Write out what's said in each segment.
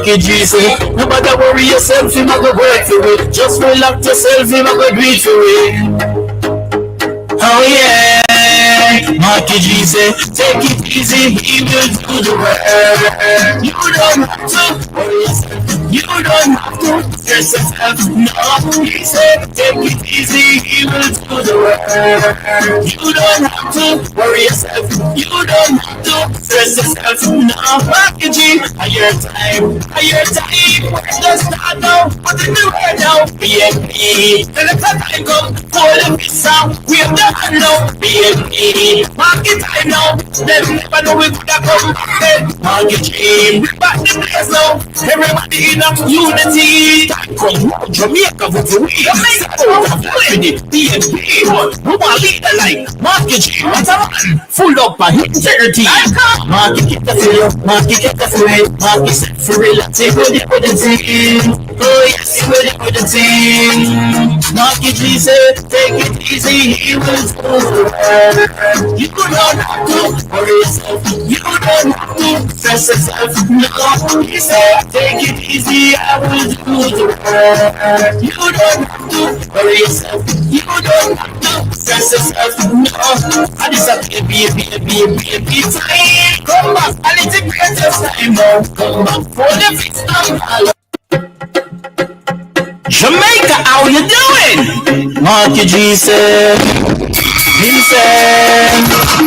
Marky G say, no matter worry yourself, you not go work for it. Just relax yourself, you not go do it for it. Oh yeah. Marky G say, take it easy, he will do the work. You don't have to worry yourself. You don't have to stress yourself. No, he said, take it easy, he will do the work. You don't have to worry yourself. You don't have to stress yourself. No, Marky G, a your time. Work does start now, but in the world now, BNP. Then the time come, pull the piece out. We have the hand now, BNP. Market time now, them never know we could have come back. Market G, we back the place now. Everybody in unity. Time come, Jamaica with the way. Jamaica, BNP. We want leader like Market G. What a man, full up and integrity. Market get the feel, Market get the feel. Market set for relaxing with the team. Oh yes, with the team. Market G say, take it easy, he will do the work. You don't have to worry yourself. You don't have to stress yourself. No, he said, take it easy, I will do the work. You don't have to worry yourself. You don't have to stress yourself. No, and it's a baby time. Come back, and it's a greatest time now. Come back for the fix and Jamaica, how you doing? Marky G said,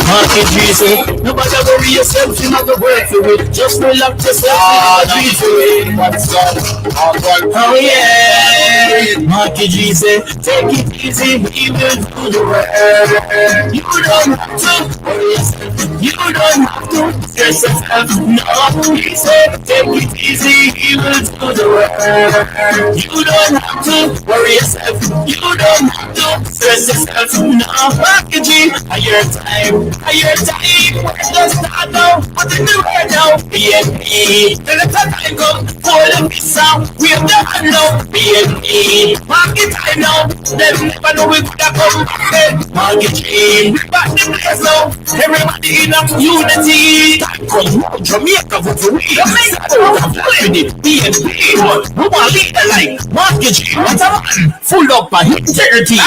Marky G said, no matter worry yourself, you not go work for it. Just relax yourself, you not for it. What's up? Oh yeah. Marky G said, take it easy, he will do the work. You don't have to worry yourself. You don't have to stress yourself. No, he said, take it easy, he will do the work. You don't have to worry yourself. You don't have to stress yourself. No, Marky G, a your time. Work does start now, but in the world now, BNP. Then the time come, pull the piece out. We have the hand now, BNP. Market time now, them never know we could have come back. Market G, we back the place now. Everybody in unity. Time come, Jamaica with the way. Jamaica, BNP. We want leader like Market G. What a man, full up and integrity.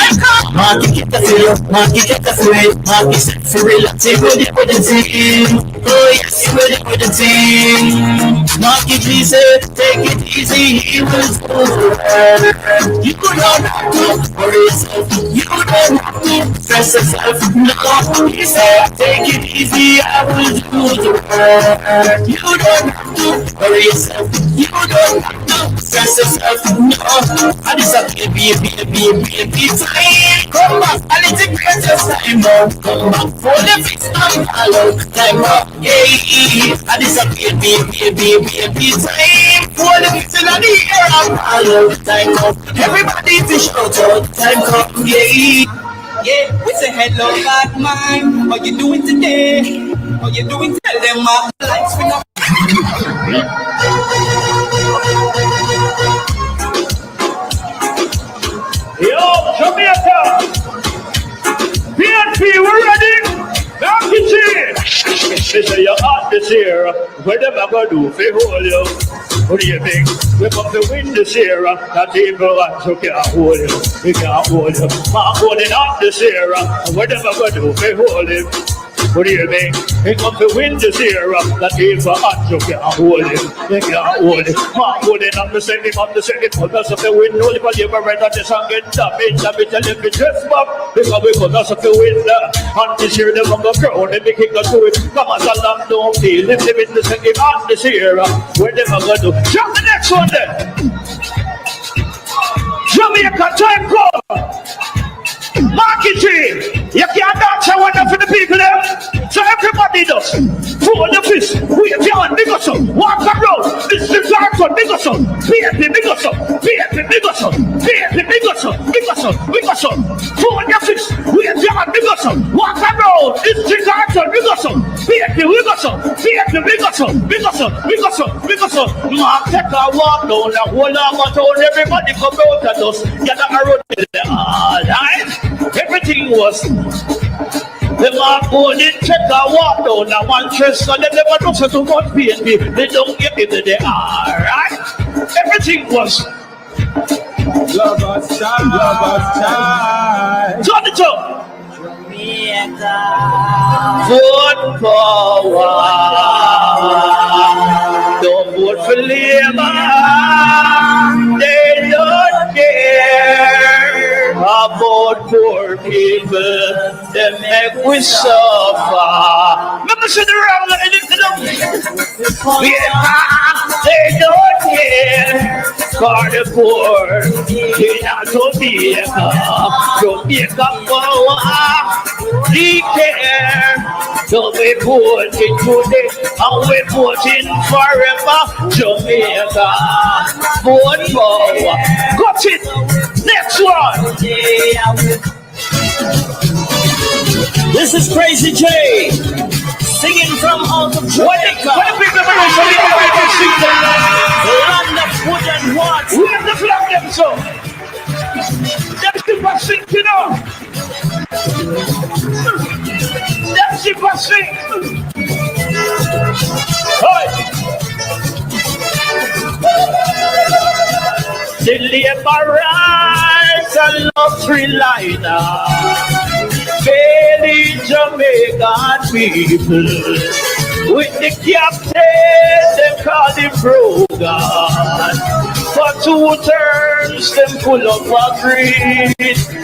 Market get the feel, Market get the feel. Market set for relaxing with the team. Oh yes, with the team. Market G said, take it easy, he will do the work. You don't have to worry yourself. You don't have to stress yourself. No, he said, take it easy, I will do the work. You don't have to worry yourself. You don't have to stress yourself. No, and it's a baby time. Come back, and it's a greatest time now. Come back for the fix and follow. Time up, yeah. And it's a baby time. For the fix in the air and follow. Time up, everybody to shout out. Time up, yeah. Yeah, we say hello, bad man. How you doing today? How you doing? Tell them my lights we not. Yo, Jamaica! BNP, we're ready! Marky G! They say you're hot this year. What am I gonna do for hold you? What do you think? We're going to win this year. That evil one so can't hold you. We can't hold you. I'm holding up this year. What am I gonna do for hold him? What do you mean? He come to win this year. That evil hand you can't hold him. You can't hold him. I'm holding up the second, because of the win. No, if I ever read that this and get damage, I tell you to just back. Because of the win. And this year they're going to crown and they kick us to it. Come on, Salam, don't feel. If they win the second hand this year, what am I going to do? Jump the next one then. Jamaica, time go. Marky G, you can't dance I want for the people there. So everybody does. Pull the fist, wave your hand, big us up. Walk around, this is our son, big us up. Baby, big us up. Baby, big us up. Baby, big us up. Big us up, big us up. Pull your fist, wave your hand, big us up. Walk around, this is our son, big us up. Baby, big us up. Baby, big us up. Big us up, big us up, big us up. Mark, take a walk down the whole of my town. Everybody come out at us. Get a road. All right. Everything was Them are going in, check a walk down a one chest, and they never know so too much pain me. They don't get it, they are, right? Everything was Lover's child. turn it up. Jamaica. Vote power. Don't vote for Labour. They don't care about poor people. They make we suffer. Remember, sit around and lift it up. They don't care for the poor. They not Jamaica power. They care. So we put it today and we put it forever. Jamaica, vote power. Got it. Next one. This is Crazy J, singing from out of Jamaica. When the people know so they can sing them. The land of wood and water. We have to flag them so. That's the first thing to know. That's the first thing. The Labourers and luxury liner failing Jamaican people. With the captain, them call him Brogan. For 2 terms, them full of greed.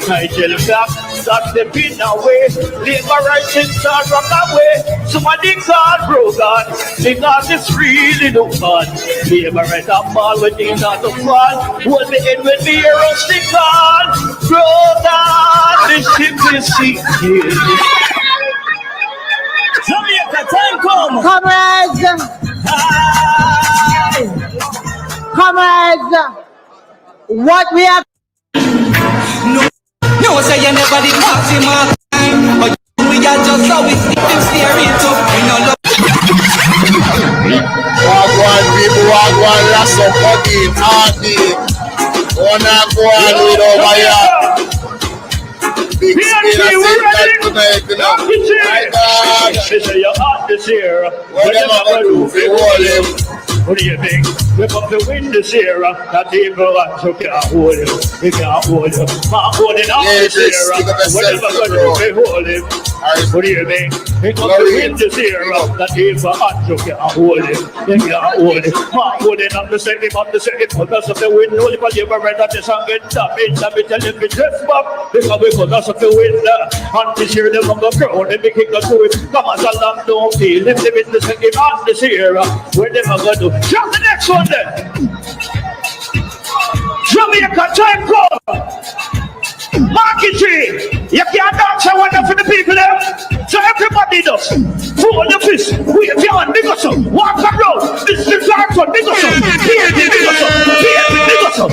Nigel Black start stepping away. Labourers start run away. Somebody call Brogan because it's really no fun. Labourers are fall when they not to fall. Hold the end when the heroes they call Brogan. The ship is sinking. Jamaica, time come. Comrades, comrades, what we have. No, say you never did maximum time. But we are just how we stick them steering to. We no love. Wagwan people, wagwan last up fucking party. Wanna go on with over here. Big spin and sing that tonight, you know. My God. They say you're hot this year. What them a gonna do for hold him? What do you think? We come to win this year. That evil one so can't hold him. He can't hold him. Man holding on this year. What them a gonna do for hold him? What do you think? We come to win this year. That evil one so can't hold him. He can't hold him. Man holding on the second because of the win. Only for you read that the song get damaged. Let me tell him to dress back. Because of the win. And this year they come to crown. They make it go to it. Come on, Salam, don't feel. If they win the second half this year, what them a gonna do? Drop the next one then. Jamaica, time come. Market tree. You can't dance I wonder for the people there. So everybody does. Fold the fist. Wave your hand. Big us up. Walk around. This is the last one. Big us up. Big us up. Big us up.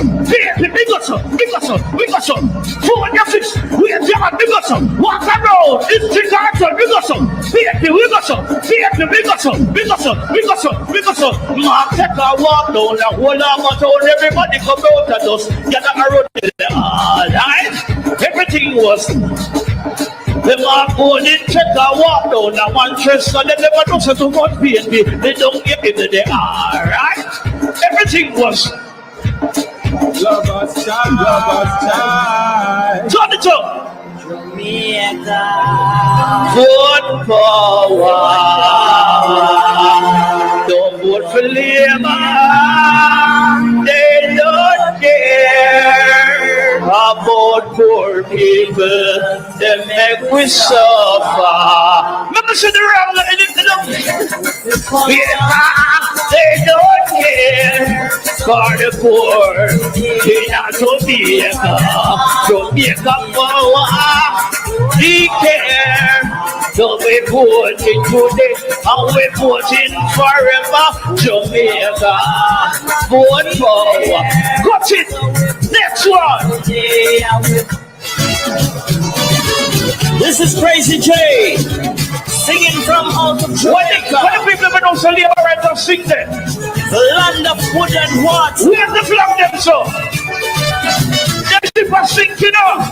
Big us up. Big us up. Big us up. Fold your fist. Wave your hand. Big us up. Walk around. This is the last one. Big us up. Big us up. Big us up. Big us up. Big us up. Big us up. Mark take a walk down the whole of my town. Everybody come out at us. Get around there. Alright? Everything was them are going in, check a walk down a one chest, and they never know so too much pain me. They don't get it, they are, right? Everything was Lover's child. turn it up. Jamaica. Vote power. Don't vote for Labour. They don't care about poor people. They make we suffer. Remember, sit around and lift it up. They don't care for the poor. They not Jamaica power. They care. So we put it today and we put it forever. Jamaica, vote power. Got it. Next one. This is Crazy J, singing from out of Jamaica. When the people don't say they are right, don't sing them. The land of wood and water. We have to flag them so. Them people sing, you know.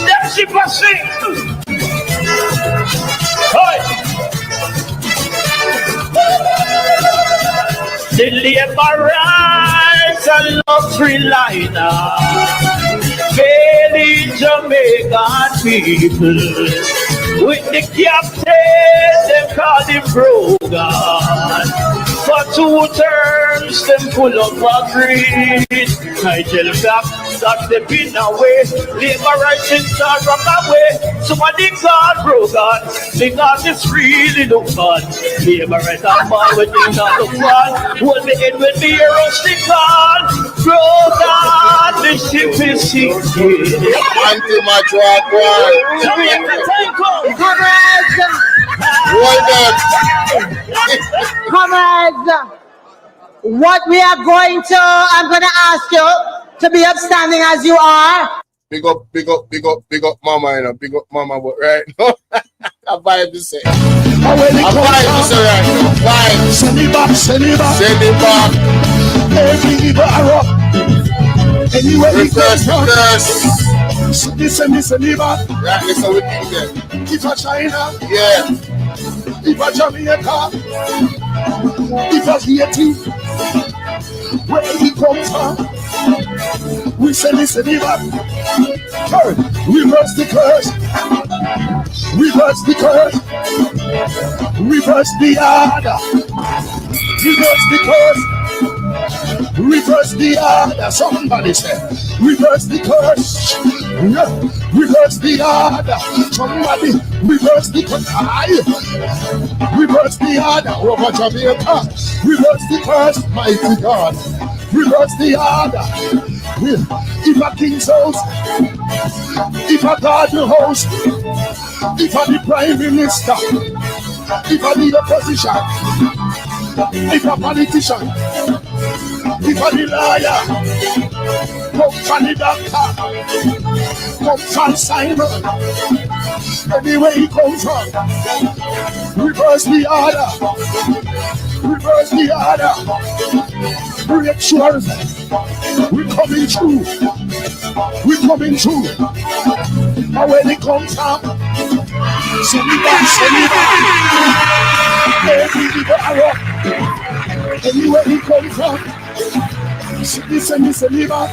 Them worshiper sing. Hey. The laborers and luxury liner, failing Jamaican people. With the captain, them call him Brogan. For 2 terms, them full of greed. Nigel Black, that's the pin away. Laborers in start from away. Somebody called Brogan, because it's really no fun. Laborers are bad when they not look fun. Hold me in with the arrow stick on. Brogan, the ship is sinking. Anti-match walk one. Comrades, Hold on. comrades, what we are going to, I'm going to ask you to be upstanding as you are. Big up, mama, you know. Big up, mama, but right now, a vibe to say. A vibe to say right now. Vibe. Send it back. Send it back. Every evil arrow. Anywhere we go, Reverse. send it back. Right, that's how we think then. If a China, Yeah. if a Jamaica, if a Haiti, where we come from, we send it back. Third, reverse the curse. Reverse the curse. Reverse the order. Reverse the curse. Reverse the order. Somebody said, reverse the curse. Yeah. Reverse the order. Somebody reverse the curse. Reverse the order over Jamaica. Reverse the curse, mighty God. Reverse the order. If a king's house, if a garden house, if a the prime minister, if a the opposition, if a politician, if a the lawyer, come from the doctor, come from Simon, anywhere he comes from, reverse the order, reverse the order, break sure, we're coming through, we're coming through, and when it comes from, send it back, every evil arrow, anywhere he comes from, send it back.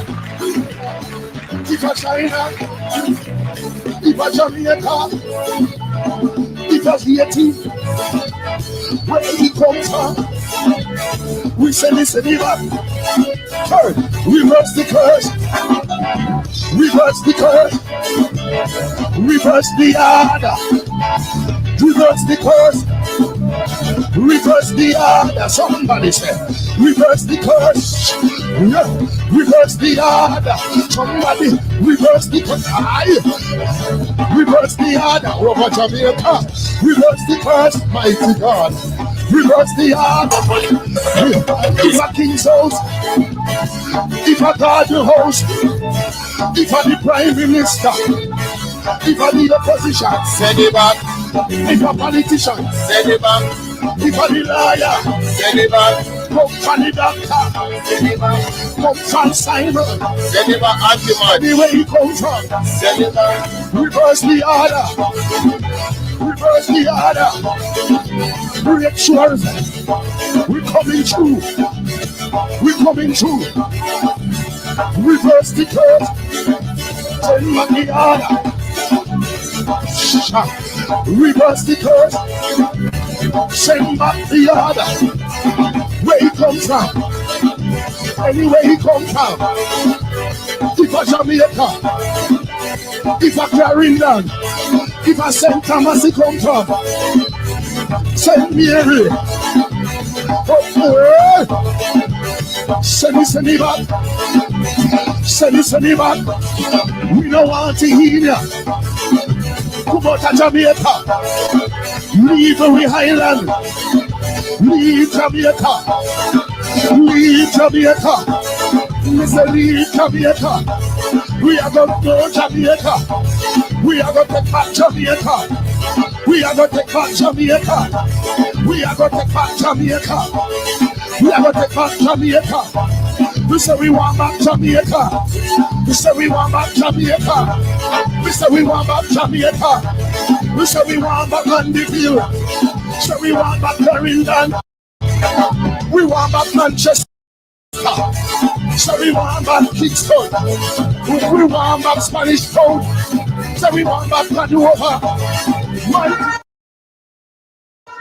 If a China, if a Jamaica, if a Haiti, where he comes from, we send it back. Third, reverse the curse. Reverse the curse. Reverse the order. Reverse the curse. Reverse the order. Somebody said, reverse the curse. Yeah. Reverse the order. Somebody reverse the curse. Reverse the order over Jamaica. Reverse the curse, mighty God. Reverse the order. If a king's house, if a garden house, if a the prime minister, if a the opposition, Send it back. if a politician, Send it back. if a the lawyer, Send it back. come from the doctor, Send it back. come from Simon, Send it back. Anti-match. anywhere he comes from, Send it back. reverse the order, reverse the order, break sure, we're coming through, we're coming through, reverse the curse, send back the order, reverse the curse, send back the order, where he comes from, anywhere he comes from, if a Jamaica, if a Clarendon, if a St. Thomas he come from, St. Mary, send it back, send it back, we don't want to hear you. Come out of Jamaica, leave the Highland, leave Jamaica, leave Jamaica, Mr. leave Jamaica, we are going to go Jamaica, we are going to take back Jamaica, we are going to take back Jamaica, we are going to take back Jamaica, we are going to take back Jamaica, We say we want back Jamaica. We say we want back Jamaica. We say we want back Jamaica. We say we want back Andyville. So we want back Clarendon. We want back Manchester. So we want back Kingston. We want back Spanish Town. So we want back Padova.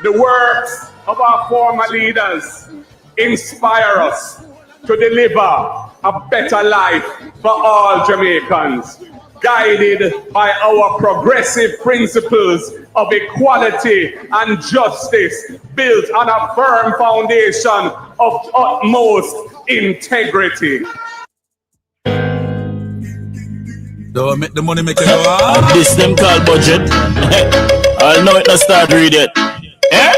The works of our former leaders inspire us to deliver a better life for all Jamaicans, guided by our progressive principles of equality and justice, built on a firm foundation of utmost integrity. Don't make the money make it go. This them call budget. I know it not start read it. Eh?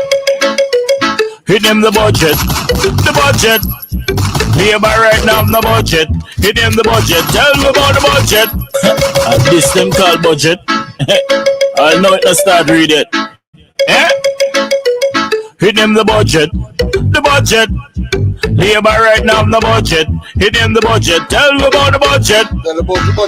Hit them the budget. The budget. Labor right now the budget. Hit them the budget. Tell me about the budget. And this them call budget. I know it not start read it. Eh? Hit them the budget. The budget. Labor right now the budget. Hit them the budget. Tell me about the budget.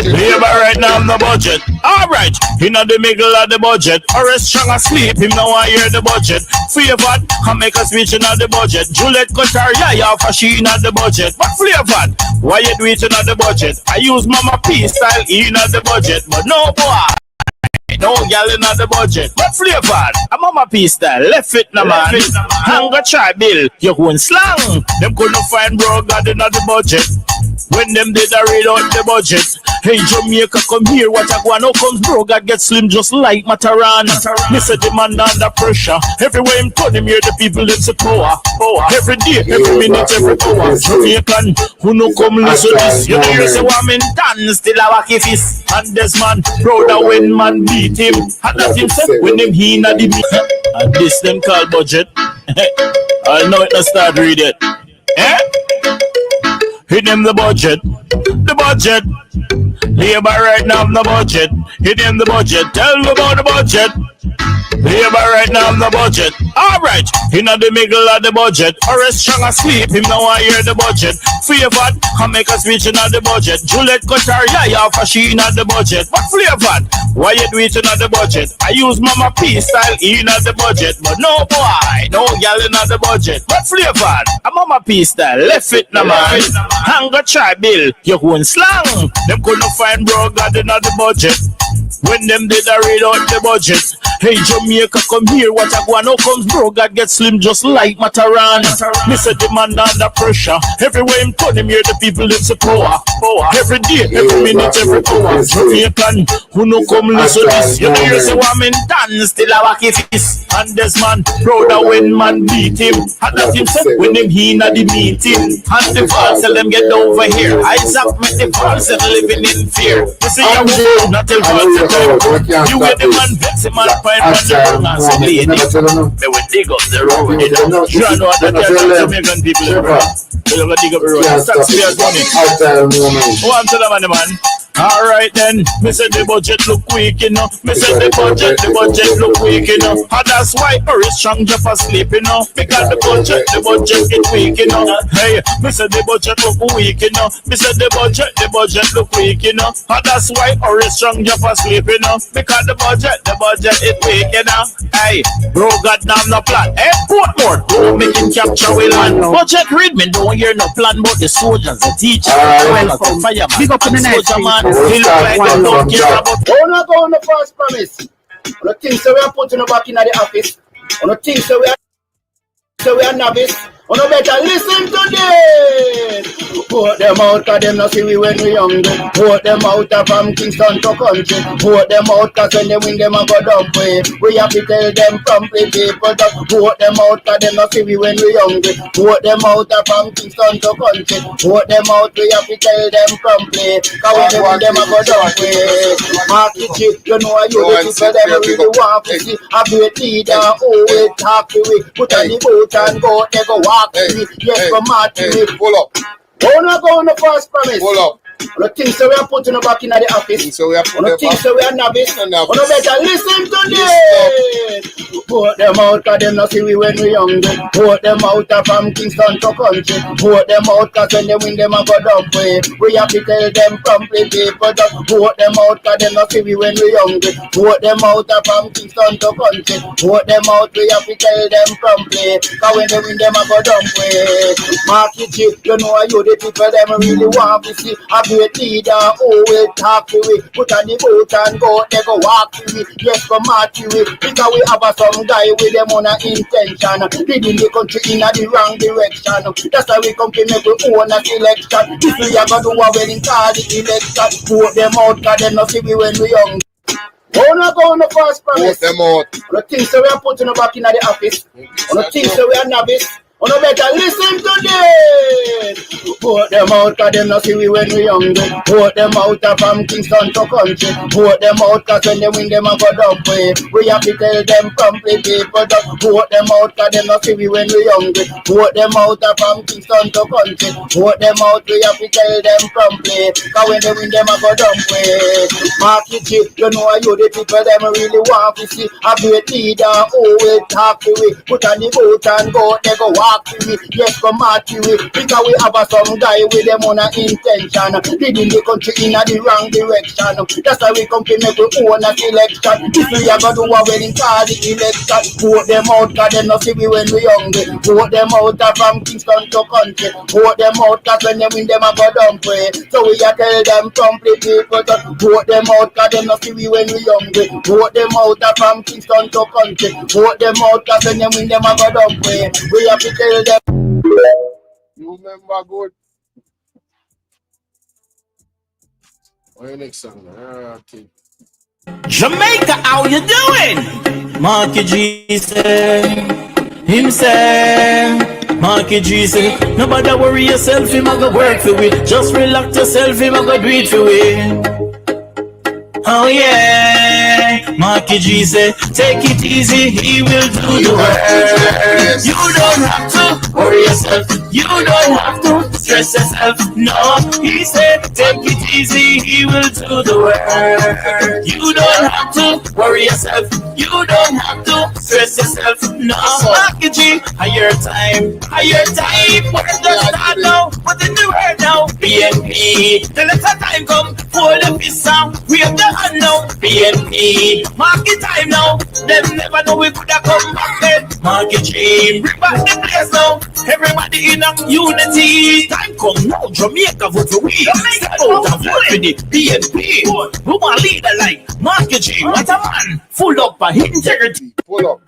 Labor right now the budget. Alright, in the middle of the budget. Or a strong asleep, him now I hear the budget. Flavored, can make a speech in the budget. Juliet Qatar, yeah, for she in the budget. But flavored, why you do it in the budget? I use Mama P style in the budget. But no boy. No girl in the budget, but flavored. I'm on my piece style, left it na man. Hunger try bill, you own slang. Them couldn't find bro God in the budget. When them did I read out the budget. Hey Jamaica, come here, what I want? How comes bro God get slim just like Mataran? Mr. the man under pressure. Everywhere him turn him here, the people them say power. Every day, every minute, every hour. Jamaican, who no come listen this. You know you say woman dance still a wacky fist. And this man, brother when man beat him. And that him say when him he na the beat. And this them call budget. I know it not start read it. Eh? Hit them the budget. The budget. Labor right now the budget. Hit them the budget. Tell me about the budget. Labor right now the budget. Alright, in the middle of the budget. Or a strong asleep, him now I hear the budget. Flavored, can make a speech in the budget. Juliet Qatar, yeah, for she in the budget. But flavored, why you do it in the budget? I use Mama P style in the budget. But no boy, no girl in the budget. But flavored, a Mama P style, left it na man. Hunger try bill, you own slang. Them couldn't find bro God in the budget. When them did I read out the budget. Hey Jamaica, come here, what I want? How comes bro God get slim just like Mataran? Mr. the man under pressure. Everywhere him turn him here, the people them say power. Every day, every minute, every hour. Jamaican, who no come listen this. You know you say woman dance still a wacky fist. And this man, brother when man beat him. And that him say when him he na the meeting. And the false tell them get over here. Isaac met the false and living in fear. You see you not tell false. You get the man vex him and find man the wrong and say lady. They will dig up the road. You know what the Jamaican people are. They will dig up the road. Taxpayers money. One to the man. Alright then, me say the budget look weak, you know. Me say the budget look weak, you know. And that's why Boris Strong just asleep, you know. Because the budget get weak, you know. Hey, me say the budget look weak, you know. Me say the budget look weak, you know. And that's why Boris Strong just asleep, you know. Because the budget is weak, you know. Hey, bro got now no plan. Hey, Portmore, don't make him capture we land. Budget read me, don't hear no plan about the soldiers, the teachers, the fireman, the soldier man. He look like they don't care about. Don't go on the first promise. On the things that we are putting back in the office. On the things that we are novice. On the better listen to this. Vote them out, cause them not see we when we young. Vote them out from Kingston to country. Vote them out, cause when they win them a go dump way. We have to tell them promptly people that vote them out, cause them not see we when we young. Vote them out from Kingston to country. Vote them out, we have to tell them promptly. Cause when they win them a go dump way. Market chip, you know you the people them really want to see a great leader who will talk to we. Put on the boat and go, they go walk. Yes, go mad to me. Pull up. Don't go on the first promise. Pull up. The things that we are putting back in the office. So we are putting The things that we are novice. You better listen to this. Put them out, cause them not see we when we young. Put them out from Kingston to country. Put them out, cause when they win them a go dump way. We have to tell them promptly, people. Put them out, cause them not see we when we young. Put them out from Kingston to country. Put them out, we have to tell them promptly. Cause when they win them a go dump way. Market you know you the people them really want to see a great leader who will talk to we. Put on the boat and go, they go walk to we. Yes, go march to we. Because we have some guy with them on an intention. Leading the country in the wrong direction. That's why we come to make we own a selection. If we are going to do a wedding call the election. Put them out, cause they not see we when we young. Go on the first promise. Put them out. The things that we are putting back in the office. The things that we are novice. You better listen to this. Put them out, cause them not see we when we young. Put them out from Kingston to country. Put them out, cause when they win them a go dump way. We have to tell them promptly, people. Put them out, cause them not see we when we young. Put them out from Kingston to country. Put them out, we have to tell them promptly. Cause when they win them a go dump way. Market you know you the people them really want to see a great leader who will talk to we. Put on the boat and go, they go walk to we. Yes, come out to we. Because we have some guy with them on an intention. Leading the country in the wrong direction. That's why we come to make we own a selection. If we are going to do a wedding call the election. Put them out, cause they not see we when we young. Put them out from Kingston to country. Put them out, cause when they win them a go dump way. So we are tell them promptly, people. Put them out, cause they not see we when we young. Put them out from Kingston to country. Put them out, cause when they win them a go dump way. We have to tell them. You remember good. What your next song? Okay. Jamaica, how you doing? Marky G say, him say, Marky G say, nobody worry yourself, him a go work for it. Just relax yourself, him a go do it for it. Oh yeah, Marky G say, take it easy, he will do the work. You don't have to worry yourself, you don't have to stress yourself. No, he said, take it easy, he will do the work. You don't have to worry yourself, you don't have to stress yourself. No, Marky G, higher time, where's the start now? Put in the word now, BNP. The letter time come for the peace sound. We have the hand now, BNP. Market time now, them never know we could have come back then. Market G, bring back the place now. Everybody in a unity. Time come now, Jamaica vote for we. Step out of work with the BNP. Woman leader like Market G, what a man, full up of integrity. Pull up.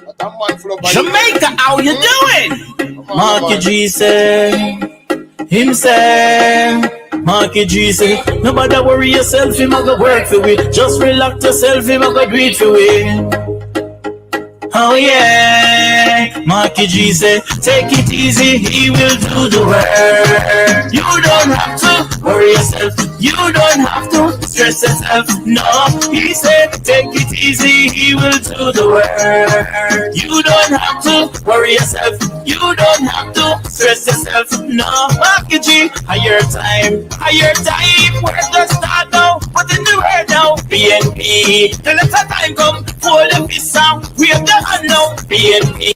What a man full of Jamaica, how you doing? Marky G say, him say, Marky G say, nobody worry yourself, him a go work for we. Just relax yourself, him a go do it for we. Oh yeah, Marky G say, take it easy, he will do the work. You don't have to worry yourself, you don't have to stress yourself. No, he said, take it easy, he will do the work. You don't have to worry yourself, you don't have to stress yourself. No, Marky G, higher time, where's the start now? Put in the word now, BNP. The letter time come for the peace sound. We have the hand now, BNP.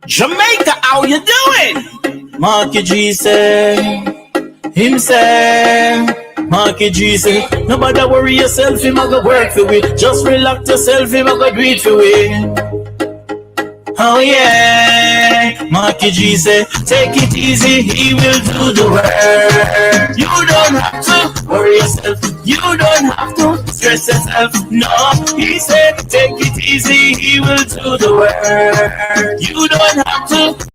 Jamaica, how you doing? Marky G say, him say, Marky G say, nobody worry yourself, him a go work for we. Just relax yourself, him a go do it for we. Oh yeah, Marky G say, take it easy, he will do the work. You don't have to worry yourself, you don't have to stress yourself. No, he said, take it easy, he will do the work. You don't have to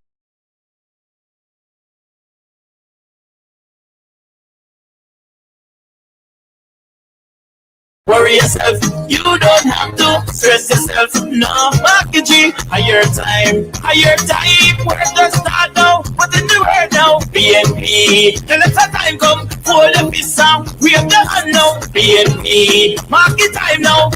worry yourself, you don't have to stress yourself. No, Marky G, higher time, where's the start now? Put in the word now, BNP. The letter time come for the peace sound. We have the hand now, BNP. Marky time now.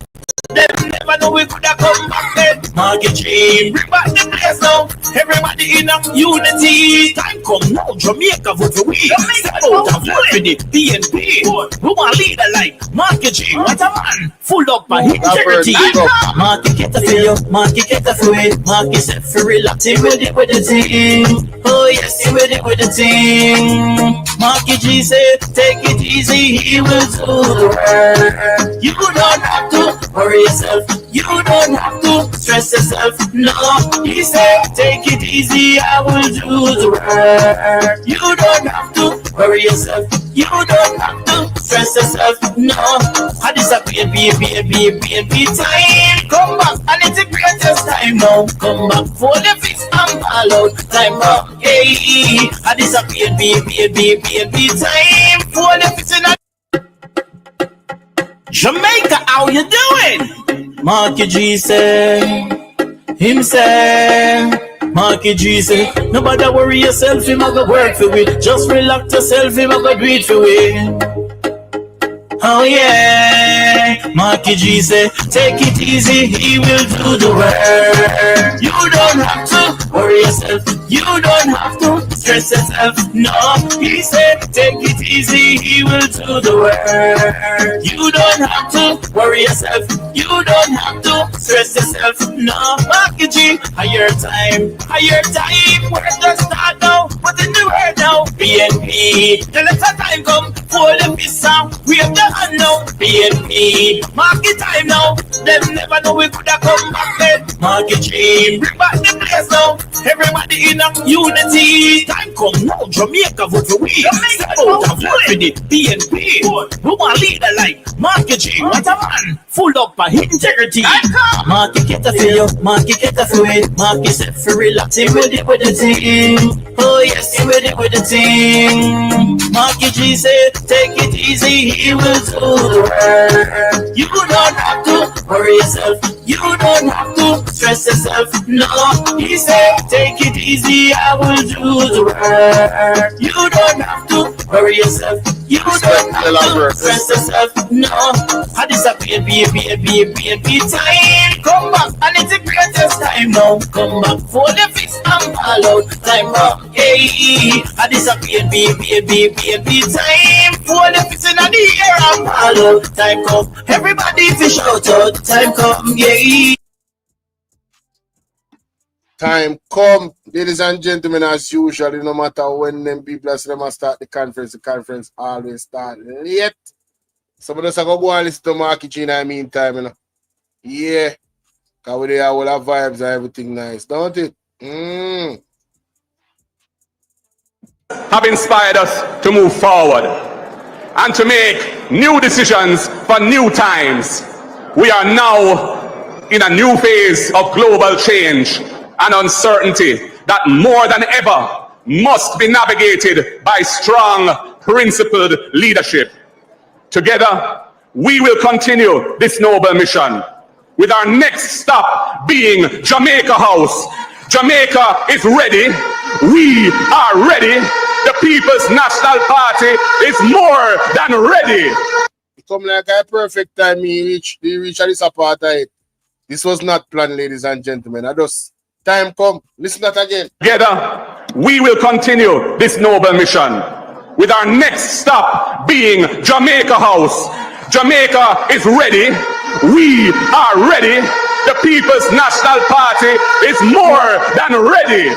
Them never know we coulda come back then. Market G, bring back the place now. Everybody in a unity. Time come now, Jamaica vote for we. Step out of work with the PNP. We want leader like Market G. What a man, full up by integrity. Market get a feel, Market get a feel. Market set for relax, he with it with the team. Oh yes, he with it with the team. Market G say, take it easy, he will do the work. You don't have to worry yourself, you don't have to stress yourself. No, he said, take it easy, I will do the work. You don't have to worry yourself, you don't have to stress yourself. No, I disappear, be time. Come back, and it's the greatest time now. Come back for the fix and ball out. Time up, hey, I disappear, be time. For the fix and Jamaica, how you doing? Marky G say, him say, Marky G say, nobody worry yourself, him a go work for we. Just relax yourself, him a go do it for we. Oh yeah, Marky G say, take it easy, he will do the work. You don't have to worry yourself, you don't have to stress yourself. No, he said, take it easy, he will do the work. You don't have to worry yourself, you don't have to stress yourself. No, Marky G, higher time, where the start now, put in the word now. BNP, the letter time come, for the peace sound, we have the hand now. BNP, market time now, them never know we coulda come back then. Market G, bring back the place now. Everybody in a unity. Time come now, Jamaica vote for we. Step out of work with the PNP. We want leader like Market G. What a man, full up by integrity. Market get a feel, Market get a feel. Market set for relax, he with it with the team. Oh yes, he with it with the team. Market G say, take it easy, he will do the work. You don't have to worry yourself, you don't have to stress yourself. No, he said, take it easy, I will do the work. You don't have to worry yourself, you don't have to stress yourself. No, I disappear, be time. Come back, and it's the greatest time now. Come back for the fix and ball out. Time up, hey, I disappear, be time. For the fix in the air and ball out. Time come, everybody fish out. Time come, yeah. Time come, ladies and gentlemen, as usual, no matter when them people say them start the conference always start late. Some of us are going to go and listen to Marky in the meantime, you know. Yeah, because we have all our vibes and everything nice, don't it? Have inspired us to move forward and to make new decisions for new times. We are now in a new phase of global change and uncertainty that more than ever must be navigated by strong, principled leadership. Together, we will continue this noble mission, with our next stop being Jamaica House. Jamaica is ready. We are ready. The People's National Party is more than ready. It come like a perfect time we reach at this apartheid. This was not planned, ladies and gentlemen. I just time come. Listen to that again. Together, we will continue this noble mission, with our next stop being Jamaica House. Jamaica is ready. We are ready. The People's National Party is more than ready.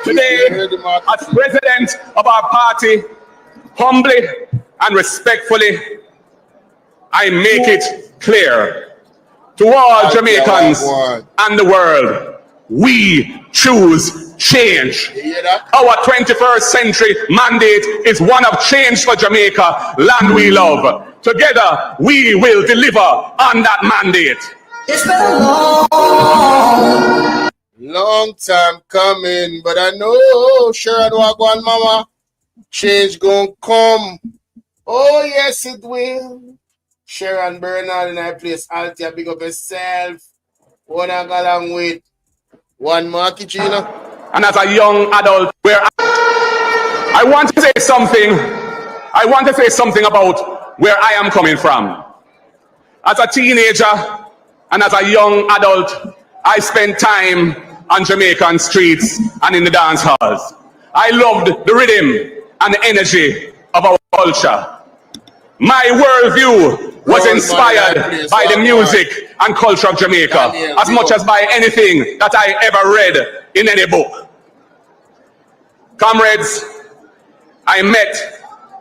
Today, as president of our party, humbly and respectfully, I make it clear to all Jamaicans and the world, we choose change. Our 21st century mandate is one of change for Jamaica, land we love. Together, we will deliver on that mandate. It's been long time coming, but I know Sharon Wagwan Mama, change gonna come. Oh yes, it will. Sharon Bernard in our place, Altia, big up yourself. One I go along with one Marky Gina. And as a young adult, where I want to say something about where I am coming from. As a teenager and as a young adult, I spent time on Jamaican streets and in the dance halls. I loved the rhythm and the energy of our culture. My worldview was inspired by the music and culture of Jamaica as much as by anything that I ever read in any book. Comrades, I met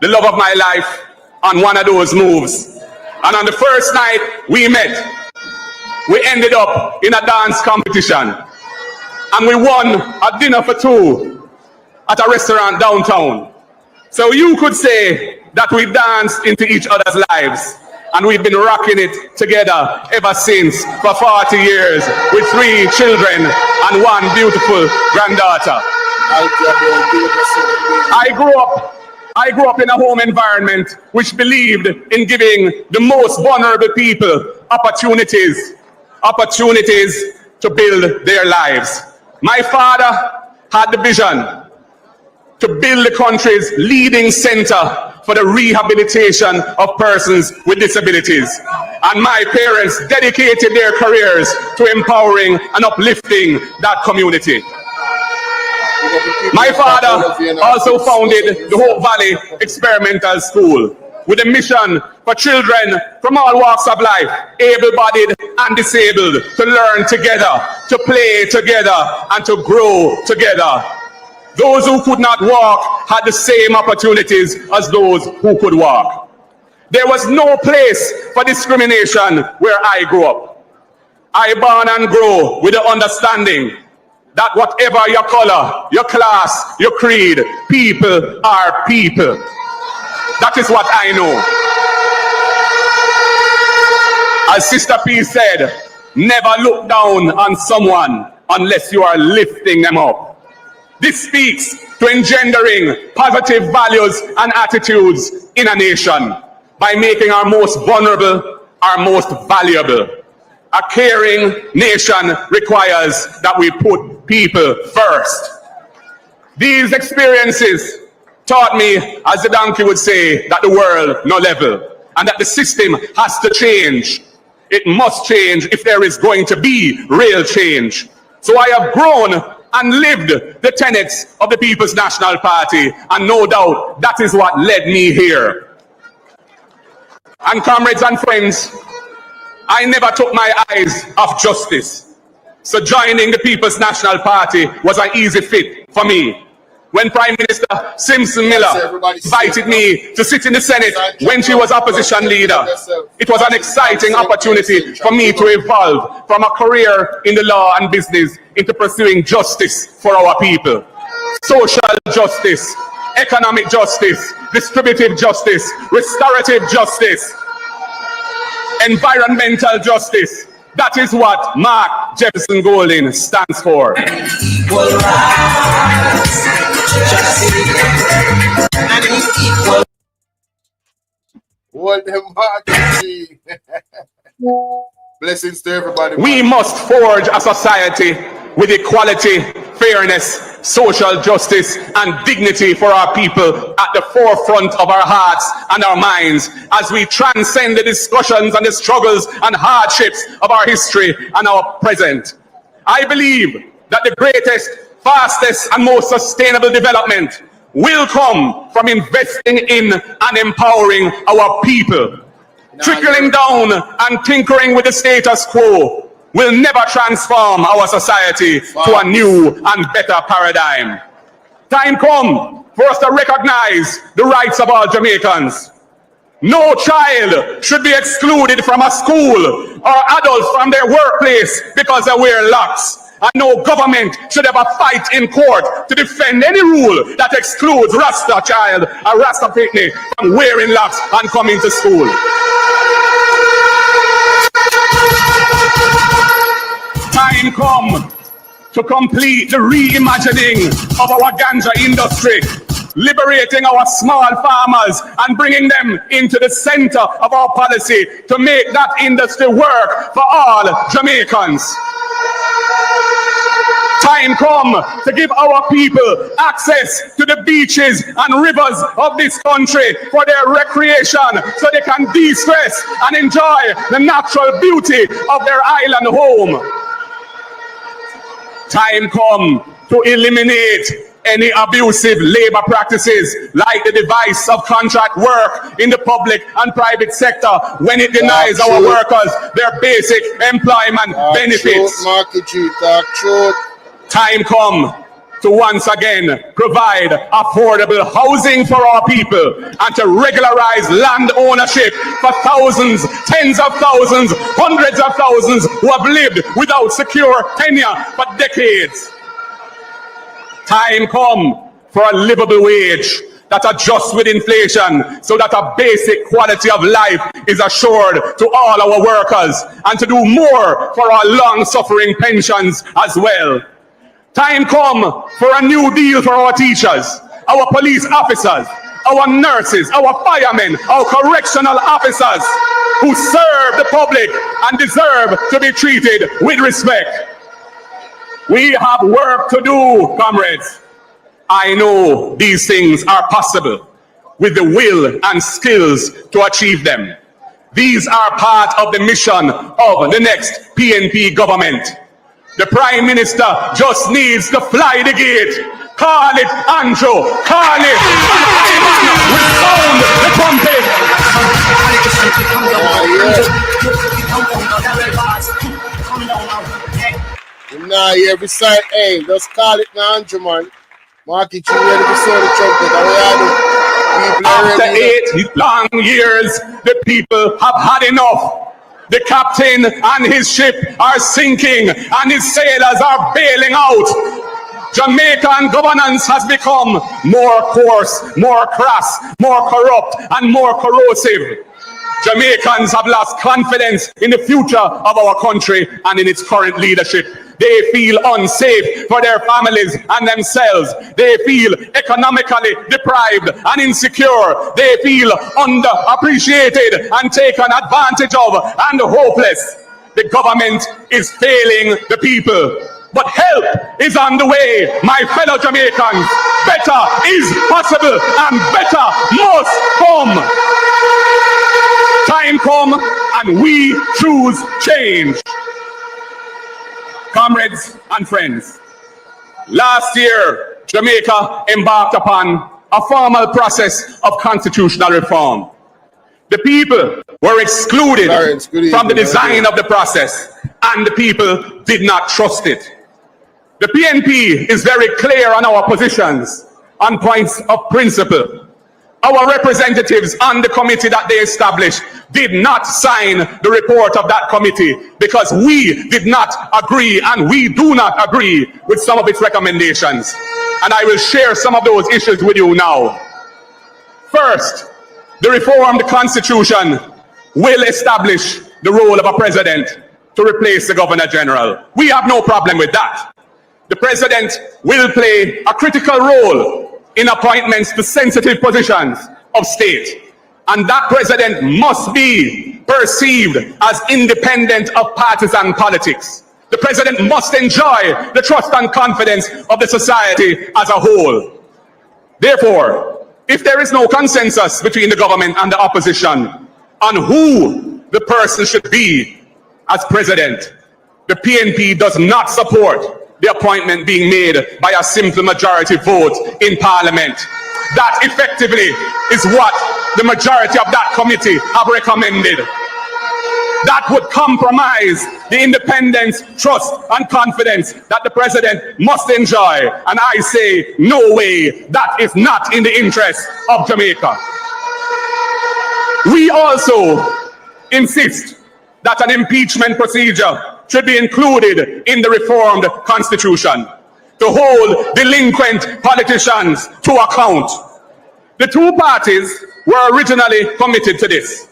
the love of my life on one of those moves. And on the first night we met, we ended up in a dance competition. And we won a dinner for two at a restaurant downtown. So you could say that we danced into each other's lives. And we've been rocking it together ever since for 40 years with 3 children and 1 beautiful granddaughter. I grew up in a home environment which believed in giving the most vulnerable people opportunities to build their lives. My father had the vision to build the country's leading center for the rehabilitation of persons with disabilities. And my parents dedicated their careers to empowering and uplifting that community. My father also founded the Hope Valley Experimental School with a mission for children from all walks of life, able-bodied and disabled, to learn together, to play together, and to grow together. Those who could not walk had the same opportunities as those who could walk. There was no place for discrimination where I grew up. I born and grow with the understanding that whatever your color, your class, your creed, people are people. That is what I know. As Sister P said, never look down on someone unless you are lifting them up. This speaks to engendering positive values and attitudes in a nation by making our most vulnerable our most valuable. A caring nation requires that we put people first. These experiences taught me, as the donkey would say, that the world no level and that the system has to change. It must change if there is going to be real change. So I have grown and lived the tenets of the People's National Party, and no doubt that is what led me here. And comrades and friends, I never took my eyes off justice. So joining the People's National Party was an easy fit for me. When Prime Minister Simpson Miller invited me to sit in the Senate when she was opposition leader, it was an exciting opportunity for me to evolve from a career in the law and business into pursuing justice for our people. Social justice, economic justice, distributive justice, restorative justice, environmental justice. That is what Mark Jefferson Golding stands for. Equal rights, justice, and equal. What the mark? Blessings to everybody. We must forge a society with equality, fairness, social justice, and dignity for our people at the forefront of our hearts and our minds as we transcend the discussions and the struggles and hardships of our history and our present. I believe that the greatest, fastest, and most sustainable development will come from investing in and empowering our people. Trickling down and tinkering with the status quo will never transform our society to a new and better paradigm. Time come for us to recognize the rights of all Jamaicans. No child should be excluded from a school or adults from their workplace because they wear locks. And no government should ever fight in court to defend any rule that excludes Rasta child or Rasta picnic from wearing locks and coming to school. Time come to complete the reimagining of our ganja industry, liberating our small farmers and bringing them into the center of our policy to make that industry work for all Jamaicans. Time come to give our people access to the beaches and rivers of this country for their recreation, so they can de-stress and enjoy the natural beauty of their island home. Time come to eliminate any abusive labor practices like the device of contract work in the public and private sector when it denies our workers their basic employment benefits. Time come to once again provide affordable housing for our people and to regularize land ownership for thousands, tens of thousands, hundreds of thousands who have lived without secure tenure for decades. Time come for a livable wage that adjusts with inflation so that a basic quality of life is assured to all our workers, and to do more for our long-suffering pensions as well. Time come for a new deal for our teachers, our police officers, our nurses, our firemen, our correctional officers who serve the public and deserve to be treated with respect. We have work to do, comrades. I know these things are possible with the will and skills to achieve them. These are part of the mission of the next PNP government. The Prime Minister just needs to fly the gate. Call it Andrew, call it, we sound the trumpet. Nah, every side, hey, just call it now, Andrew, man. Marky, you ready to sound the trumpet? After 8 long years, the people have had enough. The captain and his ship are sinking and his sailors are bailing out. Jamaican governance has become more coarse, more crass, more corrupt, and more corrosive. Jamaicans have lost confidence in the future of our country and in its current leadership. They feel unsafe for their families and themselves. They feel economically deprived and insecure. They feel underappreciated and taken advantage of and hopeless. The government is failing the people. But help is on the way, my fellow Jamaicans. Better is possible and better must come. Time come and we choose change. Comrades and friends, last year, Jamaica embarked upon a formal process of constitutional reform. The people were excluded from the design of the process, and the people did not trust it. The PNP is very clear on our positions on points of principle. Our representatives on the committee that they established did not sign the report of that committee because we did not agree and we do not agree with some of its recommendations. And I will share some of those issues with you now. First, the reformed constitution will establish the role of a president to replace the Governor General. We have no problem with that. The president will play a critical role in appointments to sensitive positions of state. And that president must be perceived as independent of partisan politics. The president must enjoy the trust and confidence of the society as a whole. Therefore, if there is no consensus between the government and the opposition on who the person should be as president, the PNP does not support the appointment being made by a simple majority vote in Parliament. That effectively is what the majority of that committee have recommended. That would compromise the independence, trust, and confidence that the president must enjoy. And I say, no way, that is not in the interest of Jamaica. We also insist that an impeachment procedure should be included in the reformed constitution to hold delinquent politicians to account. The two parties were originally committed to this.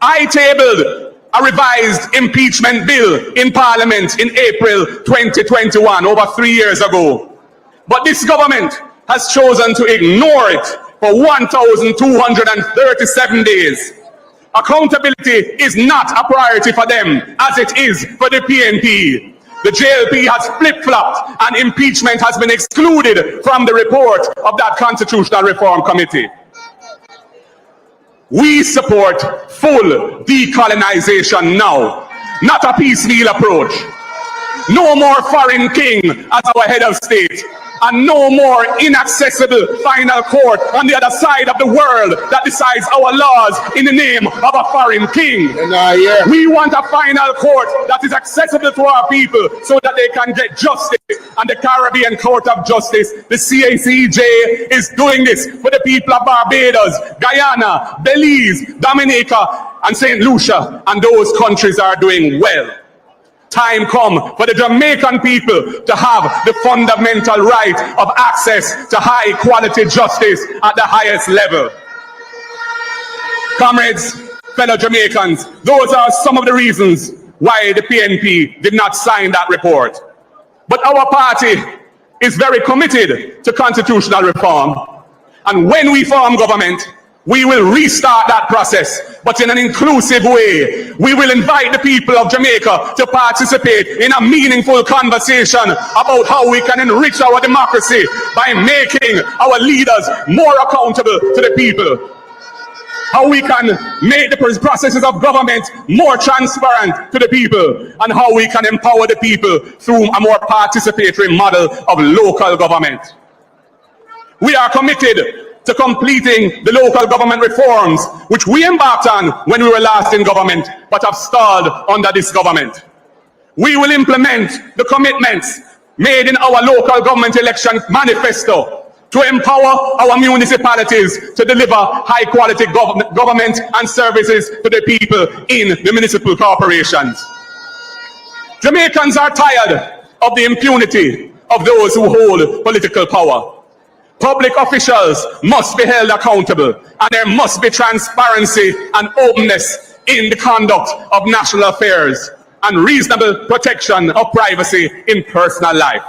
I tabled a revised impeachment bill in Parliament in April 2021, over 3 years ago. But this government has chosen to ignore it for 1,237 days. Accountability is not a priority for them as it is for the PNP. the JLP has flip-flopped and impeachment has been excluded from the report of that Constitutional Reform Committee. We support full decolonization now, not a piecemeal approach. No more foreign king as our head of state, and no more inaccessible final court on the other side of the world that decides our laws in the name of a foreign king. We want a final court that is accessible to our people so that they can get justice. And the Caribbean Court of Justice, the CACJ, is doing this for the people of Barbados, Guyana, Belize, Dominica, and St. Lucia, and those countries are doing well. Time come for the Jamaican people to have the fundamental right of access to high quality justice at the highest level. Comrades, fellow Jamaicans, those are some of the reasons why the PNP did not sign that report. But our party is very committed to constitutional reform. And when we form government, we will restart that process, but in an inclusive way. We will invite the people of Jamaica to participate in a meaningful conversation about how we can enrich our democracy by making our leaders more accountable to the people. How we can make the processes of government more transparent to the people, and how we can empower the people through a more participatory model of local government. We are committed to completing the local government reforms which we embarked on when we were last in government but have stalled under this government. We will implement the commitments made in our local government election manifesto to empower our municipalities to deliver high quality government and services to the people in the municipal corporations. Jamaicans are tired of the impunity of those who hold political power. Public officials must be held accountable, and there must be transparency and openness in the conduct of national affairs and reasonable protection of privacy in personal life.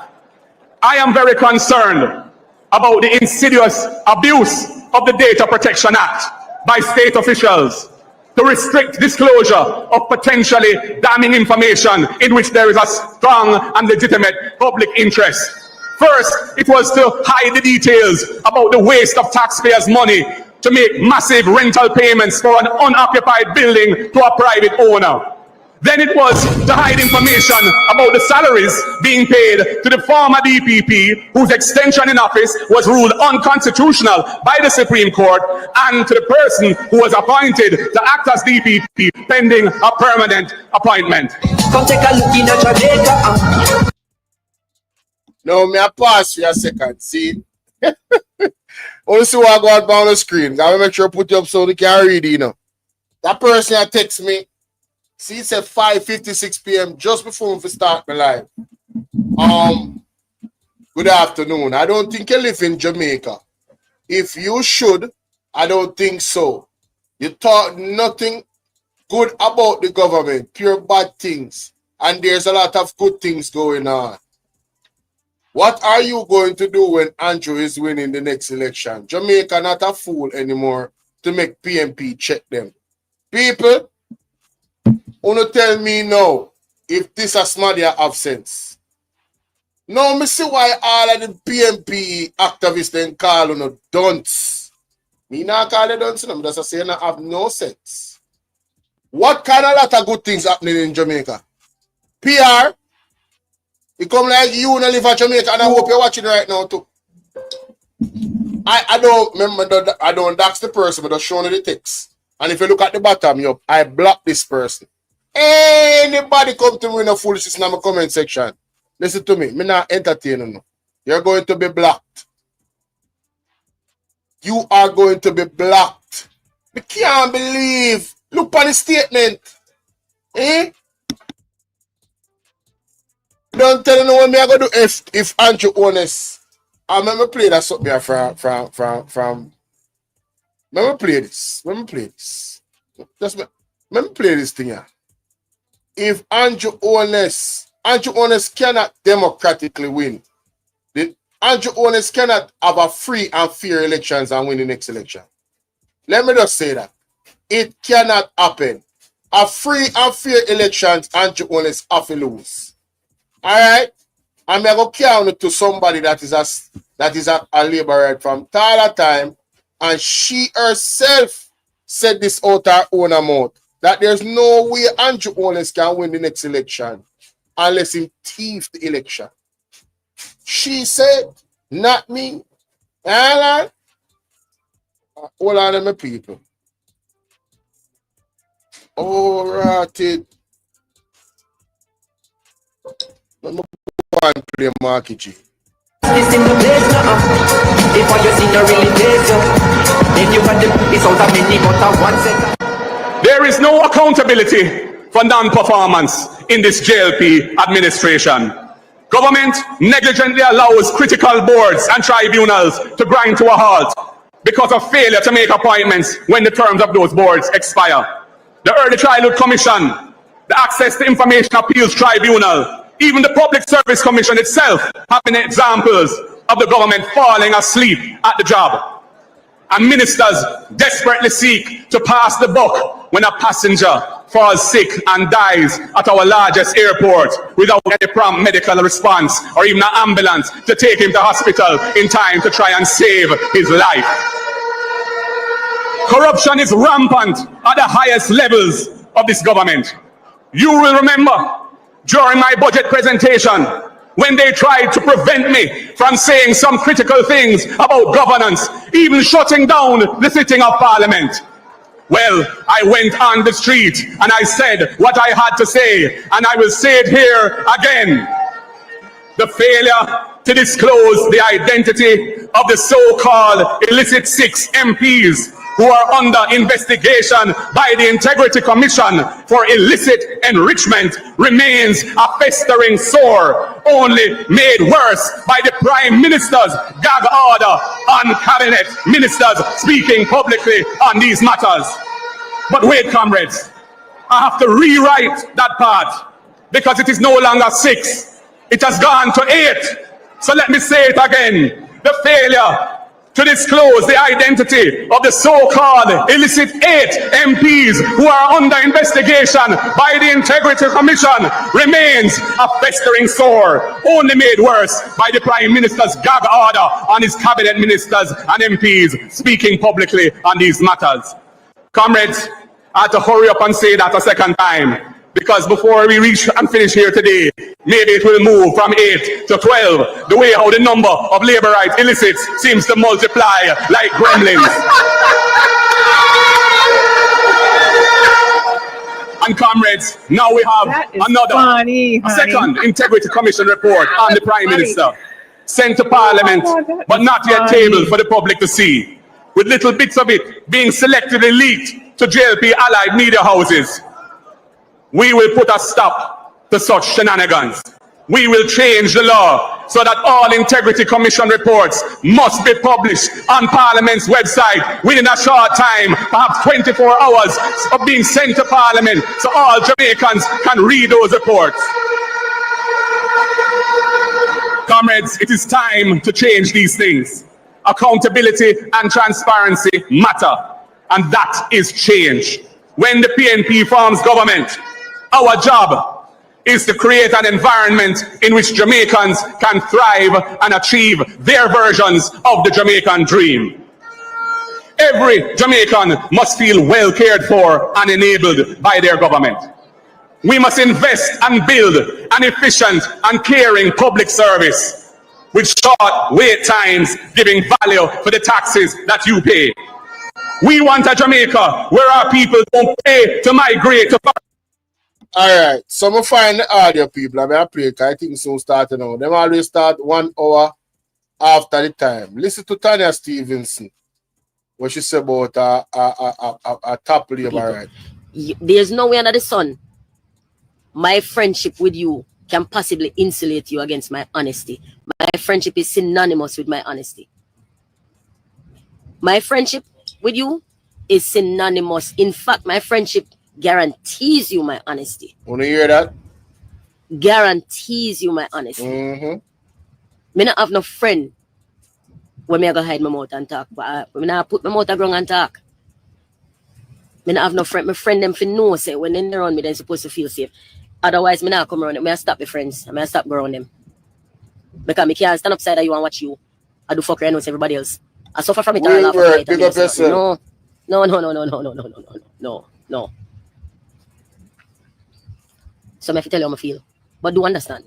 I am very concerned about the insidious abuse of the Data Protection Act by state officials to restrict disclosure of potentially damning information in which there is a strong and legitimate public interest. First, it was to hide the details about the waste of taxpayers' money to make massive rental payments for an unoccupied building to a private owner. Then it was to hide information about the salaries being paid to the former DPP, whose extension in office was ruled unconstitutional by the Supreme Court, and to the person who was appointed to act as DPP pending a permanent appointment. Come take a look in Jamaica. Now, me a pause for a second. See? Also, I go out on the screen. Gotta make sure I put you up so they can read it, you know. That person that text me, see, it said 5:56 p.m. just before we start my live. Good afternoon. I don't think you live in Jamaica. If you should, I don't think so. You talk nothing good about the government, pure bad things. And there's a lot of good things going on. What are you going to do when Andrew is winning the next election? Jamaica not a fool anymore to make PNP check them. People, wanna tell me now if this is Smadia absence. Now, me see why all of the PNP activists then call on a dunce. Me not call it dunce, I'm just saying I have no sense. What kind of lot of good things happening in Jamaica? PR. It come like you wanna live in Jamaica, and I hope you're watching right now too. I don't remember, I don't dox the person, but I'm showing you the text. And if you look at the bottom, I block this person. Anybody come to me in a foolishness in my comment section, listen to me, not entertaining you. You're going to be blocked. You are going to be blocked. I can't believe. Look on the statement. Don't tell no one me I go do if Andrew honest. I remember play that something here from let me play this. Just let me play this thing here. If Andrew honest cannot democratically win. Andrew honest cannot have a free and fair elections and win the next election. Let me just say that. It cannot happen. A free and fair elections, Andrew honest have to lose. Alright? I'm going to carry to somebody that is a laborer from Tyler time, and she herself said this out her own mouth, that there's no way Andrew Owens can win the next election unless he thief the election. She said, not me. Alright? Hold on, my people. Alright. Let me go and play Marky G. This in the place now. If what you see you really place you, then you got the piece out of many but a 1 second. There is no accountability for non-performance in this JLP administration. Government negligently allows critical boards and tribunals to grind to a halt because of failure to make appointments when the terms of those boards expire. The Early Childhood Commission, the Access to Information Appeals Tribunal, even the Public Service Commission itself have been examples of the government falling asleep at the job. And ministers desperately seek to pass the buck when a passenger falls sick and dies at our largest airport without any prompt medical response or even an ambulance to take him to hospital in time to try and save his life. Corruption is rampant at the highest levels of this government. You will remember during my budget presentation when they tried to prevent me from saying some critical things about governance, even shutting down the sitting of Parliament. Well, I went on the street and I said what I had to say, and I will say it here again. The failure to disclose the identity of the so-called illicit 6 MPs who are under investigation by the Integrity Commission for illicit enrichment remains a festering sore, only made worse by the Prime Minister's gag order on cabinet ministers speaking publicly on these matters. But wait, comrades, I have to rewrite that part because it is no longer 6. It has gone to 8. So let me say it again. The failure to disclose the identity of the so-called illicit 8 MPs who are under investigation by the Integrity Commission remains a festering sore, only made worse by the Prime Minister's gag order on his cabinet ministers and MPs speaking publicly on these matters. Comrades, I had to hurry up and say that a second time, because before we reach and finish here today, maybe it will move from 8 to 12, the way how the number of labor rights illicits seems to multiply like gremlins. And comrades, now we have a second Integrity Commission report on the Prime Minister, sent to Parliament, but not yet tabled for the public to see, with little bits of it being selectively leaked to JLP allied media houses. We will put a stop to such shenanigans. We will change the law so that all Integrity Commission reports must be published on Parliament's website within a short time, perhaps 24 hours of being sent to Parliament, so all Jamaicans can read those reports. Comrades, it is time to change these things. Accountability and transparency matter, and that is change. When the PNP forms government, our job is to create an environment in which Jamaicans can thrive and achieve their versions of the Jamaican dream. Every Jamaican must feel well cared for and enabled by their government. We must invest and build an efficient and caring public service with short wait times, giving value for the taxes that you pay. We want a Jamaica where our people don't pay to migrate to. Alright, so I find the audio people, I play it, I think soon starting now. Them always start 1 hour after the time. Listen to Tanya Stevenson, what she said about a top labor right. There's no way under the sun my friendship with you can possibly insulate you against my honesty. My friendship is synonymous with my honesty. My friendship with you is synonymous. In fact, my friendship guarantees you my honesty. Want to hear that? Guarantees you my honesty. Me not have no friend when me go hide my mouth and talk. But me not put my mouth around and talk. Me not have no friend. My friend them for know say when they around me they're supposed to feel safe. Otherwise, me not come around them. Me stop my friends. I stop around them. Because me can't stand upside of you and watch you. I do fuck around with everybody else. I suffer from it all off of Big up yourself. No. So I have to tell you how I feel. But do understand.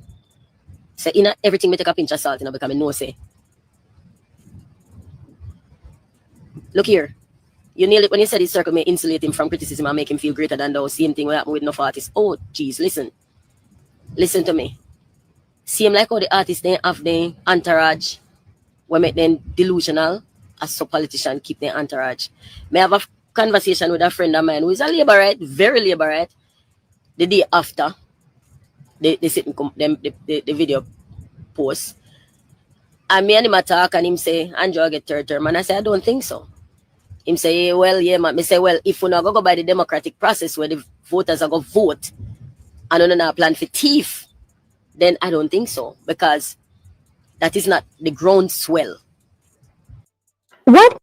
Say, in everything me take a pinch of salt, because I know say. Look here. You nailed it when you said this circle may insulate him from criticism and make him feel greater than those. Same thing will happen with no artists. Oh, jeez, listen. Listen to me. Same like how the artists they have their entourage, we make them delusional, as so politicians keep their entourage. May have a conversation with a friend of mine who is a labourite, very labourite. The day after, they sit and the video post. And me and him talk and him say, Andrew, I get third term. And I say, I don't think so. Him say, well, yeah, man. Me say, well, if we not go by the democratic process where the voters are going to vote and we not plan for thief, then I don't think so. Because that is not the groundswell. What?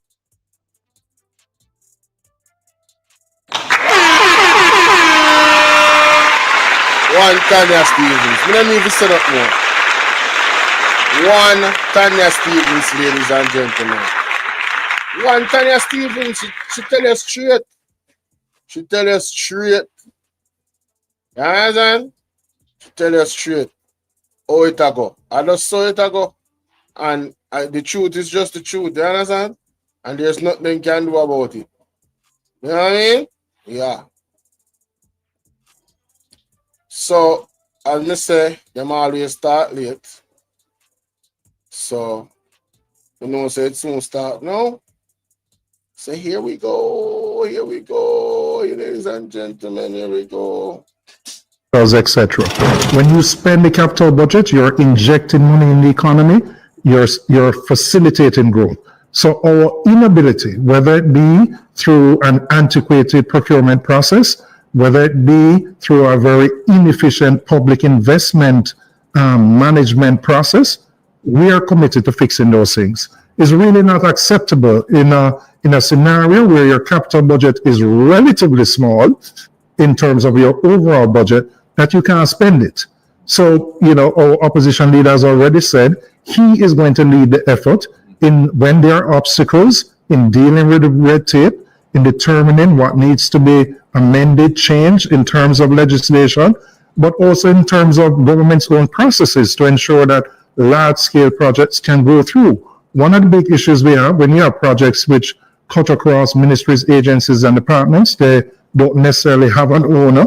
One Tanya Stevens. We don't need to set up more. One Tanya Stevens, ladies and gentlemen. One Tanya Stevens, she tell you straight. She tell you straight. You understand? She tell you straight. Oh, it a go. I just saw it a go. And the truth is just the truth. You understand? And there's nothing you can do about it. You know what I mean? Yeah. So, as I say, them always start late. So, you know, say it soon start now. So here we go, ladies and gentlemen, here we go. Etc. When you spend the capital budget, you're injecting money in the economy, you're facilitating growth. So our inability, whether it be through an antiquated procurement process, whether it be through a very inefficient public investment management process, we are committed to fixing those things. It's really not acceptable in a scenario where your capital budget is relatively small in terms of your overall budget, that you can't spend it. So, you know, our opposition leader has already said he is going to lead the effort in when there are obstacles in dealing with the red tape, in determining what needs to be amended, changed in terms of legislation, but also in terms of government's own processes to ensure that large-scale projects can go through. One of the big issues we have when you have projects which cut across ministries, agencies, and departments, they don't necessarily have an owner.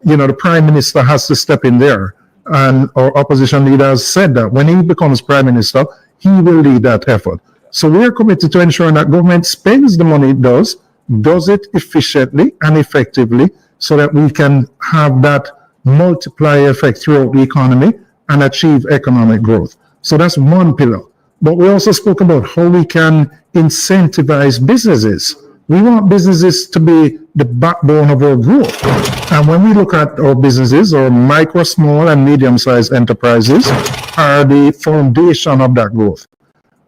You know, the Prime Minister has to step in there. And our opposition leader has said that when he becomes Prime Minister, he will lead that effort. So we're committed to ensuring that government spends the money it does it efficiently and effectively, so that we can have that multiplier effect throughout the economy and achieve economic growth. So that's one pillar. But we also spoke about how we can incentivize businesses. We want businesses to be the backbone of our growth. And when we look at our businesses, our micro, small, and medium-sized enterprises are the foundation of that growth.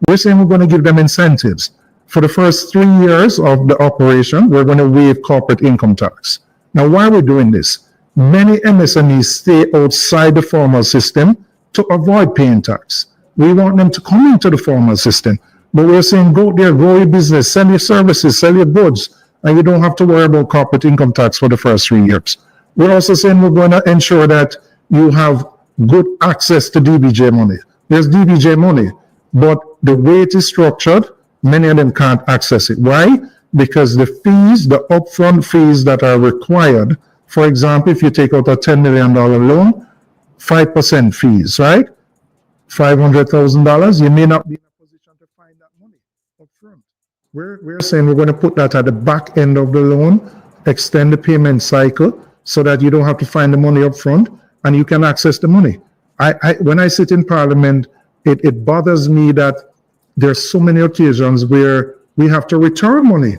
We're saying we're going to give them incentives. For the first 3 years of the operation, we're going to waive corporate income tax. Now, why are we doing this? Many MSMEs stay outside the formal system to avoid paying tax. We want them to come into the formal system. But we're saying go there, grow your business, sell your services, sell your goods, and you don't have to worry about corporate income tax for the first 3 years. We're also saying we're going to ensure that you have good access to DBJ money. There's DBJ money, but the way it is structured, many of them can't access it. Why? Because the fees, the upfront fees that are required, for example, if you take out a $10 million loan, 5% fees, right? $500,000, you may not be in a position to find that money up front. We're saying we're going to put that at the back end of the loan, extend the payment cycle so that you don't have to find the money up front and you can access the money. When I sit in Parliament, it bothers me that there's so many occasions where we have to return money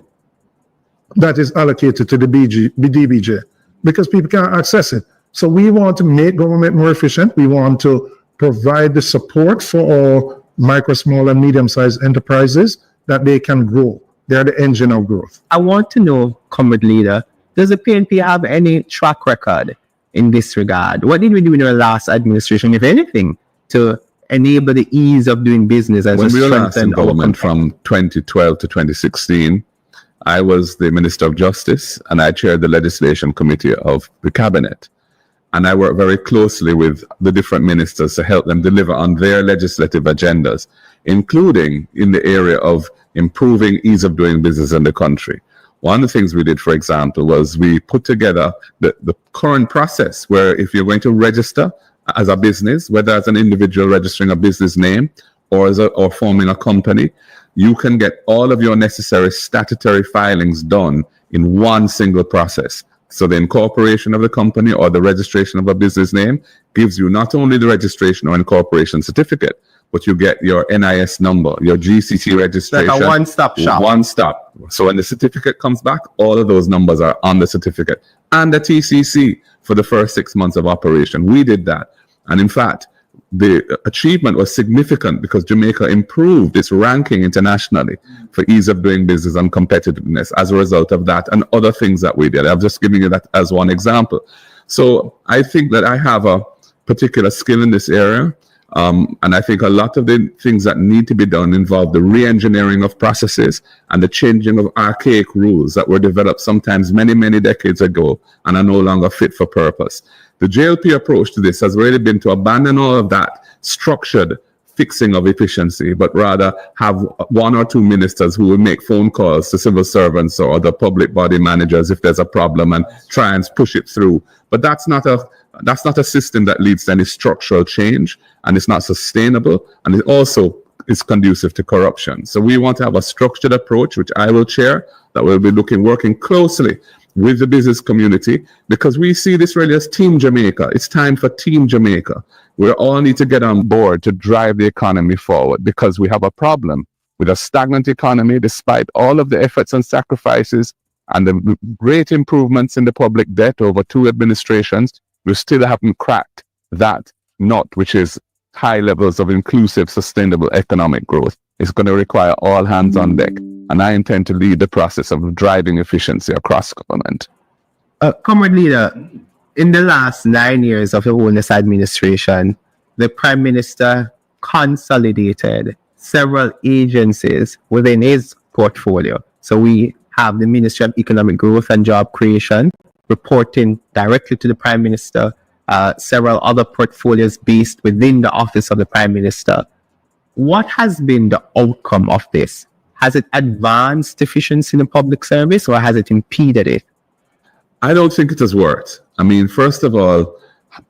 that is allocated to the DBJ because people can't access it. So we want to make government more efficient. We want to provide the support for all micro, small, and medium-sized enterprises that they can grow. They're the engine of growth. I want to know, Comrade Leader, does the PNP have any track record in this regard? What did we do in our last administration, if anything, to enable the ease of doing business as when we were last in strengthen our government company? from 2012 to 2016, I was the Minister of Justice and I chaired the legislation committee of the cabinet. And I worked very closely with the different ministers to help them deliver on their legislative agendas, including in the area of improving ease of doing business in the country. One of the things we did, for example, was we put together the current process where if you're going to register as a business, whether as an individual registering a business name or forming a company, you can get all of your necessary statutory filings done in one single process. So the incorporation of the company or the registration of a business name gives you not only the registration or incorporation certificate, but you get your NIS number, your GCC registration. Like a one-stop shop. One stop. So when the certificate comes back, all of those numbers are on the certificate. And the TCC for the first 6 months of operation. We did that. And in fact, the achievement was significant because Jamaica improved its ranking internationally for ease of doing business and competitiveness as a result of that and other things that we did. I'm just giving you that as one example. So I think that I have a particular skill in this area. And I think a lot of the things that need to be done involve the re-engineering of processes and the changing of archaic rules that were developed sometimes many, many decades ago and are no longer fit for purpose. The JLP approach to this has really been to abandon all of that structured fixing of efficiency, but rather have one or two ministers who will make phone calls to civil servants or the public body managers if there's a problem and try and push it through. But that's not a system that leads to any structural change, and it's not sustainable, and it also is conducive to corruption. So we want to have a structured approach, which I will chair, that will be working closely with the business community, because we see this really as Team Jamaica. It's time for Team Jamaica. We all need to get on board to drive the economy forward, because we have a problem with a stagnant economy. Despite all of the efforts and sacrifices and the great improvements in the public debt over 2 administrations, we still haven't cracked that nut, which is high levels of inclusive, sustainable economic growth. It's going to require all hands on deck. And I intend to lead the process of driving efficiency across government. Comrade Leader, in the last 9 years of the Wellness administration, the Prime Minister consolidated several agencies within his portfolio. So we have the Ministry of Economic Growth and Job Creation reporting directly to the Prime Minister, several other portfolios based within the office of the Prime Minister. What has been the outcome of this? Has it advanced efficiency in the public service, or has it impeded it? I don't think it has worked. I mean, first of all,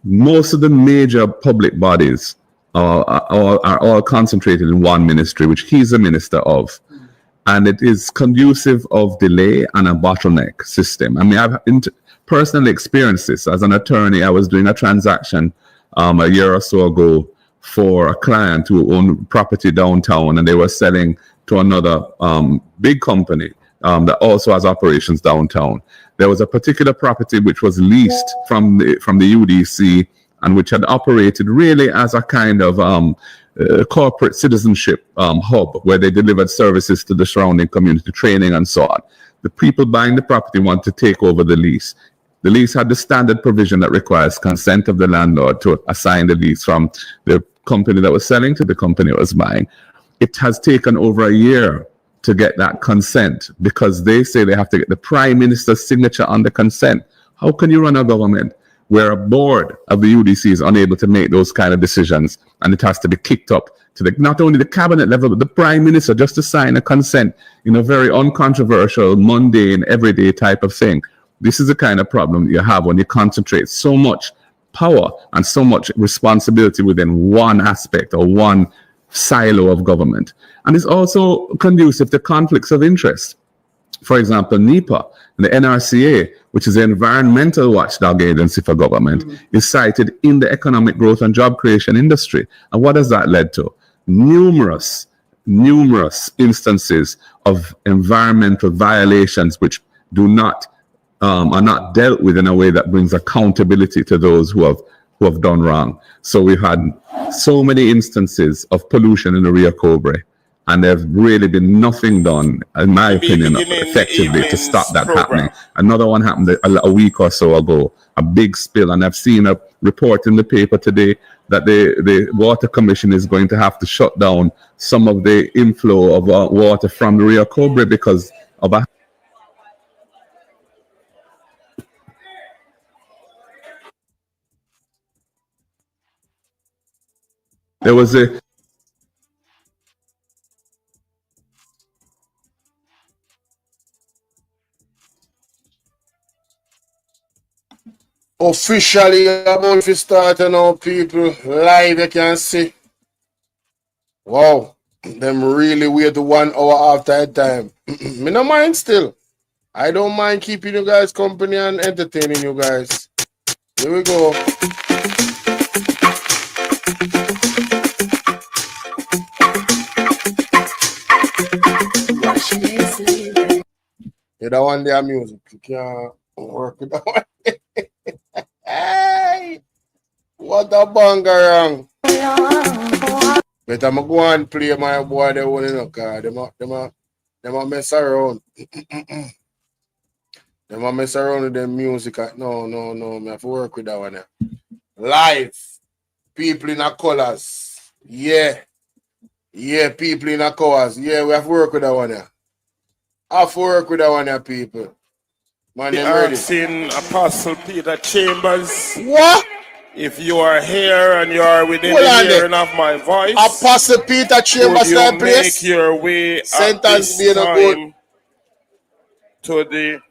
most of the major public bodies are all concentrated in one ministry, which he's a minister of. And it is conducive of delay and a bottleneck system. I mean, I've personally experienced this. As an attorney, I was doing a transaction a year or so ago for a client who owned property downtown, and they were selling to another big company that also has operations downtown. There was a particular property which was leased from the UDC and which had operated really as a kind of corporate citizenship hub where they delivered services to the surrounding community, training and so on. The people buying the property want to take over the lease. The lease had the standard provision that requires consent of the landlord to assign the lease from the company that was selling to the company that was buying. It has taken over a year to get that consent because they say they have to get the Prime Minister's signature on the consent. How can you run a government where a board of the UDC is unable to make those kind of decisions, and it has to be kicked up to not only the cabinet level, but the Prime Minister just to sign a consent in a very uncontroversial, mundane, everyday type of thing? This is the kind of problem that you have when you concentrate so much power and so much responsibility within one aspect or one silo of government. And it's also conducive to conflicts of interest. For example, NEPA, the NRCA, which is the environmental watchdog agency for government, is cited in the economic growth and job creation industry. And what has that led to? Numerous instances of environmental violations which are not dealt with in a way that brings accountability to those who have done wrong. So we've had so many instances of pollution in the Rio Cobre, and there's really been nothing done, in my opinion, beginning effectively to stop that program. happening. Another one happened a week or so ago, a big spill, and I've seen a report in the paper today that the Water Commission is going to have to shut down some of the inflow of water from the Rio Cobre because of a there was a officially about to start now, people. Live, you can see. Wow. Them really wait 1 hour after that time. Me no mind still. I don't mind keeping you guys company and entertaining you guys. Here we go. You don't want their music. You can't work with that one. Hey! What a bangarang. But I'm go and play my boy they want to car. Them a mess around. Them a mess around with them music. No. Me have to work with that one. Live. People in a colors. Yeah, people in a colors. Yeah, we have to work with that one. Have to work with that one, people. Man, them ready. Asking Apostle Peter Chambers. What? If you are here and you are within the hearing of my voice, Apostle Peter Chambers, would you place? make your way Sentence at being this a good time to the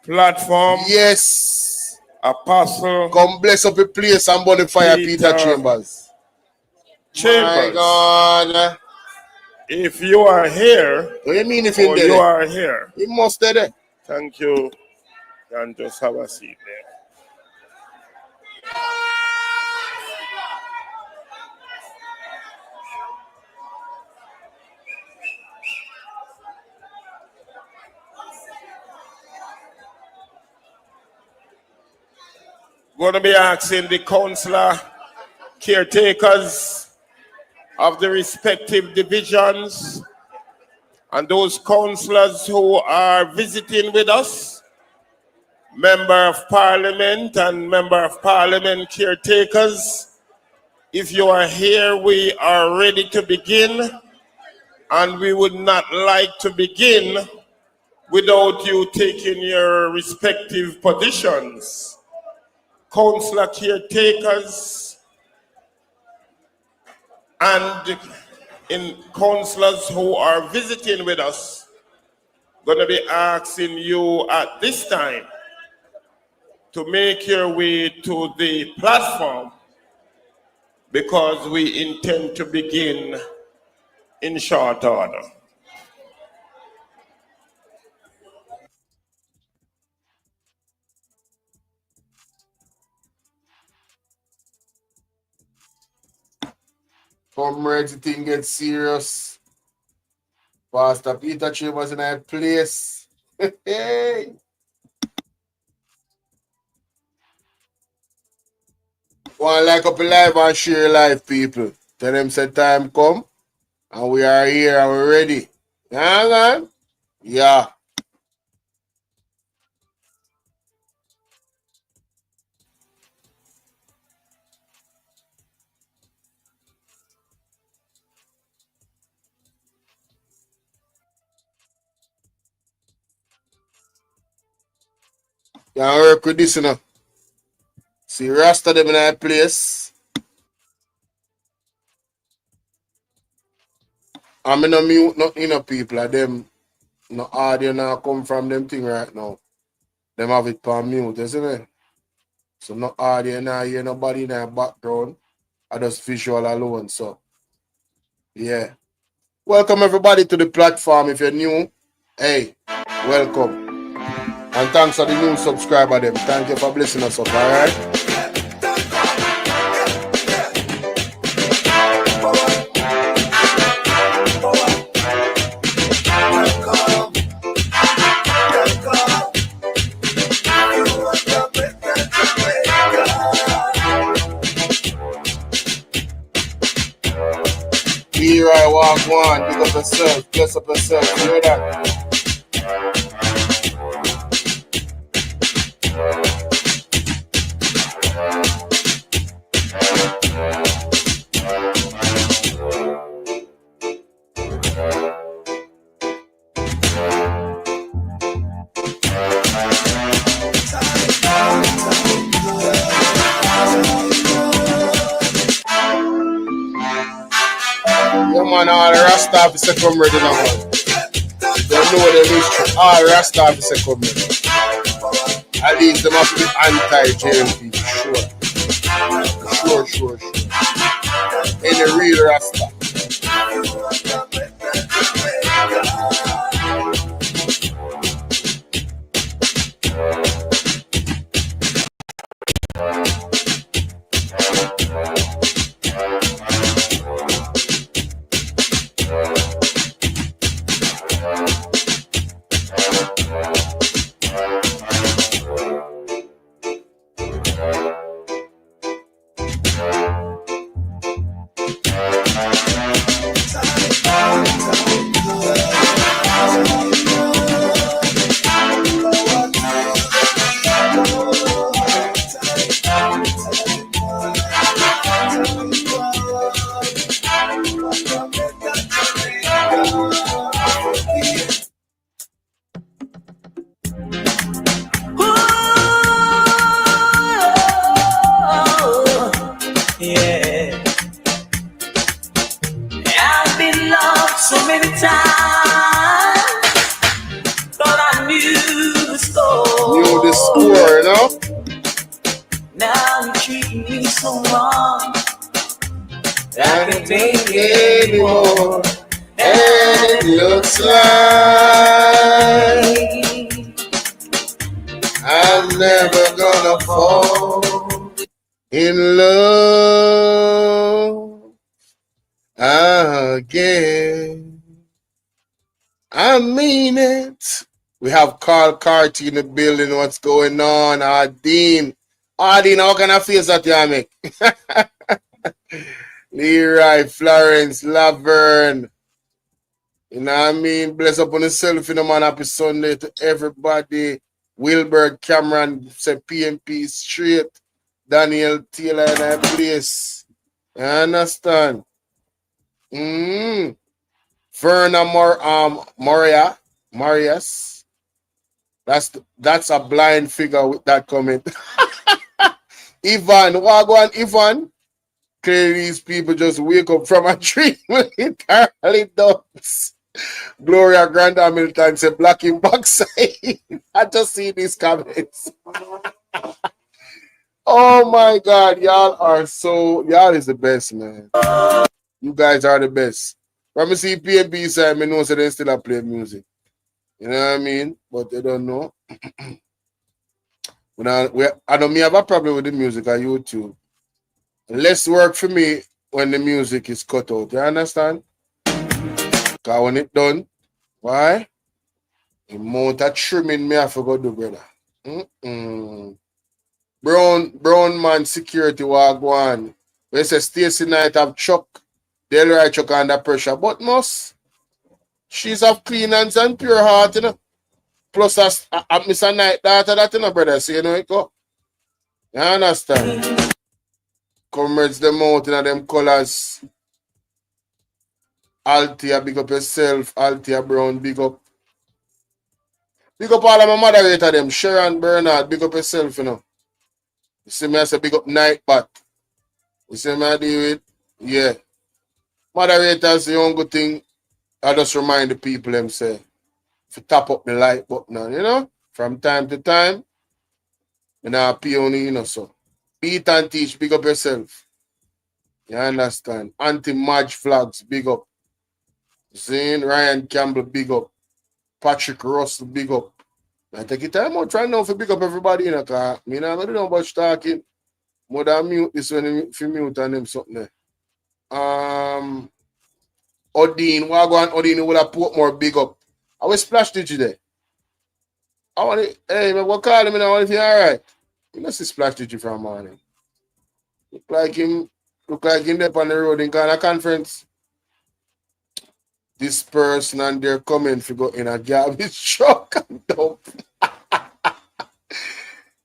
platform? Yes. Apostle, come bless up the place and burn the fire, Peter Chambers. My God. If you are here, what do you mean if or you are here? You must be there. Thank you. You can just have a seat there. Going to be asking the councillor caretakers of the respective divisions and those councillors who are visiting with us, Member of Parliament and Member of Parliament caretakers. If you are here, we are ready to begin, and we would not like to begin without you taking your respective positions. Councillor caretakers and in councillors who are visiting with us, going to be asking you at this time to make your way to the platform because we intend to begin in short order. From where everything gets serious. Pastor Peter Chambers in that place. Hey. Want like up live and share live, people. Tell them say time come and we are here and we're ready. Yeah, man. Yeah. You can work with this, you know. See Rasta them in that place. I'm no mute nothing, you know, people. Of them no audio now come from them thing right now. Them have it on mute, isn't it? So no audio now, hear nobody in the background. I just visual alone. So yeah. Welcome everybody to the platform. If you're new, hey, welcome. And thanks for the new subscriber them. Thank you for blessing us up, alright? Leroy, walk one, pick up yourself, dress up yourself, you hear that? Yeah, man, all the Rasta officer come ready now, man. They know the history. All the Rasta officer come ready. At least they must be anti-JMP, sure. Any real Rasta. Yeah. I've been loved so many times. Thought I knew the score. You the score, you know? Now you treat me so wrong. I can't take it Anymore. And it looks like I'm never gonna fall in love again. I mean it. We have Carl Carty in the building. What's going on? Ardeen, how can I feel that you make? Leroy, Florence, Laverne. You know what I mean? Bless up on yourself, you know, man. Happy Sunday to everybody. Wilbur, Cameron, say PMP straight. Daniel Taylor in that place. You understand? Verna Marias. That's a blind figure with that comment. Ivan, Wagwan Ivan. Clearly these people just wake up from a dream with Carly Ducks. Gloria Grand Hamilton said black in backside. I just see these comments. Oh my God, y'all is the best, man. You guys are the best. When I see PNB side, I know so they still play music. You know what I mean? But they don't know. I don't have a problem with the music on YouTube. Less work for me when the music is cut out. You understand? Because when it's done, why? The amount of trimming me have to go do, brother. Brown man security wagwan. We say Stacy Knight have Chuck. Delroy Chuck under pressure. But most, she's of clean hands and pure heart, you know. Plus a Miss Knight daughter that, you know, brother. So you know it go. You understand? Comrades them out in them colors. Altia, big up yourself. Altia Brown, big up. Big up all of my moderator them. Sharon Bernard, big up yourself, you know. You see me, I say big up Nightbat. You see me, I do it? Yeah. Moderators, the only good thing, I just remind the people them say, if you tap up the like button, you know, from time to time, and I pay only, you know, so. Beat and teach, big up yourself. You understand? Anti-Madge Flags, big up. Zane Ryan Campbell, big up. Patrick Russell, big up. I take it time out, try now to big up everybody in a car. I mean, I'm not doing much talking. More than mute this when if you mute and them something there. Odin, Odin would have put more big up. I will splash Digi there. I want it, hey, man, what call him and I want it alright. You know see Splash Digi from morning. Look like him there on the road in Ghana conference. this person and their comment to go in a garbage truck and dump.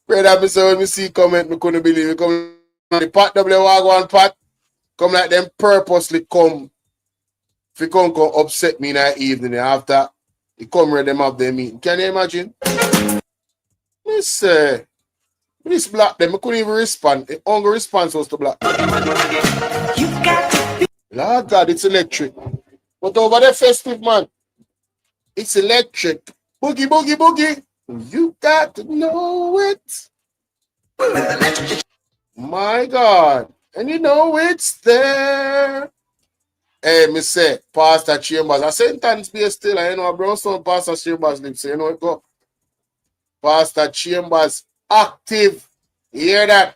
Brother, me say when me see comment, me couldn't believe it. Come the Pat W one Pat, come like them purposely come. If you come upset me in the evening after you come ready them have their meeting. Can you imagine? Me say, this block them, I couldn't even respond. The only response was to block. Lord God, it's electric. But over there festive, man, it's electric. Boogie, boogie, boogie. You got to know it. My God. And you know it's there. Hey, me say, Pastor Chambers, I sentence be still, I know, bro, so Pastor Chambers lives, so you know it go. Pastor Chambers, active. You hear that?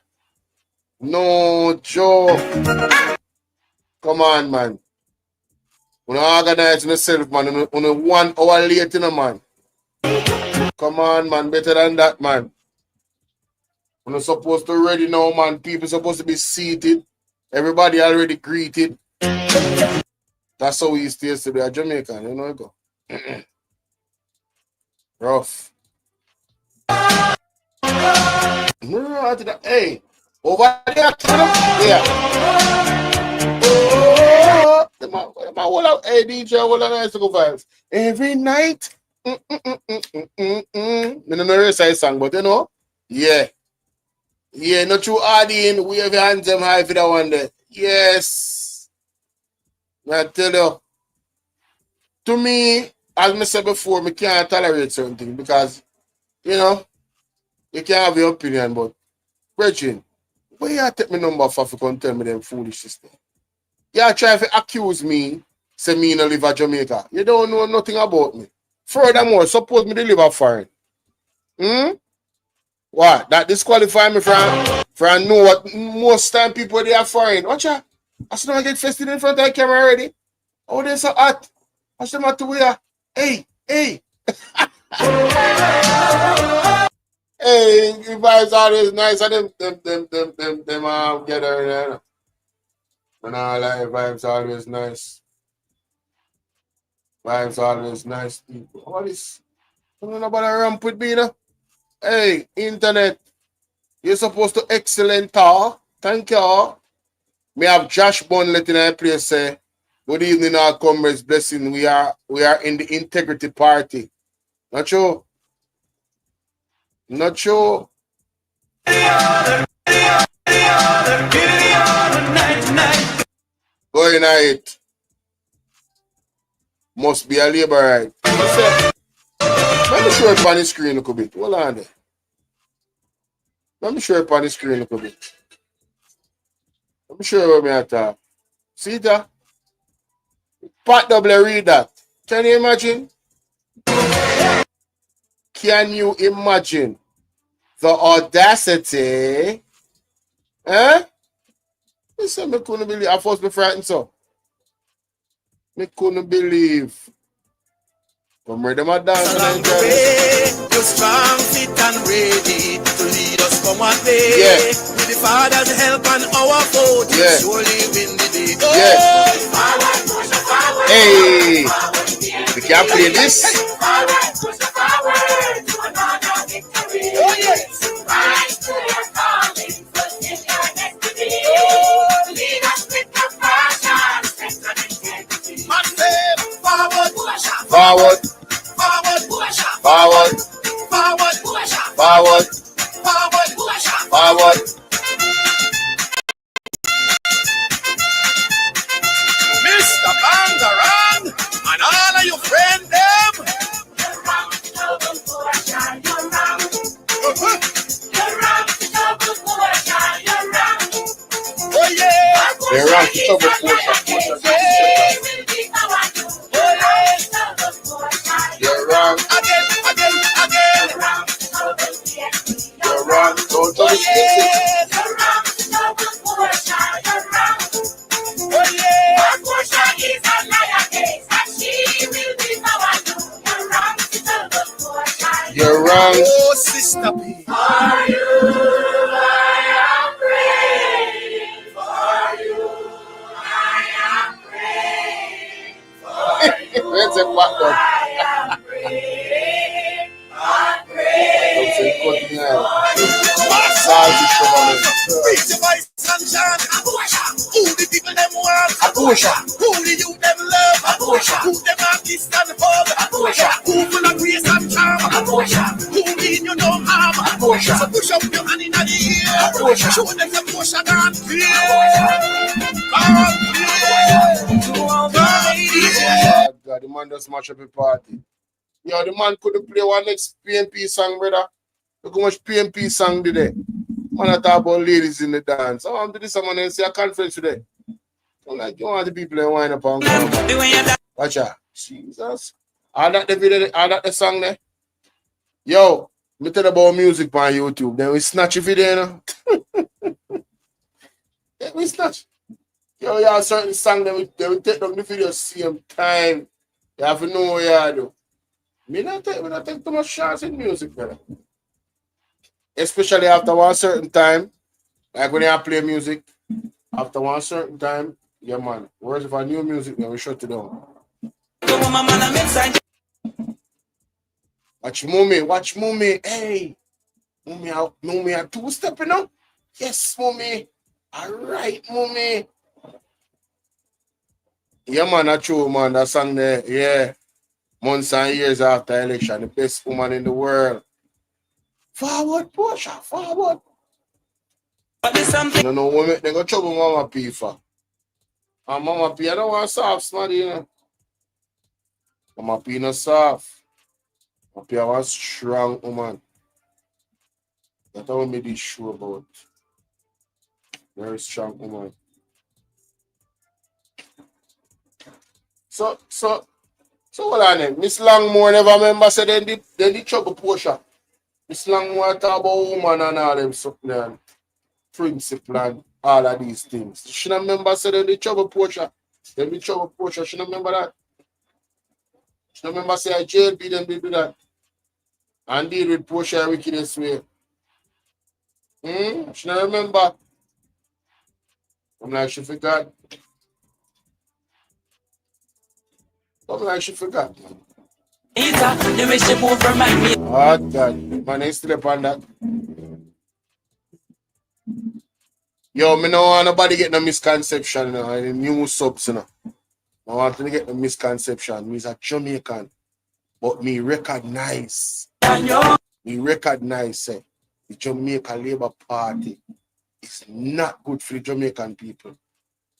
No joke. Come on, man. When I organize myself, man, on a 1 hour late, you know, man. Come on, man. Better than that, man. We're not supposed to ready now, man. People supposed to be seated. Everybody already greeted. That's how we used to be a Jamaican, you know, it go. Rough. Hey, over there, yeah. My whole out, hey, DJ, all nice to go vibes. Every night. I don't know the side song, but you know, yeah. Yeah, not too hard in. We have your hands them high for that one there. Yes. I tell you. To me, as I said before, I can't tolerate certain things because, you know, you can't have your opinion, but, Brethren, where you take my number for if you can tell me them foolishness there? You try to accuse me, say me no live in Jamaica. You don't know nothing about me. Furthermore, suppose me to live in foreign. What? That disqualify me from know what most time people they are foreign. Watch out. I still don't get festive in front of the camera already. Oh, they're so hot. I still have to wear. Hey. Hey, the vibes always nice. And them get her there. And all like vibes always nice. Vibes always nice. People. What is? I don't know about a ramp with me, you know? Hey, internet. You're supposed to excellent talk. Thank you. Me have Josh Bonlet in our place say, good evening, our comrades, blessing. We are in the integrity party. Not true. Not true. Going at it. Must be a labor right. Let me show it on the screen a little bit. Hold on there. Let me show it on the screen a little bit. Let me show you what me at talk. See that? Pat double read that. Can you imagine? Can you imagine the audacity? Eh? Listen, I couldn't believe. I first be frightened so. I couldn't believe. Come ready, my dance. You're strong, fit, and ready to lead us come one day. Yeah. With the Father's help and our vote, Yeah. surely win the day. Yeah. Hey, we can't play this. Forward, push forward to another victory. Oh, yes. Rise to your calling, fulfill your destiny. Lead us with compassion, strength and integrity. Forward, push Forward. forward, push Forward. forward, push Forward. forward, push Forward. Mr. Bangarang and all of your friends them. You're wrong to double portion, you're wrong. You're wrong to double portion, you're wrong. Oh yeah. You're wrong to double portion. You're wrong. Again. You're wrong. Don't Oh touch yeah. this. You're wrong to double portion, you're wrong. Oh yeah. One portion is a liar case, and she will be our new. You're wrong to double portion. You're wrong. Oh sister P. For you, I am praying. For you, I am praying. For you. Let's say back down. Salty Chevrolet. Reach your voice, sunshine. Who the people them want? Who the youth them love? Who them artists and pub? Who full of grace and charm? Who mean you no harm? So push up your hand in the air. Show them the motion and clear. God, the man just smash up a party. Yo, the man couldn't play one next PNP song, brother. Look how much PNP song today. Man, I talk about ladies in the dance. I want to do someone and say a conference today. I'm like, you want the people to wind up and go. Watch out. Jesus. All that the video, all that the song there. Yo, me tell about music on YouTube. Then we snatch a video, you know. Then we snatch. Yo, you have certain song that we take down the video same time. You have to know what you do. Me not take too much shots in music, brother. Especially after one certain time, like when you play music, after one certain time, yeah, man. Whereas if I new music, then we shut it down. Watch mommy, hey. Mommy, are two-stepping up? Yes, mommy. All right, mommy. Yeah, man, that's true, man. That song there, yeah. Months and years after election, the best woman in the world. Forward, Portia, forward. You know, women, they go trouble Mama P for. And Mama P, I don't want soft, smarty, you know. Mama P no soft. Mama P, I want strong woman. That's what me be sure about. Very strong woman. So what I name? Miss Langmore never remember said then the trouble Portia. Miss Langmore talk about woman and all them something and principle and all of these things. She don't remember said then the trouble Portia. Then the trouble Portia. She don't remember that. She don't remember say I JLB them they do that. And deal with Portia wickedness way. She don't remember. I'm like she forgot. I'm like she forgot, man. Oh God, man, I still up on that. Yo, me no want nobody get no misconception, you know, and new subs, you know. I want to get no misconception. Me's a Jamaican, but me recognize the Jamaica Labour Party is not good for the Jamaican people.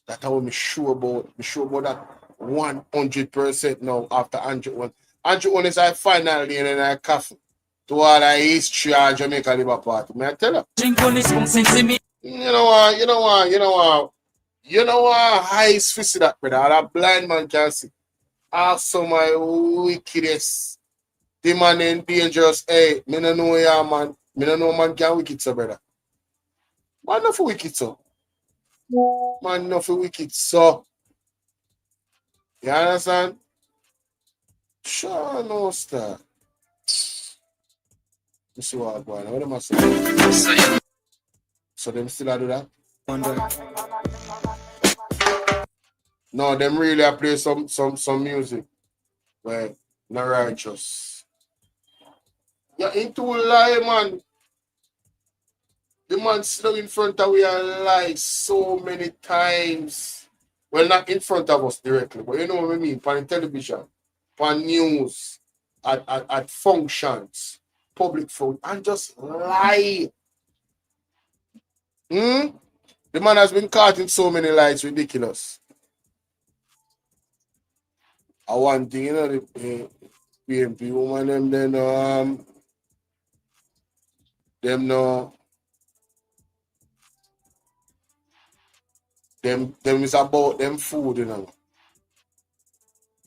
That's how I'm sure about. I'm sure about that 100% now after Andrew one. Andrew one is a finally in a cafe to all the history of Jamaica Labour Party. May I tell you? You know what? Eyes fist that, brother. All a blind man can see. Also my wickedest. The man in dangerous. Hey, me no know ya, man. Me no know man can wicked so, brother. Man no for wicked so. Man no for wicked so. You understand? Sure, no star. You see what I'm going on. What am I saying? So them still do that? No, them really play some music where not righteous. You're into a lie, man. The man sit in front of we and lie so many times. Well, not in front of us directly, but you know what I mean? On television, on news, at functions, public phone, and just lie. The man has been caught in so many lies, ridiculous. I one thing, you know, the PMP woman, them is about them food, you know.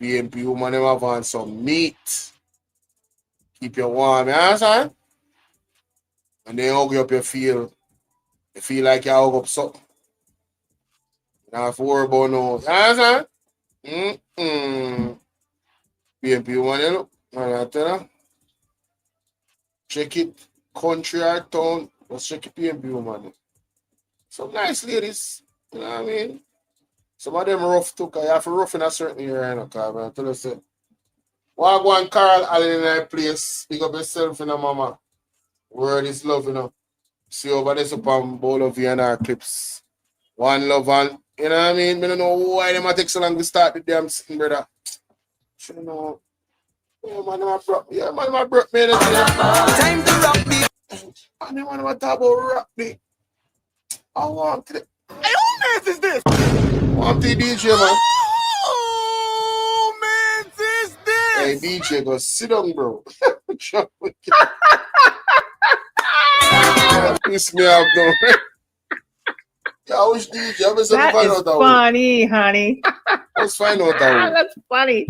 PMP woman, them have on some meat. Keep you warm, you understand? And then hug you up, you feel like you hug up something. You don't have to worry about no, you understand? PMP woman, you know, and I tell you, check it, country or town, just check it PMP woman. Some nice ladies, you know what I mean? Some of them rough too, cause you have to rough in a certain area, you know, cause I tell you, say, Wagwan Carl Allen in that place, pick up yourself, you know, mama. Word is love, you know. See over there, upon Bolo Bvrclips. One love, and, you know what I mean? I don't know why they might take so long to start the damn thing, brother. You know, yeah, man, my broke me. Time to rock me. And then when I talk about rock me, I want it. Hey, who mess is this? I want the DJ, man. Who mess is this? Hey, DJ, go sit down, bro. Piss me off, though. Yeah, I wish DJ. I was That find is out that funny, honey. Let's find out that That's funny.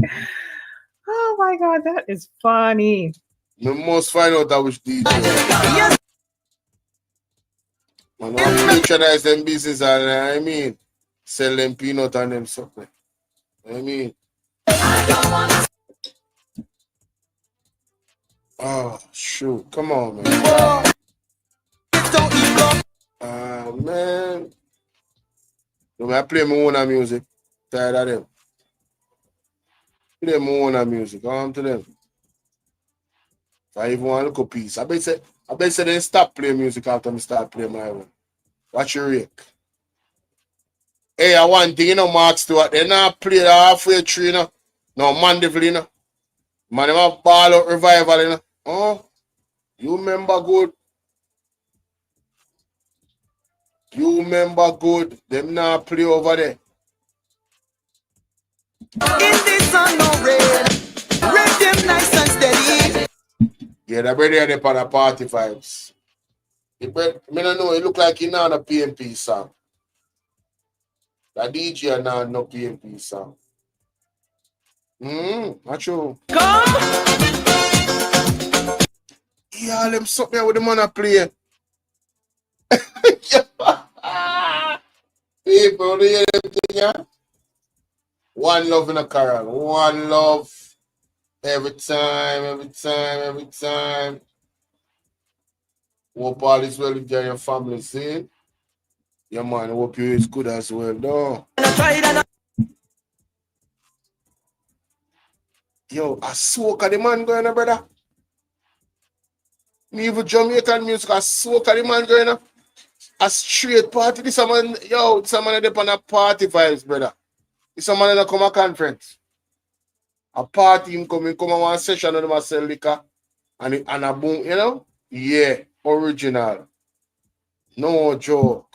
Oh my God, that is funny. We must find out that which DJ. Man, I patronize them business and I mean, sell them peanut and them something. I mean, oh shoot, come on, man. Man. No, I play my own music. Tired of them. Play my own music. Come to them. If I even want to look a piece. I bet say they stop playing music after I start playing my own. Watch your rake. Hey, I want thing, you know, Mark Stewart. They not play the halfway through, you know. No, Mandeville, you know. Man, they have ball out revival, you know. Oh, you remember good. You remember good. Them not play over there. In this sun, no rain. Rip them nice and steady. Yeah, the brother there on the party vibes. The brother, I don't know, it look like he not on a PMP song. The DJ now no PMP song. Not true. Come! Yeah, them something with the man a play. People, do you hear them thing, yeah? One love in a carol. One love. Every time, every time, every time. Hope all is well with you and your family, see? Yeah, man, hope you is good as well, though. Yo, I soak at the man going on, brother. Me even Jamaican music, I soak at the man going on. A straight party. This a man, yo, this a man up on a party vibes, brother. This a man that come a conference. A party him come on one session and him a sell liquor. And a boom, you know? Yeah, original. No joke.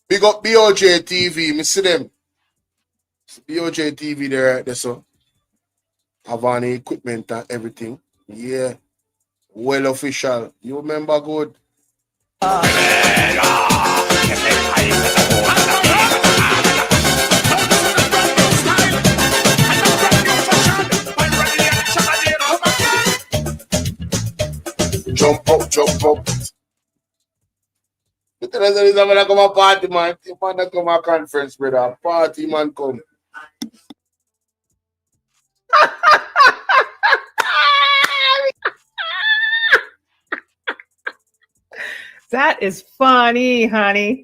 Big up BOJ TV, me see them. BOJ TV there, so. Have any equipment and everything. Yeah. Well official. You remember good? Jump up, jump up. There's a reason when I come a party, man. You man come a conference, brother. Party, man, come. That is funny, honey.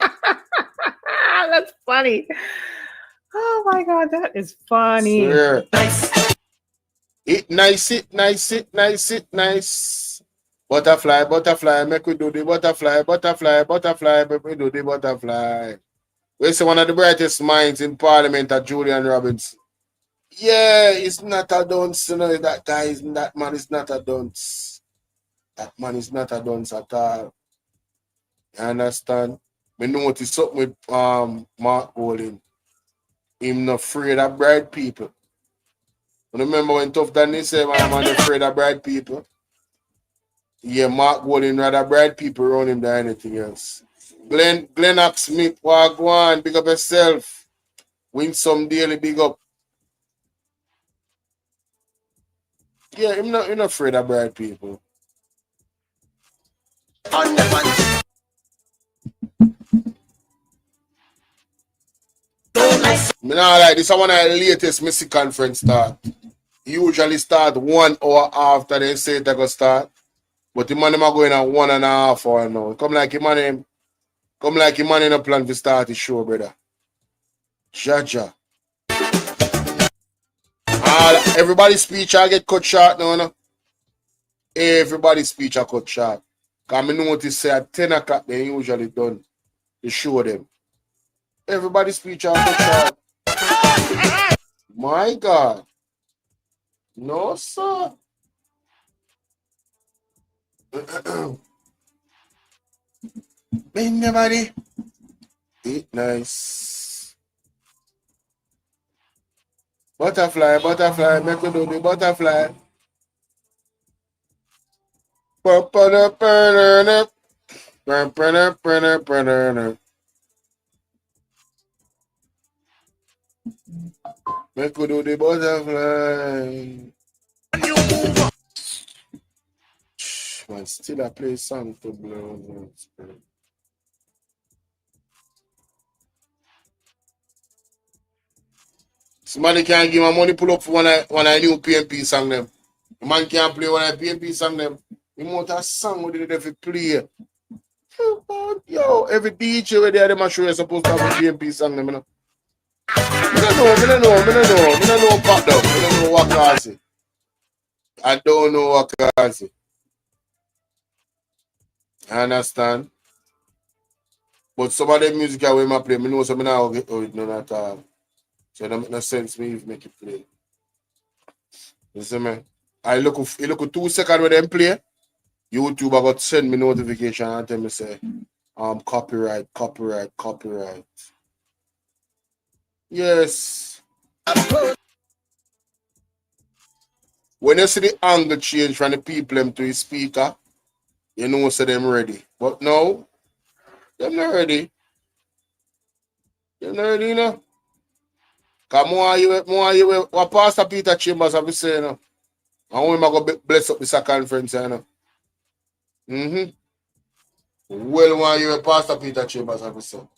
That's funny. Oh my God, that is funny. Sure. Nice. It nice, it nice, it nice, it nice. Butterfly, butterfly, make we do the butterfly, butterfly, butterfly, make we do the butterfly. We say one of the brightest minds in Parliament at Julian Robinson. Yeah, it's not a dunce, you know, that guy is, that man is not a dunce. That man is not a dunce at all. You understand? We notice something with Mark Bowling. Him not afraid of bright people. You remember when Tough Danny said, man afraid of bright people? Yeah, Mark Bowling rather bright people around him than anything else. Glenn Smith, Wagwan, big up yourself. Win some daily, big up. Yeah, I'm not afraid of bright people. Me nah like this is one of the latest Missy conference start. Usually start 1 hour after they say they go start. But the man them are going at 1.5 hours now. Come like him man in a plan to start the show, brother. Jaja. Everybody's speech I get cut short now, no? Everybody's speech I cut short. Because I notice say at 10 o'clock they usually done to show them. Everybody's speech I cut short. My God. No, sir. Bring the body. Eat nice. Butterfly, butterfly, make me do the butterfly. Make me do the butterfly. Man, still I play song to blow. Somebody can't give my money pull up for one I new PMP song them. The man can't play one I PMP song them. The motor song what did they play? Yo, every DJ where they are, them sure you're supposed to have a PMP song them, you know. I don't know pop down. I don't know what cause it. I don't know what cause it. I understand. But some of the music I will play, I know some now get it none at all. So it don't make no sense me if make it play. You see me? I look 2 seconds when them play. YouTube I got send me notification and tell me say copyright. Yes. When you see the angle change from the people them to the speaker, you know say them ready. But no, them not ready. Them not ready, you know. Cause more you what Pastor Peter Chambers have been saying, you know. And when I go bless up the conference, you know. Well, why you Pastor Peter Chambers have been saying.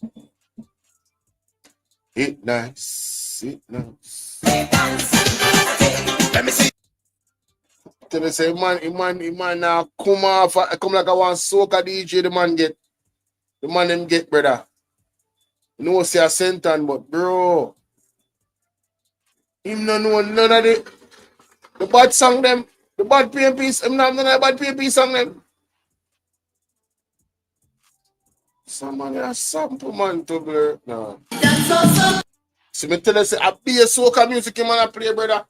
It nice. Let me see. Tell me say man now come off come like I want soca DJ the man them get brother. You know say a sentence, but bro. Him no know none of the bad song them, the bad PMPs, him not none of the bad PMP song them. Somebody a sample man to blur now. See me tell you say I be a soca music him man a play brother.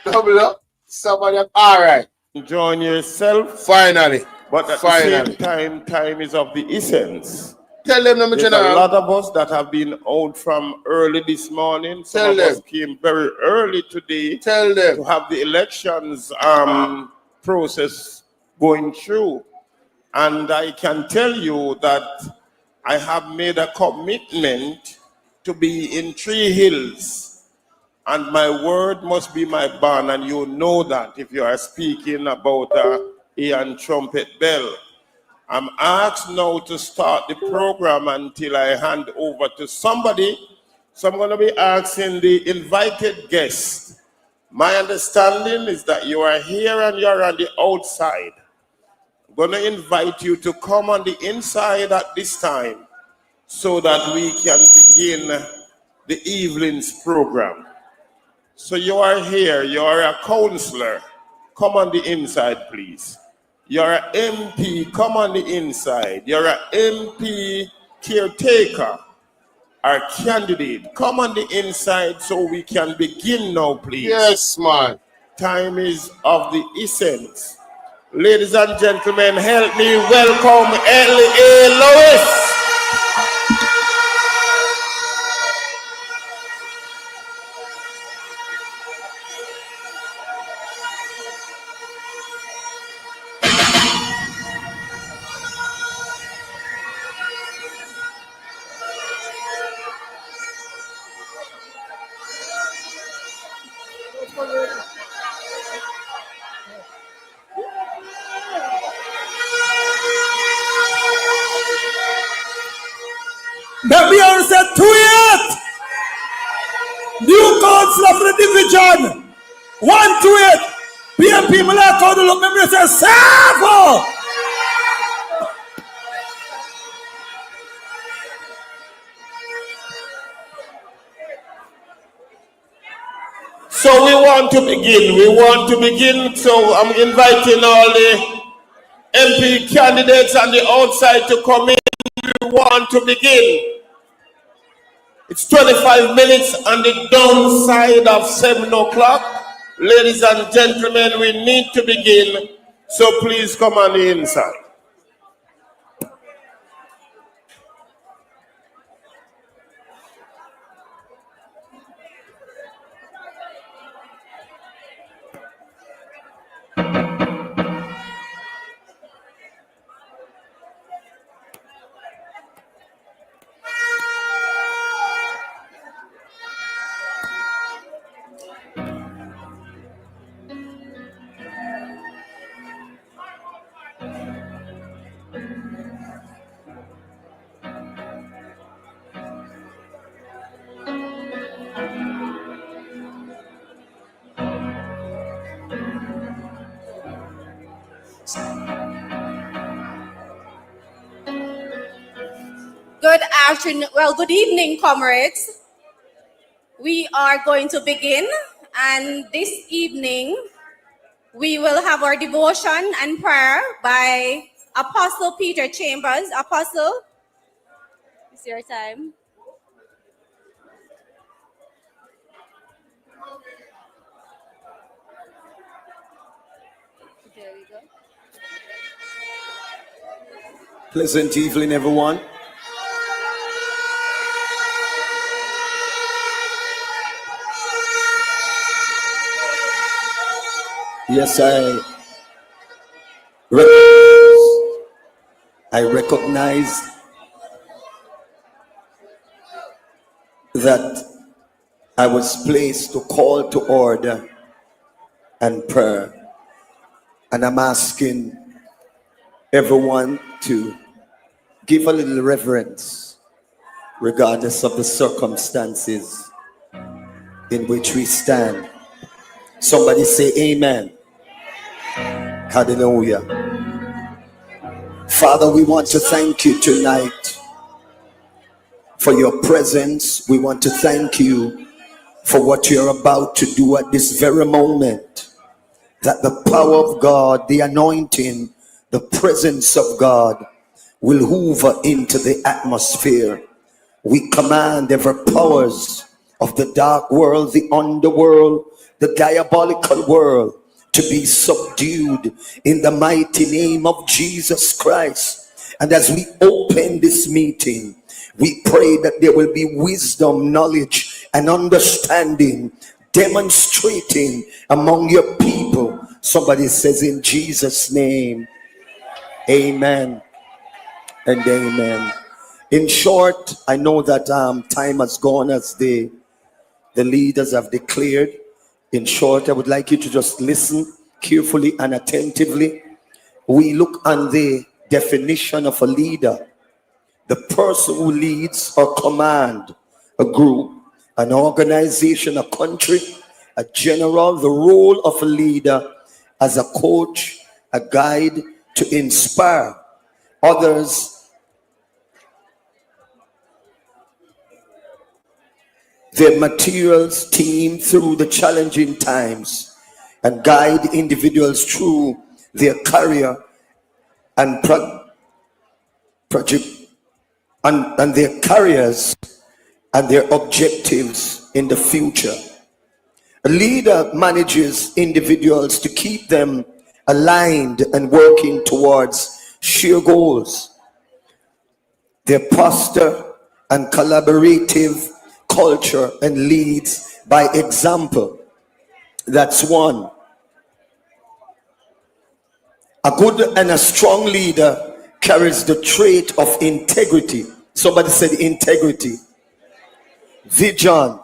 Double up. Somebody all right. Join yourself. Finally. But at the same time, time is of the essence. Tell them, There's a lot of us that have been out from early this morning. Some of us came very early today. Tell them to have the elections process going through. And I can tell you that I have made a commitment to be in Tree Hills. And my word must be my bond, and you know that if you are speaking about Ian Trumpet Bell. I'm asked now to start the program until I hand over to somebody. So I'm going to be asking the invited guests. My understanding is that you are here and you're on the outside. I'm going to invite you to come on the inside at this time so that we can begin the evening's program. So you are here, you are a counselor. Come on the inside, please. You're an MP, come on the inside. You're an MP caretaker or candidate. Come on the inside so we can begin now, please. Yes, man. Time is of the essence. Ladies and gentlemen, help me welcome L.A. Lewis. That Beyonce said to it. New council of the division. 1 to 8. PMP, me like how to look, me say, Savo! So we want to begin. So I'm inviting all the MP candidates on the outside to come in. We want to begin. It's 25 minutes on the downside of 7 o'clock. Ladies and gentlemen, we need to begin. So please come on the inside. Good afternoon. Well, good evening, comrades. We are going to begin, and this evening we will have our devotion and prayer by Apostle Peter Chambers. Apostle, it's your time. There we go. Pleasant evening, everyone. Yes, I recognize that I was placed to call to order and prayer. And I'm asking everyone to give a little reverence regardless of the circumstances in which we stand. Somebody say amen. Hallelujah. Father, we want to thank you tonight for your presence. We want to thank you for what you're about to do at this very moment. That the power of God, the anointing, the presence of God will hoover into the atmosphere. We command every powers of the dark world, the underworld, the diabolical world to be subdued in the mighty name of Jesus Christ. And as we open this meeting, we pray that there will be wisdom, knowledge, and understanding demonstrating among your people. Somebody says in Jesus' name, amen and amen. In short, I know that time has gone as the leaders have declared. In short, I would like you to just listen carefully and attentively. We look on the definition of a leader: the person who leads or command a group, an organization, a country, a general. The role of a leader as a coach, a guide to inspire others, their materials team through the challenging times, and guide individuals through their career and project and their careers and their objectives in the future. A leader manages individuals to keep them aligned and working towards shared goals. They foster and collaborative culture and leads by example. That's one. A good and a strong leader carries the trait of integrity. Somebody said integrity. Vision,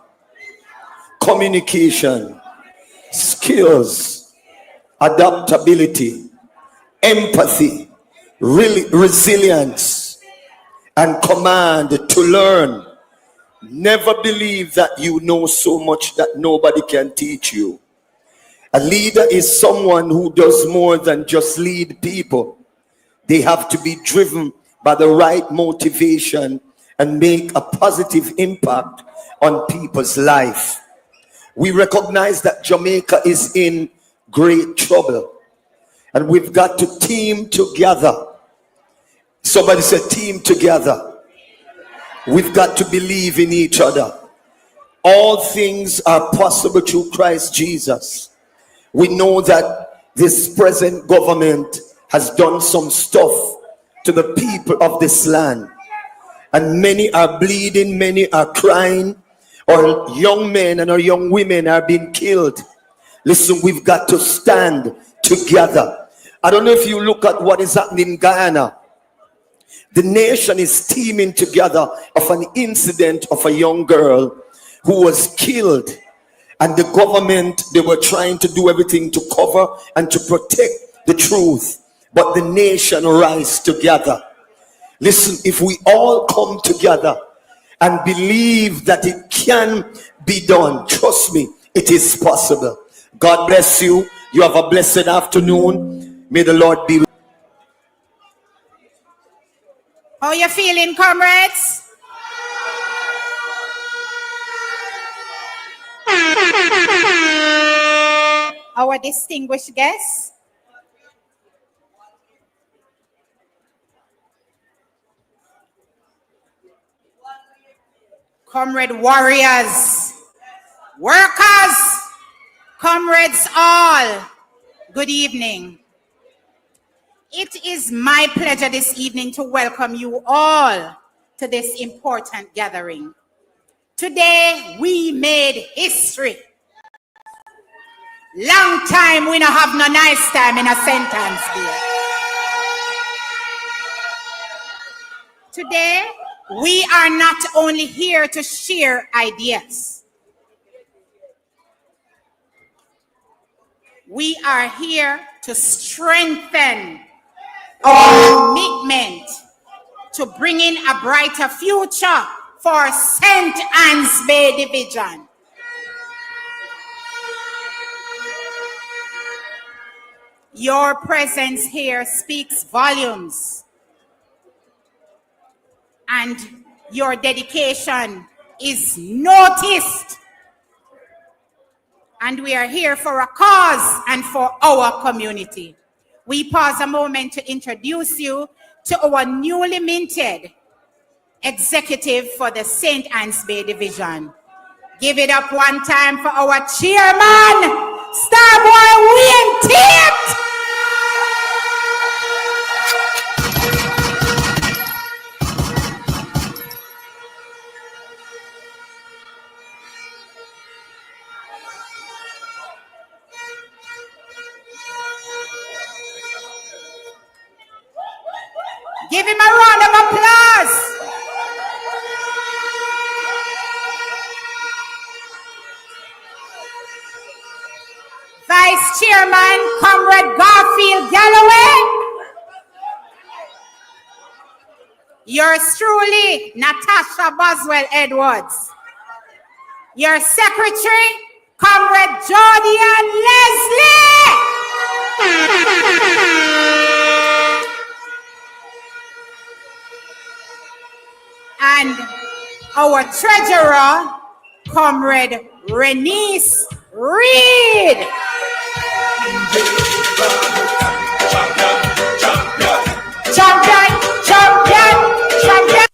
communication, skills, adaptability, empathy, resilience, and command to learn. Never believe that you know so much that nobody can teach you. A leader is someone who does more than just lead people. They have to be driven by the right motivation and make a positive impact on people's life. We recognize that Jamaica is in great trouble, and we've got to team together. Somebody said team together. We've got to believe in each other. All things are possible through Christ Jesus. We know that this present government has done some stuff to the people of this land, and many are bleeding, many are crying. Our young men and our young women are being killed. Listen, we've got to stand together. I don't know if you look at what is happening in Guyana. The nation is teaming together of an incident of a young girl who was killed. And the government, they were trying to do everything to cover and to protect the truth. But the nation rise together. Listen, if we all come together and believe that it can be done, trust me, it is possible. God bless you. You have a blessed afternoon. May the Lord be with you. How you feeling, comrades? Our distinguished guests. Comrade warriors, workers, comrades all, good evening. It is my pleasure this evening to welcome you all to this important gathering. Today, we made history. Long time we don't have no nice time in a sentence there. Today, we are not only here to share ideas. We are here to strengthen our commitment to bring in a brighter future for St. Anne's Bay Division. Your presence here speaks volumes, and your dedication is noticed. And we are here for a cause and for our community. We pause a moment to introduce you to our newly minted executive for the St. Anne's Bay Division. Give it up one time for our chairman, Starboy Wayne Tate. Give him a round of applause. Vice Chairman, Comrade Garfield Galloway. Yours truly, Natasha Boswell Edwards. Your Secretary, Comrade Jordan Leslie. And our Treasurer, Comrade Renice Reed. Champion, champion, champion.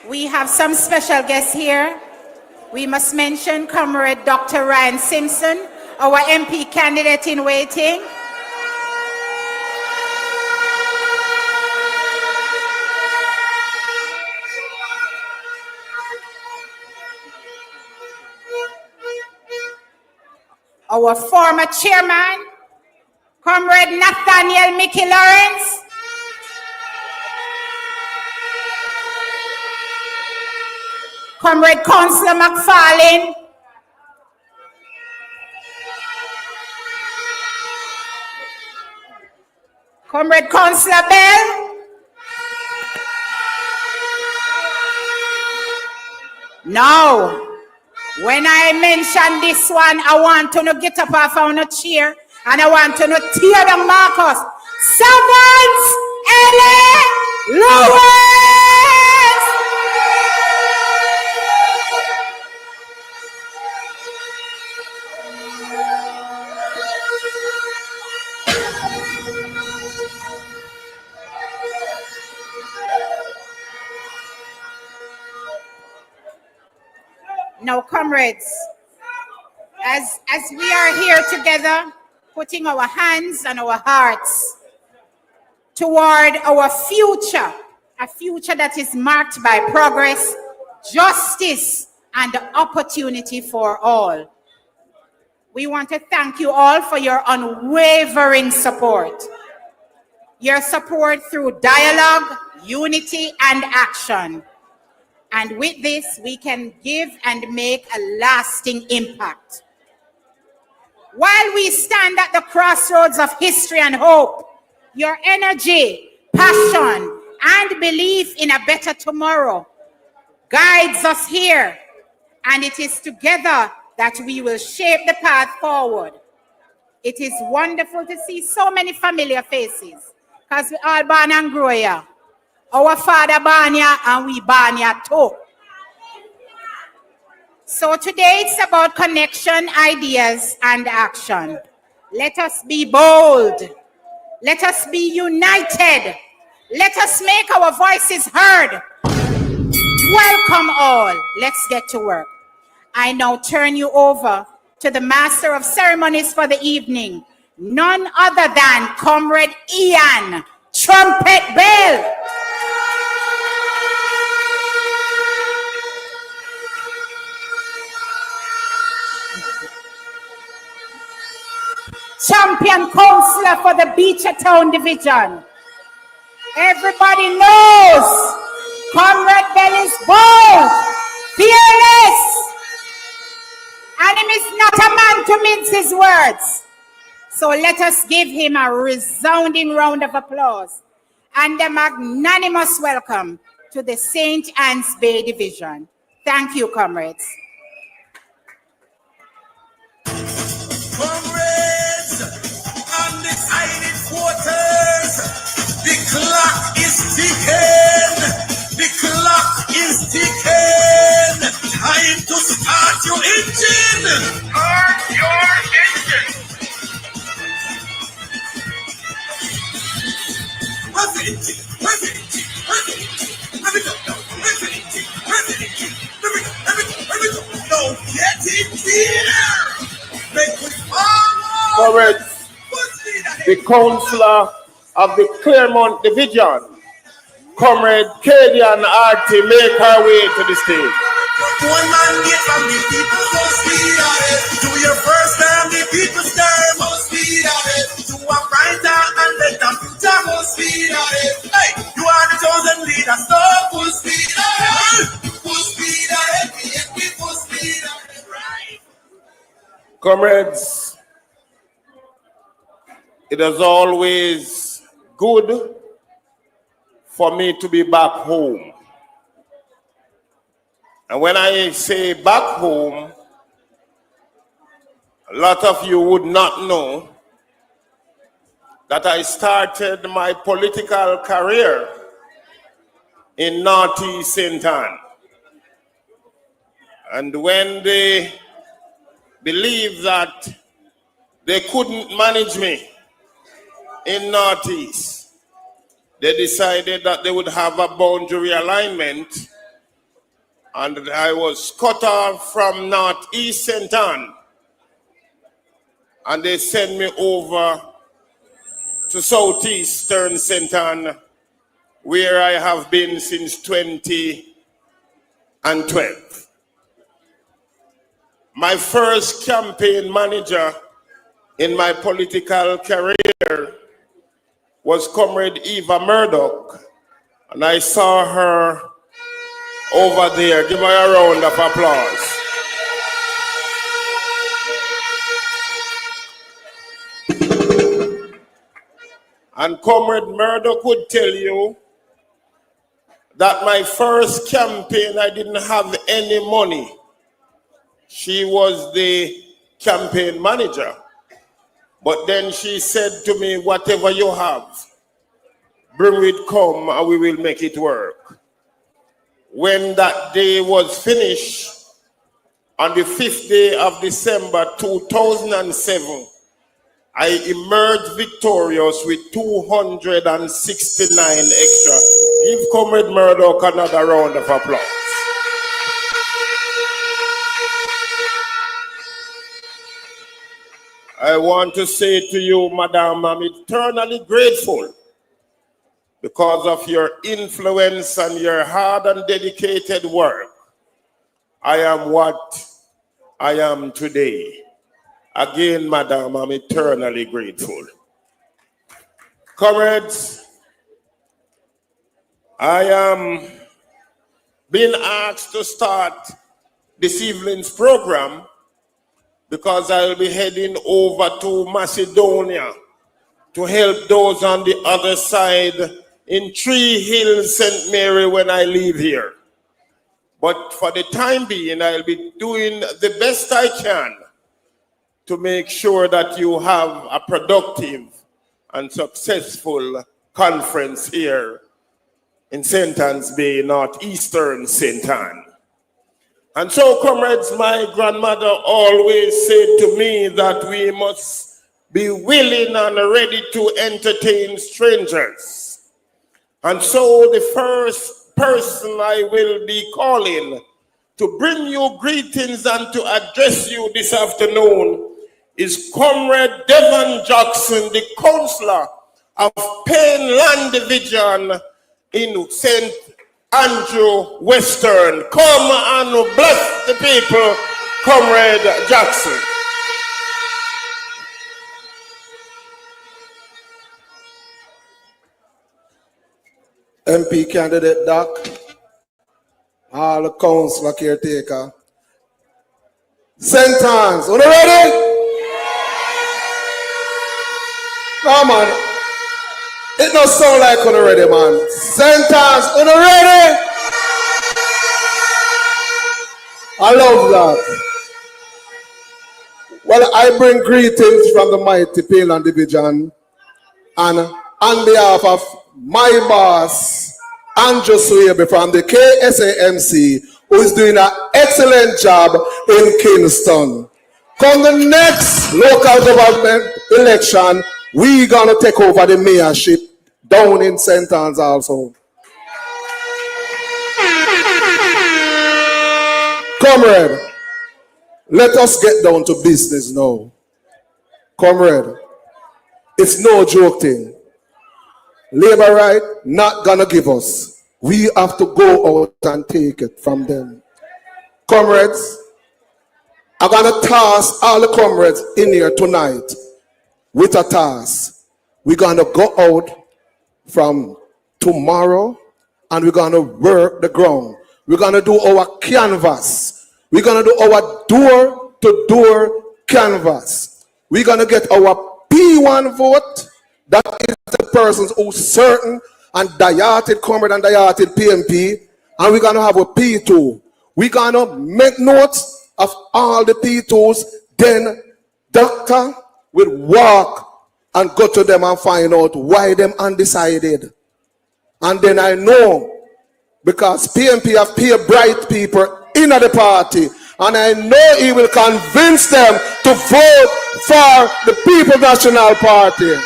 We have some special guests here. We must mention Comrade Dr. Ryan Simpson, our MP candidate in waiting. Our former chairman, Comrade Nathaniel Mickey Lawrence. Comrade Councillor McFarlane. Comrade Councillor Bell. Now, when I mention this one, I want to get up off on a chair and I want to tear down Marcus. Servants, L.A. Lewis! Now, comrades, as we are here together, putting our hands and our hearts toward our future, a future that is marked by progress, justice, and opportunity for all. We want to thank you all for your unwavering support. Your support through dialogue, unity, and action. And with this, we can give and make a lasting impact. While we stand at the crossroads of history and hope, your energy, passion, and belief in a better tomorrow guides us here. And it is together that we will shape the path forward. It is wonderful to see so many familiar faces, because we all born and grow here. Our father born here and we born here too. So today it's about connection, ideas, and action. Let us be bold. Let us be united. Let us make our voices heard. Welcome all. Let's get to work. I now turn you over to the Master of Ceremonies for the evening, none other than Comrade Ian Trumpet Bell. Champion Councillor for the Beachertown Division. Everybody knows Comrade Bell is bold, fearless, and he is not a man to mince his words. So let us give him a resounding round of applause and a magnanimous welcome to the St. Anne's Bay Division. Thank you, comrades. Undecided voters, the clock is ticking. The clock is ticking. Time to start your engine. Start your engine. Now get it here. Make we follow. Comrades, the Councillor of the Claremont Division, Comrade Kadian Arty, make her way to the stage. One man get from the people, must be at it. Do your first time, the people stir, must be at it. Do a brighter and better future, must be at it. Hey, you are the chosen leader, so full speed at it. Full speed at it, we full speed at it, right? Comrades, it is always good for me to be back home. And when I say back home, a lot of you would not know that I started my political career in Northeast St. Anne. And when they believed that they couldn't manage me in Northeast, they decided that they would have a boundary alignment, and I was cut off from Northeast St. Anne, and they sent me over to Southeastern St. Anne, where I have been since 2012. My first campaign manager in my political career was Comrade Eva Murdoch, and I saw her over there. Give her a round of applause. And Comrade Murdoch would tell you that my first campaign, I didn't have any money. She was the campaign manager. But then she said to me, whatever you have, bring it come and we will make it work. When that day was finished, on the 5th day of December 2007, I emerged victorious with 269 extra. Give Comrade Murdoch another round of applause. I want to say to you, Madam, I'm eternally grateful because of your influence and your hard and dedicated work. I am what I am today. Again, Madam, I'm eternally grateful. Comrades, I am being asked to start this evening's program because I'll be heading over to Macedonia to help those on the other side in Tree Hill, St. Mary when I leave here. But for the time being, I'll be doing the best I can to make sure that you have a productive and successful conference here in St. Anne's Bay, northeastern St. Anne. And so, comrades, my grandmother always said to me that we must be willing and ready to entertain strangers. And so the first person I will be calling to bring you greetings and to address you this afternoon is Comrade Devon Jackson, the councillor of Payne Land Division in St. Andrew Western. Come and bless the people, Comrade Jackson. MP candidate Doc, all the councillor caretaker. St. Anne's, are you ready? Come on. It don't sound like you're ready, man. St. Anne's, are you ready? I love that. Well, I bring greetings from the mighty Payne Land Division, and on behalf of my boss, Andrew Swaby from the KSAMC, who is doing an excellent job in Kingston. Come the next local government election, we're going to take over the mayorship down in St. Anne's also. Comrade, let us get down to business now. Comrade, it's no joke thing. Labor right, not gonna give us. We have to go out and take it from them. Comrades, I'm gonna task all the comrades in here tonight with a task. We're gonna go out from tomorrow and we're gonna work the ground. We're gonna do our canvas. We're gonna do our door-to-door canvas. We're gonna get our P1 vote. That is the persons who certain and diated comrade and diated PMP. And we're going to have a P2. We're going to make notes of all the P2s. Then doctor will walk and go to them and find out why them undecided. And then I know, because PMP have peer bright people in the party. And I know he will convince them to vote for the People's National Party.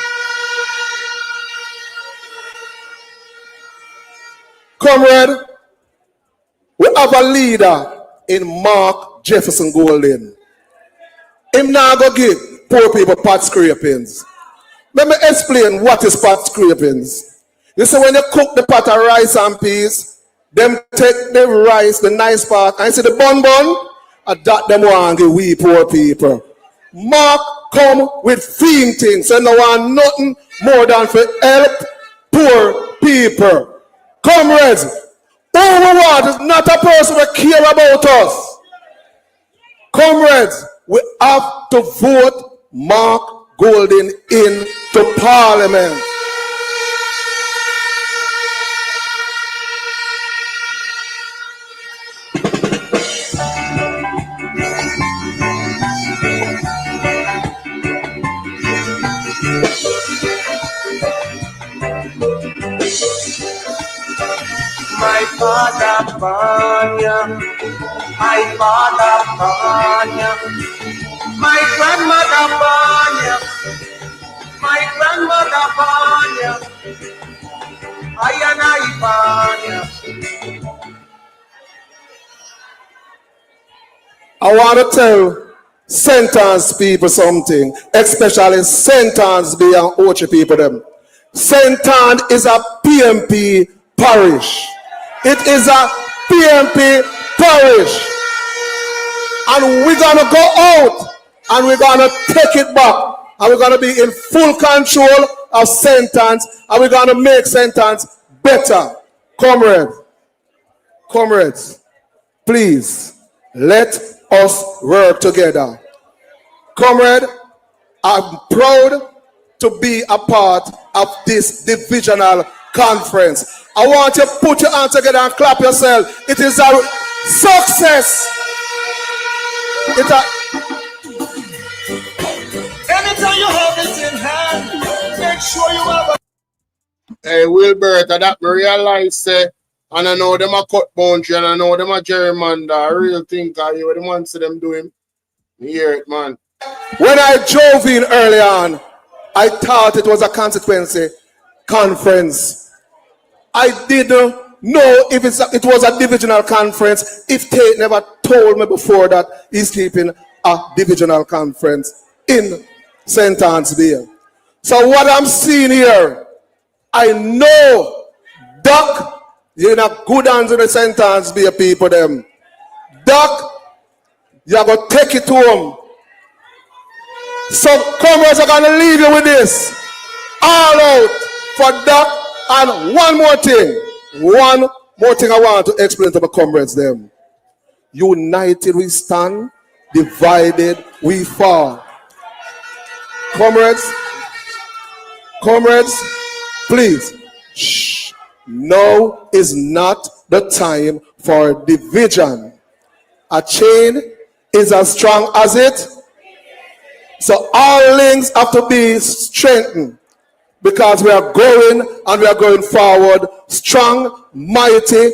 Comrade, we have a leader in Mark Jefferson Golden. Him now go give poor people pot scrapings. Let me explain what is pot scrapings. You see, when you cook the pot of rice and peas, them take the rice, the nice part, and see the bun, and that them want to give we poor people. Mark come with theme things. So no one nothing more than for help poor people. Comrades, who we want is not a person who care about us. Comrades, we have to vote Mark Golden into Parliament. My father Banya, my father Banya, my grandmother Banya, my grandmother Banya, I and I Banya. I want to tell sentence people something, especially sentence B and Ochi people them. Sentan is a PMP parish. It is a PMP parish. And we're going to go out and we're going to take it back. And we're going to be in full control of sentence and we're going to make sentence better. Comrades, please let us work together. Comrade, I'm proud to be a part of this divisional conference. I want you to put your hands together and clap yourself. It is a success. It's a... Anytime you have this in hand, make sure you have a... Hey, Wilbert, that me realize, and I know them a cut boundary, and I know them a gerrymander. I really think you were the one see them doing. Me hear it, man. When I drove in early on, I thought it was a consequence conference. I didn't know if it was a divisional conference if Tate never told me before that he's keeping a divisional conference in St. Anne's Bay. So what I'm seeing here, I know Doc, you're in a good hands with the St. Anne's Bay people them. Doc, you're going to take it to them. So comrades are going to leave you with this. All out for Doc. And one more thing I want to explain to my comrades them. United we stand, divided we fall. Comrades, please, shh. Now is not the time for division. A chain is as strong as it. So all links have to be strengthened. Because we are going and we are going forward strong, mighty,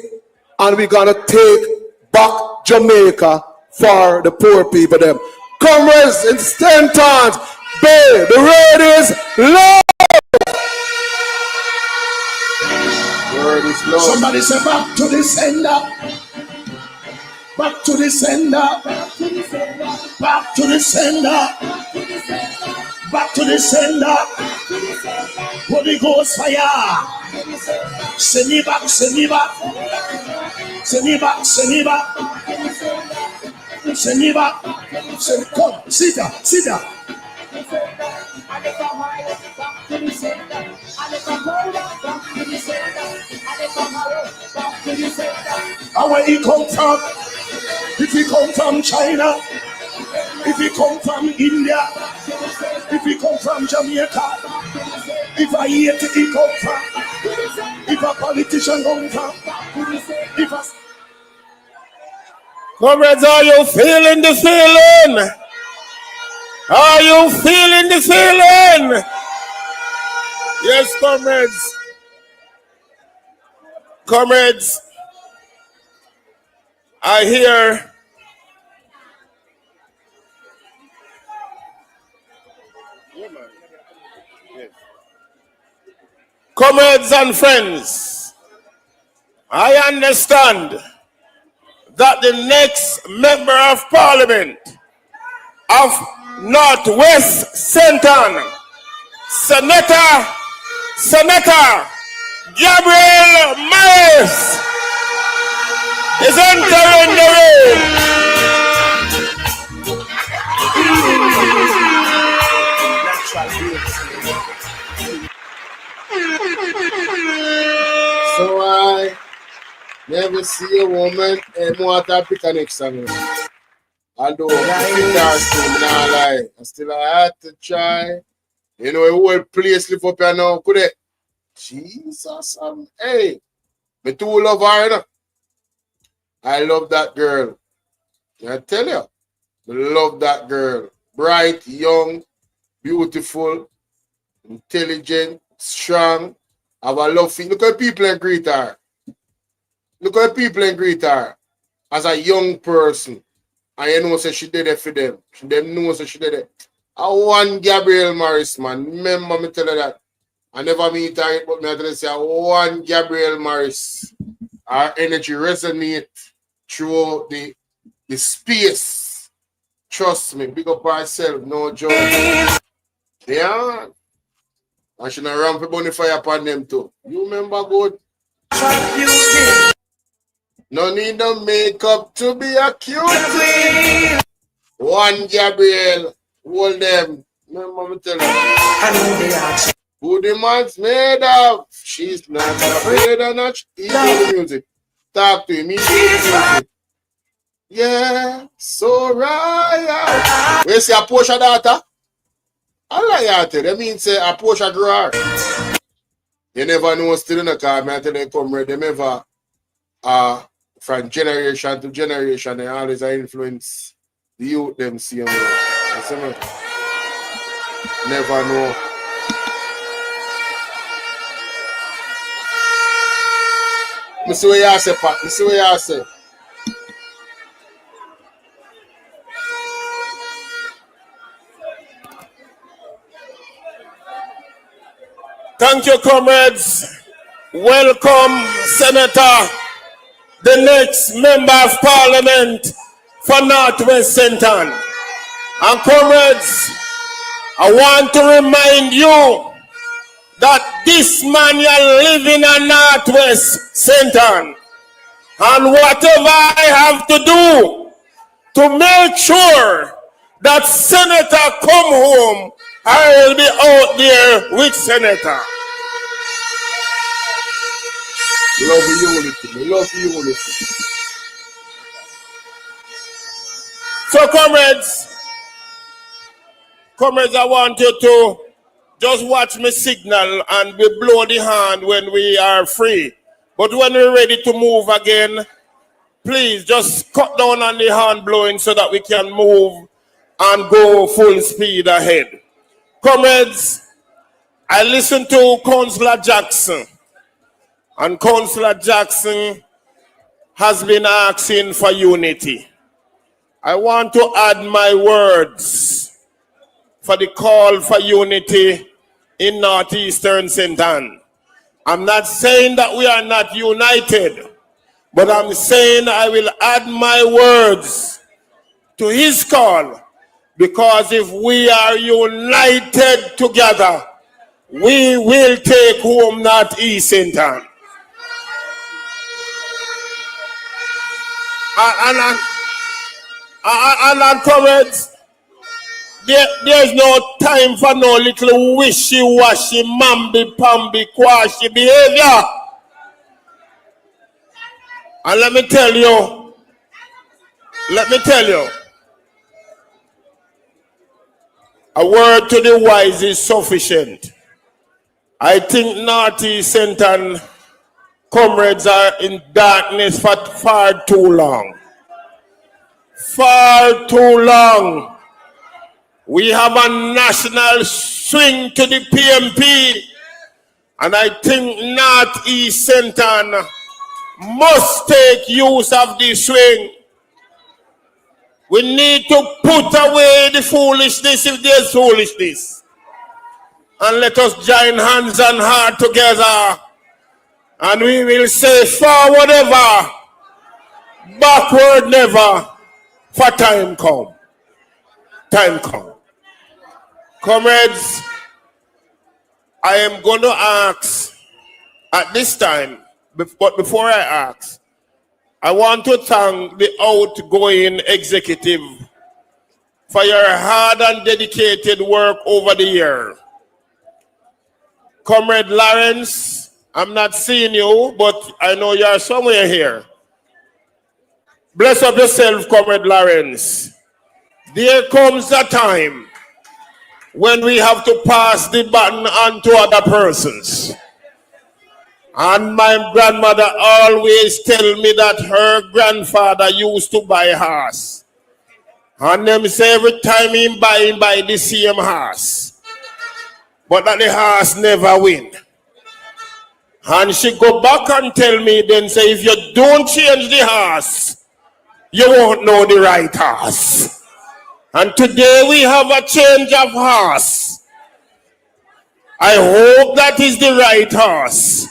and we're going to take back Jamaica for the poor people them. Comrades in St. Anne's Bay, the road is low. Word is low. Somebody say back to the sender. Back to the sender. Back to the sender. Back to the sender. Holy Ghost fire. Send me back, send me back. Send me back, send me back. Send me back. Come, sit down, sit down. And where he come from? If he come from China, if he come from India, if he come from Jamaica, if I hate it, he come from, if a politician come from, if a... Comrades, are you feeling the feeling? Are you feeling the feeling? Yes, comrades. Comrades, I hear comrades and friends, I understand that the next member of parliament of Northwest St. Anne, Senator Gabriel Maris, is entering the room. So I never see a woman and more to pick a next song. Although if it still not lie. I still had to try. You know, a whole place live up here now, could it? Jesus, hey, me too love her, you know. I love that girl. I tell you, I love that girl. Bright, young, beautiful, intelligent, strong. Have a love for. Look at people and greet her. Look at people and greet her as a young person. And you know, say she did it for them. Them know say she did it. I want Gabriel Morris, man. Remember me tell you that. I never meet her, but me I tell you say I want Gabriel Morris. Our energy resonate through the space. Trust me, big up herself, no joke. Yeah. I should not ramp a bonfire upon them too. You remember good? No need no makeup to be a cutie. One Gabriel, hold them. Remember me tell you. Who the man's made of? She's not afraid of not. He do the music. Talk to him. He do the music. Yeah, so right. Where's your Porsche daughter? I like that. That means a Porsche grower. You never know still in the car. I tell you, comrade, they never from generation to generation, they always influence the youth them same way. Never know. I see what you say, Pat. I see what you say. Thank you, comrades. Welcome, Senator, the next member of Parliament for Northwest Centre. And comrades, I want to remind you that this man you live in a Northwest Centre. And whatever I have to do to make sure that Senator come home, I will be out there with Senator. Love unity. Love unity. So, comrades, I want you to just watch me signal and we blow the hand when we are free. But when we're ready to move again, please just cut down on the hand blowing so that we can move and go full speed ahead. Comrades, I listened to Councillor Jackson, and Councillor Jackson has been asking for unity. I want to add my words for the call for unity in Northeastern St. Ann. I'm not saying that we are not united, but I'm saying I will add my words to his call, because if we are united together, we will take home Northeast St. Ann. And comrades, there's no time for no little wishy-washy, mamby-pamby, quashy behavior. And let me tell you, a word to the wise is sufficient. I think Northeast St. Ann comrades are in darkness for far too long. Far too long. We have a national swing to the PMP, and I think Northeast St. Ann must take use of this swing. We need to put away the foolishness if there's foolishness. And let us join hands and heart together. And we will say forward ever, backward never, for time come. Time come. Comrades, I am going to ask at this time, but before I ask, I want to thank the outgoing executive for your hard and dedicated work over the year. Comrade Lawrence, I'm not seeing you, but I know you are somewhere here. Bless up yourself, Comrade Lawrence. There comes a time when we have to pass the baton on to other persons. And my grandmother always tell me that her grandfather used to buy a horse. And them say every time he buy the same horse. But that the horse never win. And she go back and tell me then say if you don't change the horse, you won't know the right horse. And today we have a change of horse. I hope that is the right horse.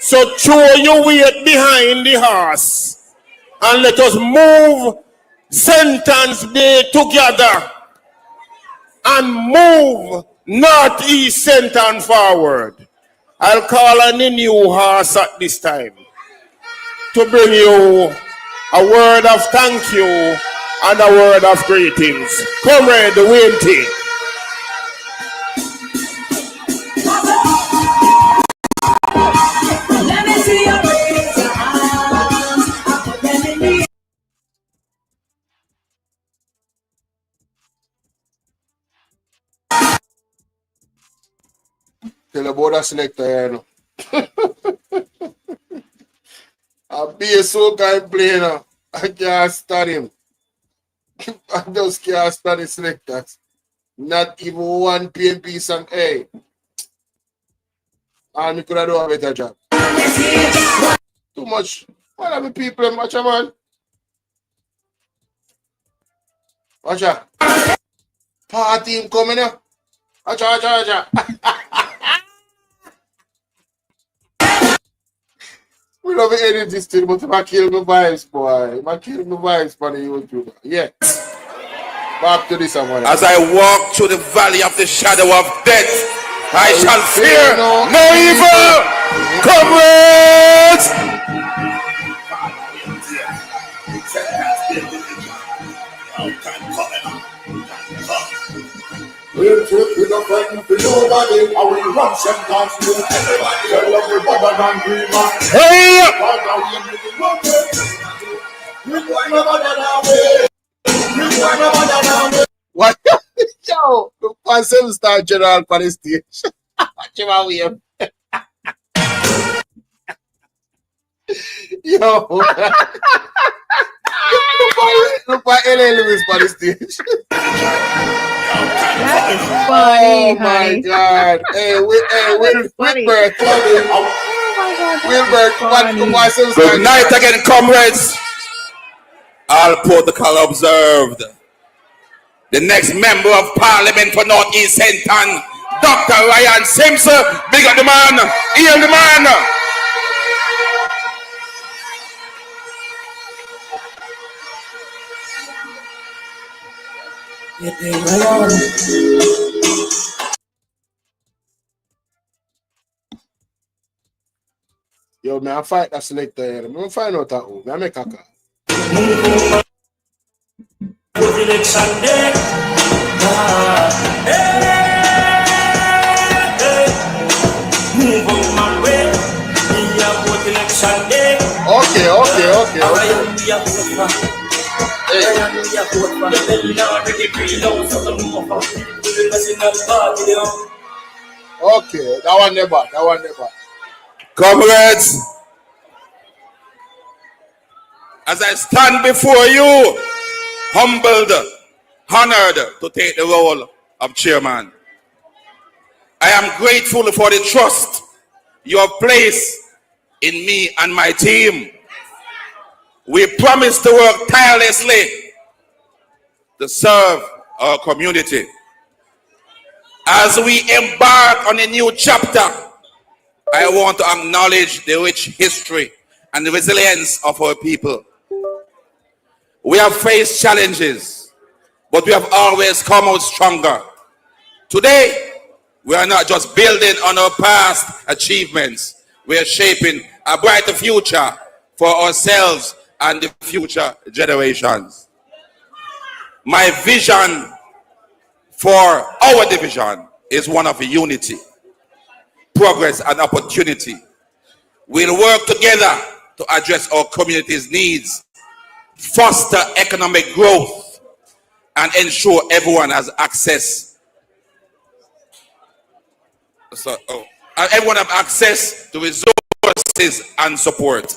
So throw your weight behind the horse and let us move sentence day together and move northeast sentence forward. I'll call on the new horse at this time to bring you a word of thank you and a word of greetings. Comrade Winty. Let me see your raise your hands. Let me Tell about that selector, you know. I'll be a so-kind player. I can't stand him. I just can't stand the selectors. Not even one PMP song. Hey. And we could have done a better job. Too much. What are the people? Watch out, man. Watch out. Party him coming here. Watch out, watch out, watch out. We love the energy still, but if I kill my vibes, boy. If I kill my vibes for the YouTube. Yeah. Back to this one. As I walk through the valley of the shadow of death, I shall fear no evil. Comrades! We'll trip with a friend for nobody. I will run sentence to everybody. Tell everybody than green man. Hey! What? Yo, look for 7-star general for the stage. Watch him out here. Yo. Look for LA Lewis for the stage. That is funny, Oh my honey. God. Hey, Wilbert, Wilbert, come on, 7-star. Good night again, comrades. All protocol observed. The next member of Parliament for Northeast Senton, Dr. Ryan Simpson. Big up the man. Heal the man. Yo, man, I fight that selector here. I'm going to find out that who. I make a call. election day. Move on my way. We are vote election day. Okay. Okay, that one never. Comrades, as I stand before you, humbled, honored to take the role of chairman, I am grateful for the trust you have placed in me and my team. We promise to work tirelessly to serve our community. As we embark on a new chapter, I want to acknowledge the rich history and the resilience of our people. We have faced challenges, but we have always come out stronger. Today, we are not just building on our past achievements, we are shaping a brighter future for ourselves and the future generations. My vision for our division is one of unity. progress, and opportunity. We'll work together to address our community's needs, foster economic growth, and ensure everyone has access. Everyone have access to resources and support.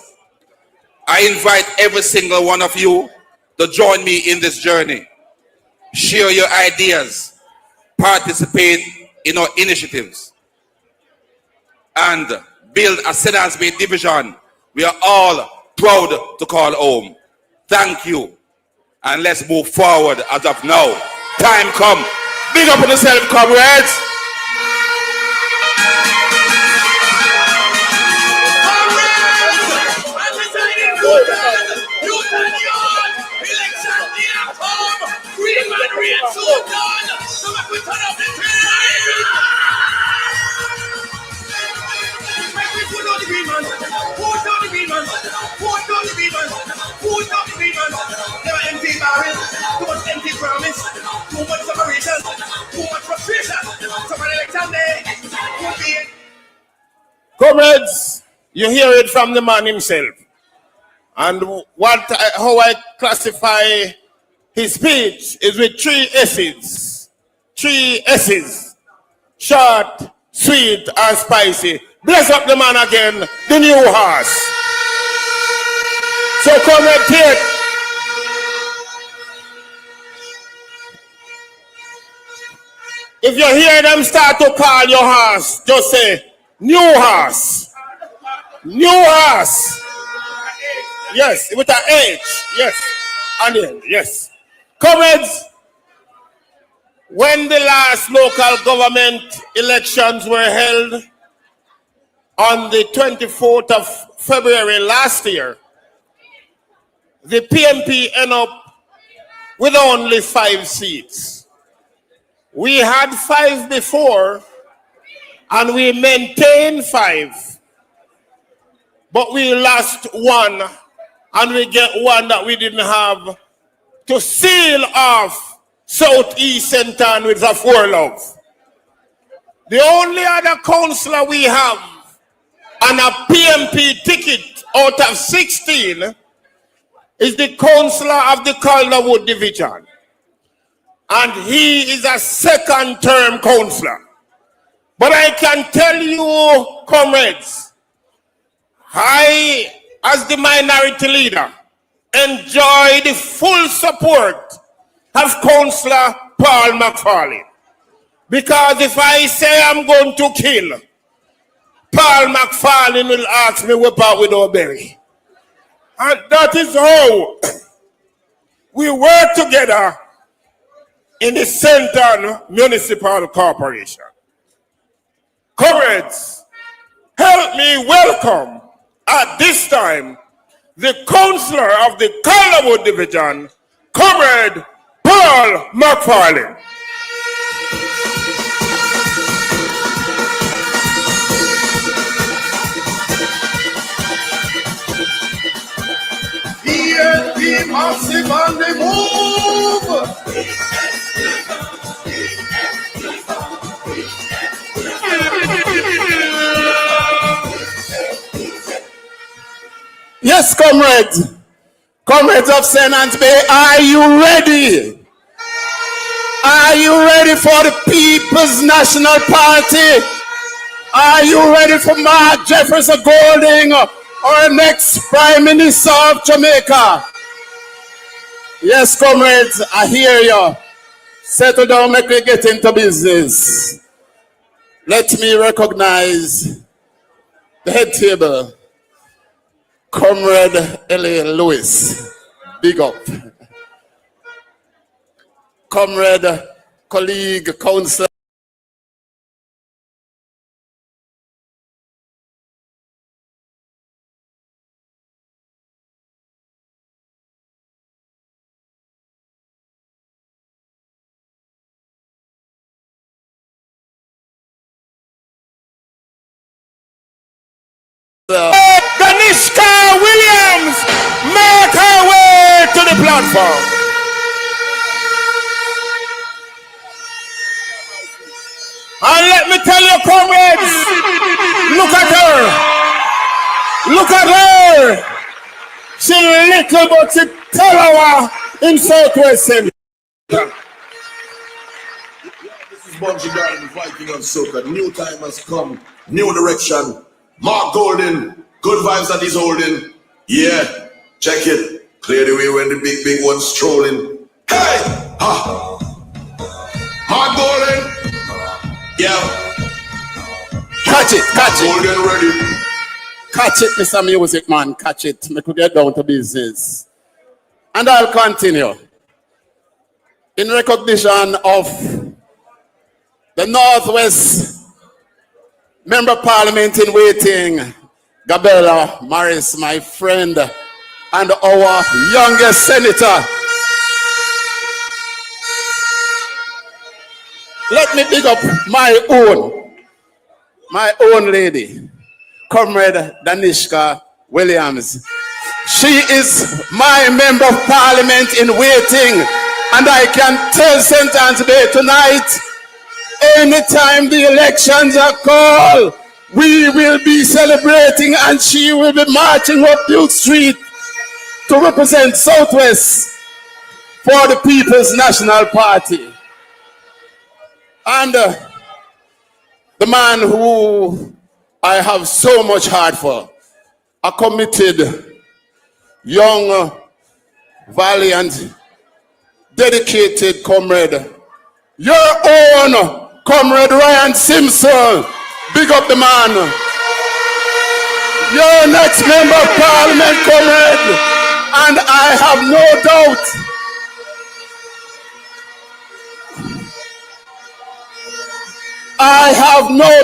I invite every single one of you to join me in this journey. Share your ideas, participate in our initiatives, and build a Sinners Bay division we are all proud to call home. Thank you. And let's move forward as of now. Time come. Big up on yourself, comrades. Comrades, you hear it from the man himself. And how I classify his speech is with 3 S's. 3 S's. Short, sweet, and spicy. Bless up the man again, the new horse. So comrade, take. If you hear them start to call your horse, just say, new horse. New horse. Yes, with an H. Yes. And then, yes. Comrades, when the last local government elections were held on the 24th of February last year, the PMP ended up with only 5 seats. We had 5 before, and we maintained 5. But we lost 1, and we get 1 that we didn't have to seal off Southeast Centre with a 4 love. The only other councillor we have on a PMP ticket out of 16 is the councillor of the Calderwood Division. And he is a 2nd-term councillor. But I can tell you, comrades, I, as the minority leader, enjoy the full support of Councillor Paul McFarlane. Because if I say I'm going to kill, Paul McFarlane will ask me whip out with O'Berry. And that is how we work together in the Central Municipal Corporation. Comrades, help me welcome at this time the councillor of the Calderwood Division, Comrade Paul McFarlane. PNP massive on the move. Yes, comrades. Comrades of St. Anne's Bay, are you ready? Are you ready for the People's National Party? Are you ready for Mark Jefferson Golding or next Prime Minister of Jamaica? Yes, comrades, I hear you. Settle down, make me get into business. Let me recognize the head table. Comrade Ellie Lewis, big up. Comrade, colleague, councillor. Ganishka Williams, make her way to the platform. And let me tell you, comrades, Look at her. She little but she tell in Southwest. This is Bungie Garden, the Viking of Soca. New time has come, new direction. Mark Golden, good vibes that he's holding. Yeah, check it. Clear the way when the big one's strolling. Hey! Ha! Mark Golden! Yeah. Catch it. Golden ready. Catch it, Mr. Music Man. Catch it. We could get down to business. And I'll continue. In recognition of the Northwest Member of Parliament in waiting, Gabella Morris, my friend, and our youngest senator. Let me pick up my own lady, Comrade Danishka Williams. She is my Member of Parliament in waiting, and I can tell St. Anne's Bay tonight, anytime the elections are called, we will be celebrating and she will be marching up Duke Street to represent Southwest for the People's National Party. And the man who I have so much heart for, a committed, young, valiant, dedicated comrade, your own Comrade Ryan Simpson. Big up the man. Your next Member of Parliament, comrade. And I have no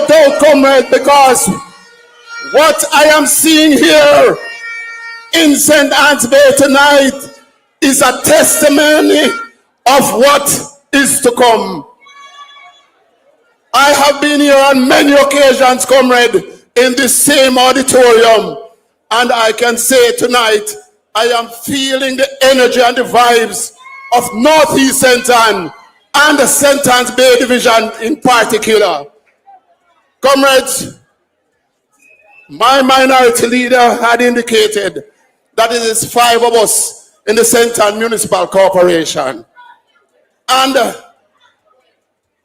doubt, comrade, because what I am seeing here in St. Anne's Bay tonight is a testimony of what is to come. I have been here on many occasions, comrade, in this same auditorium, and I can say tonight, I am feeling the energy and the vibes of Northeast St. Anne and the St. Anne's Bay Division in particular. Comrades, my minority leader had indicated that it is 5 of us in the St. Anne Municipal Corporation. And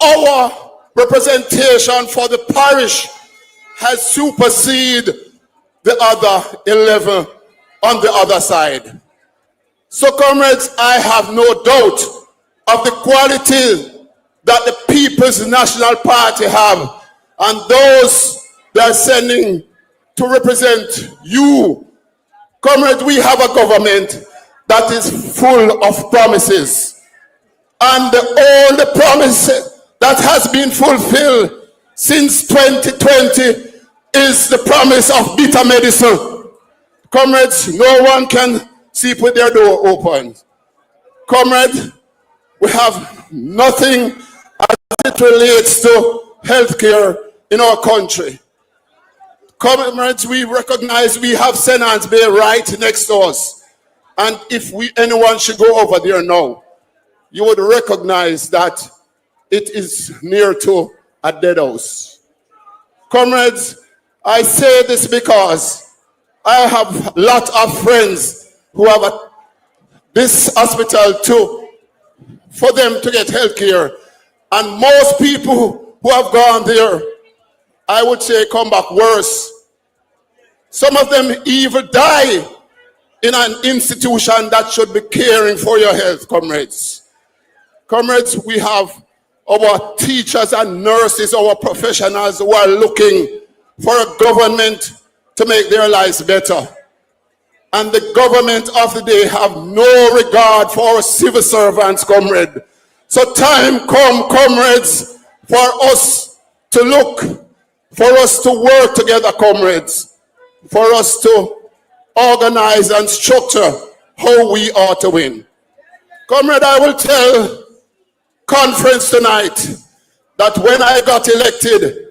our representation for the parish has superseded the other 11 on the other side. So, comrades, I have no doubt of the quality that the People's National Party have, and those they are sending to represent you. Comrades, we have a government that is full of promises, and all the promises that has been fulfilled since 2020 is the promise of bitter medicine. Comrades, no one can sleep with their door open. Comrade, we have nothing as it relates to healthcare in our country. Comrades, we recognize we have St. Anne's Bay right next to us. And if anyone should go over there now, you would recognize that it is near to a dead house. Comrades, I say this because I have a lot of friends who have this hospital too, for them to get health care. And most people who have gone there, I would say, come back worse. Some of them even die in an institution that should be caring for your health, comrades. Comrades, we have our teachers and nurses, our professionals who are looking for a government to make their lives better. And the government of the day have no regard for our civil servants, comrade. So time come, comrades, for us to look, for us to work together, comrades, for us to organize and structure how we are to win. Comrade, I will tell conference tonight that when I got elected,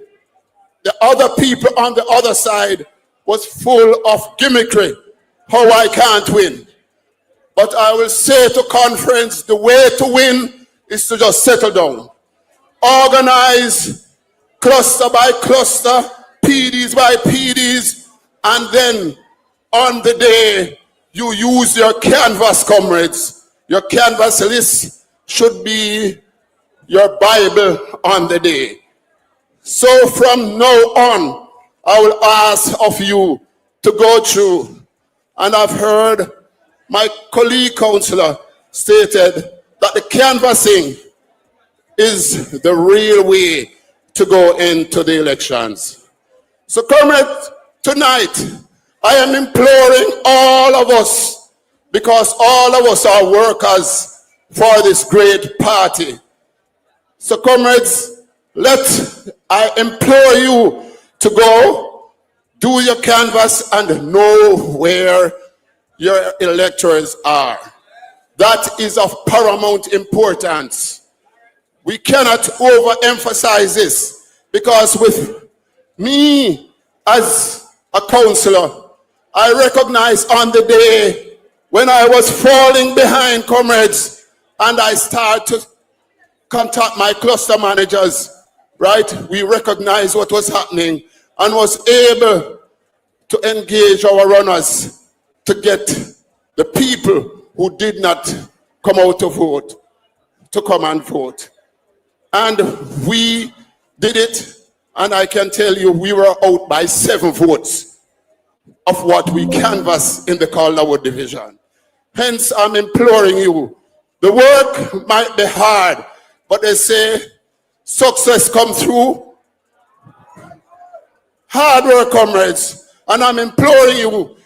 the other people on the other side was full of gimmickry, how I can't win. But I will say to conference, the way to win is to just settle down. Organize cluster by cluster, PDs by PDs, And then on the day you use your canvas, comrades, your canvas list should be your Bible on the day. So from now on, I will ask of you to go through. And I've heard my colleague councillor stated that the canvassing is the real way to go into the elections. So comrades, tonight I am imploring all of us, because all of us are workers for this great party. So comrades, I implore you to go, do your canvass and know where your electors are. That is of paramount importance. We cannot overemphasize this, because with me as a councillor, I recognize on the day when I was falling behind, comrades, and I start to contact my cluster managers, right? We recognized what was happening and was able to engage our runners to get the people who did not come out to vote to come and vote. And we did it, and I can tell you we were out by 7 votes of what we canvassed in the Calderwood division. Hence, I'm imploring you, the work might be hard, but they say success comes through hard work, comrades. And I'm imploring you,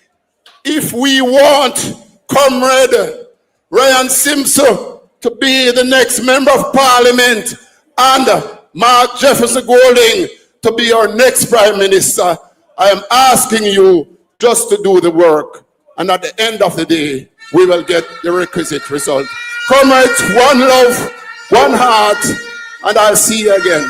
if we want Comrade Ryan Simpson to be the next member of parliament and Mark Jefferson Golding to be our next prime minister, I am asking you just to do the work. And at the end of the day, we will get the requisite result. Comrades, one love, one heart, and I'll see you again.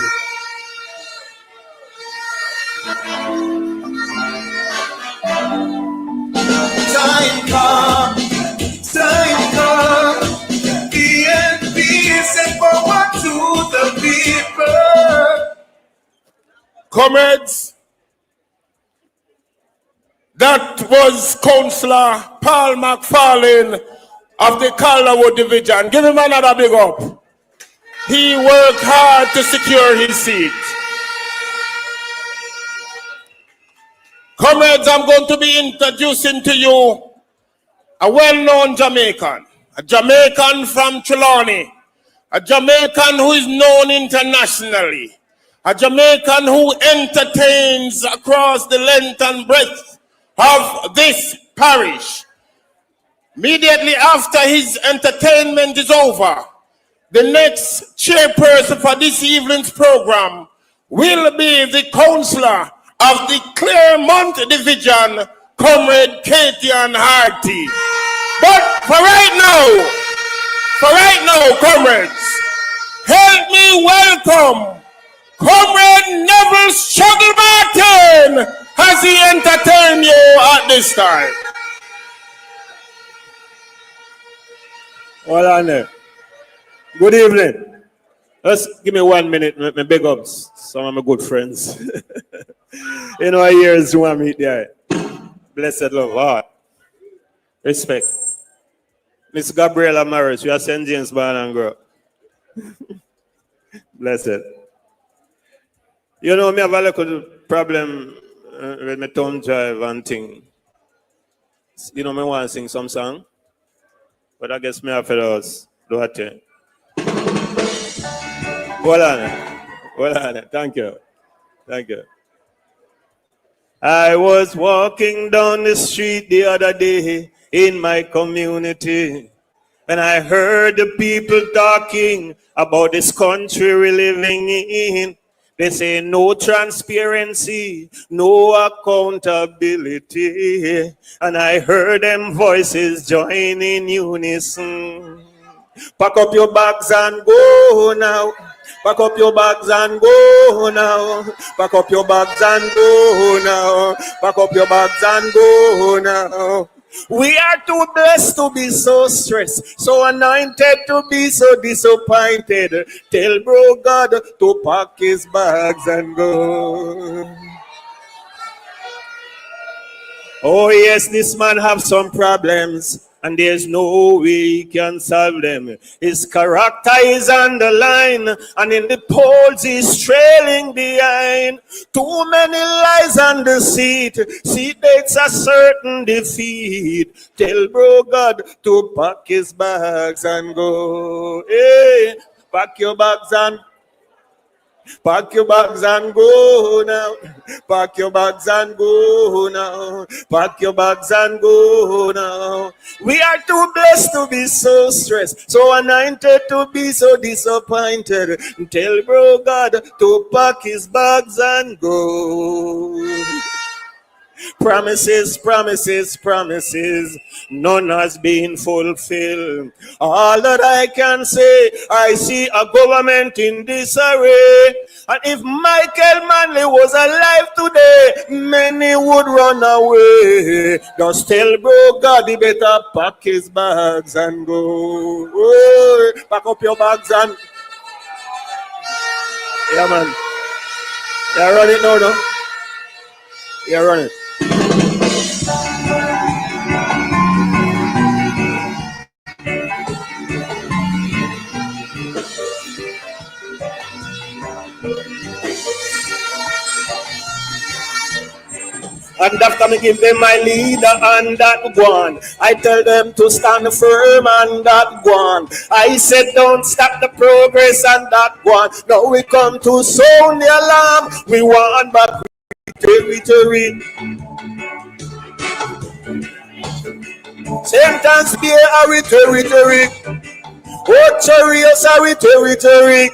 Time come, peace and power to the people. Comrades, that was Councillor Paul McFarlane of the Calderwood division. Give him another big up. He worked hard to secure his seat. Comrades, I'm going to be introducing to you a well-known Jamaican, a Jamaican from Trelawney, a Jamaican who is known internationally, a Jamaican who entertains across the length and breadth of this parish. Immediately after his entertainment is over, the next chairperson for this evening's program will be the councillor of the Claremont division, Comrade Katie and Harty. But for right now, comrades, help me welcome Comrade Neville Struggle Martin as he entertain you at this time. Hold on there. Good evening. Just give me 1 minute, my big ups, some of my good friends. You know, years who I meet there. Blessed love, heart. Respect. Miss Gabriela Morris, we are St. James born and girl. Blessed. You know, me have a little problem with my tongue drive and thing. You know, me want to sing some song, but I guess me have to do a thing. Hold on. Thank you. I was walking down the street the other day in my community, and I heard the people talking about this country we're living in. They say no transparency, no accountability, and I heard them voices join in unison. Pack up your bags and go now. Pack up your bags and go now. Pack up your bags and go now. Pack up your bags and go now. We are too blessed to be so stressed, so anointed to be so disappointed. Tell bro God to pack his bags and go. Oh yes, this man have some problems, and there's no way he can solve them. His character is on the line, and in the polls he's trailing behind. Too many lies and deceit. See, it's a certain defeat. Tell bro God to pack his bags and go. Hey, pack your bags and go now. Pack your bags and go now. Pack your bags and go now. We are too blessed to be so stressed, so anointed to be so disappointed. Tell bro God to pack his bags and go. Promises, promises, promises, none has been fulfilled. All that I can say, I see a government in disarray. And if Michael Manley was alive today, many would run away. Just tell bro God he better pack his bags and go. Oh, pack up your bags and... Yeah, man. Yeah, run it now, no? Yeah, run it. And after me give them my leader and that one, I tell them to stand firm and that one. I said don't stop the progress and that one. Now we come to sound the alarm. We want back territory. Sentence be our territory. Oh, chariots our territory.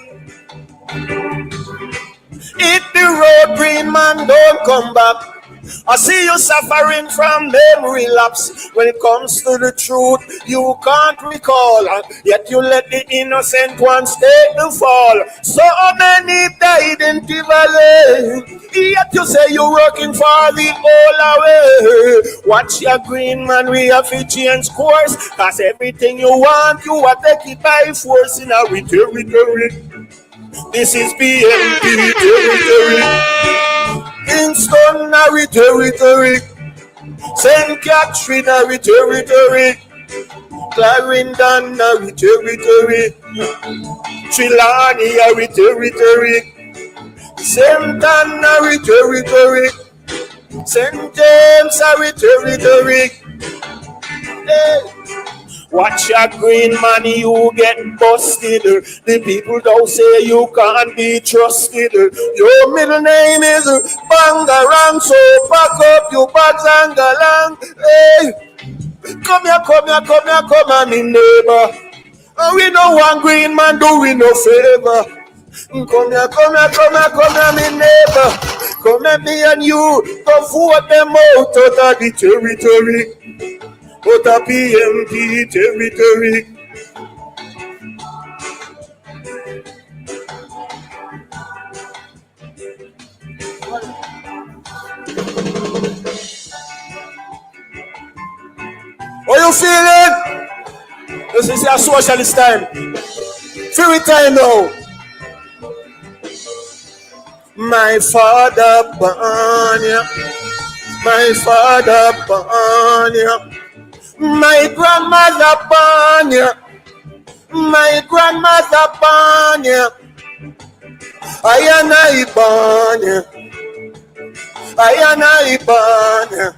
Hit the road, green man, don't come back. I see you suffering from memory lapse. When it comes to the truth, you can't recall. Yet you let the innocent ones take the fall. So many died in Tivoli. Yet you say you're working for the whole away. Watch your green man, we have to change course. Cause everything you want, you are taking by force in our territory. This is BMP territory. Kingston, our territory. St. Catherine, our territory. Clarendon, our territory. Trelawney, our territory. St. Anne, our territory. St. James, our territory. Hey. Watch your green man, you get busted. The people don't say you can't be trusted. Your middle name is Bangarang, so pack up your bags and go along. Hey, come here, me neighbor. And we know one green man do we no favor. Come here, me neighbor. Come here, me and you, go vote them out of the territory. Out of PMP territory. What you feeling? This is your socialist time. Free time now. My father born ya. My father born ya. My grandmother born ya. My grandmother born ya. I born ya. I born ya.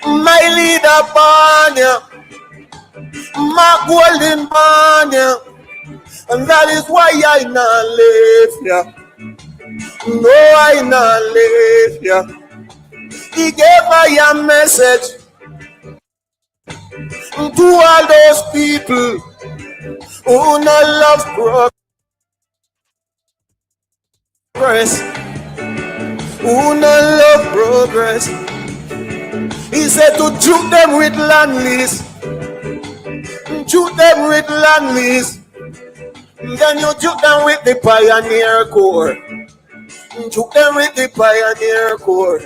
My leader born ya. My golden born ya. And that is why I not live ya. No, I not live ya. He gave me a message to all those people who not love progress, who not love progress. He said to shoot them with land lease, shoot them with land lease. Then you shoot them with the Pioneer Corps, shoot them with the Pioneer Corps,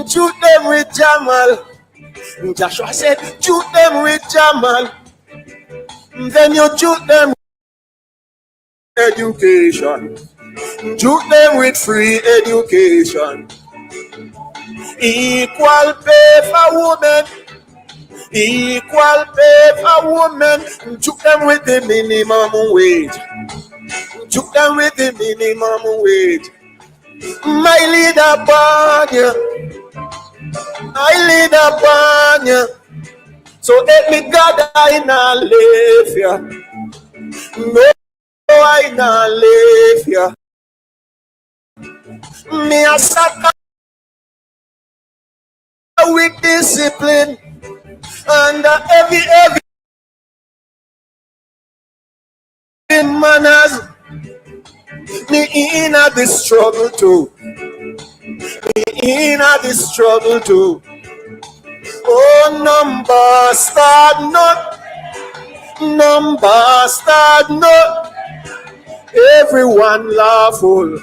shoot them with Jamal. Joshua said, shoot them with Jamal. Then you shoot them with education. Shoot them with free education. Equal pay for women. Equal pay for women. Choke them with the minimum wage. Choke them with the minimum wage. My leader born you. I lead upon you. So help me God, I not leave you. No, I not leave you. Me a sucker with discipline and every manners. Me in a the struggle too. Me in a the struggle too. Oh, number start not. Number start not. Everyone laughful.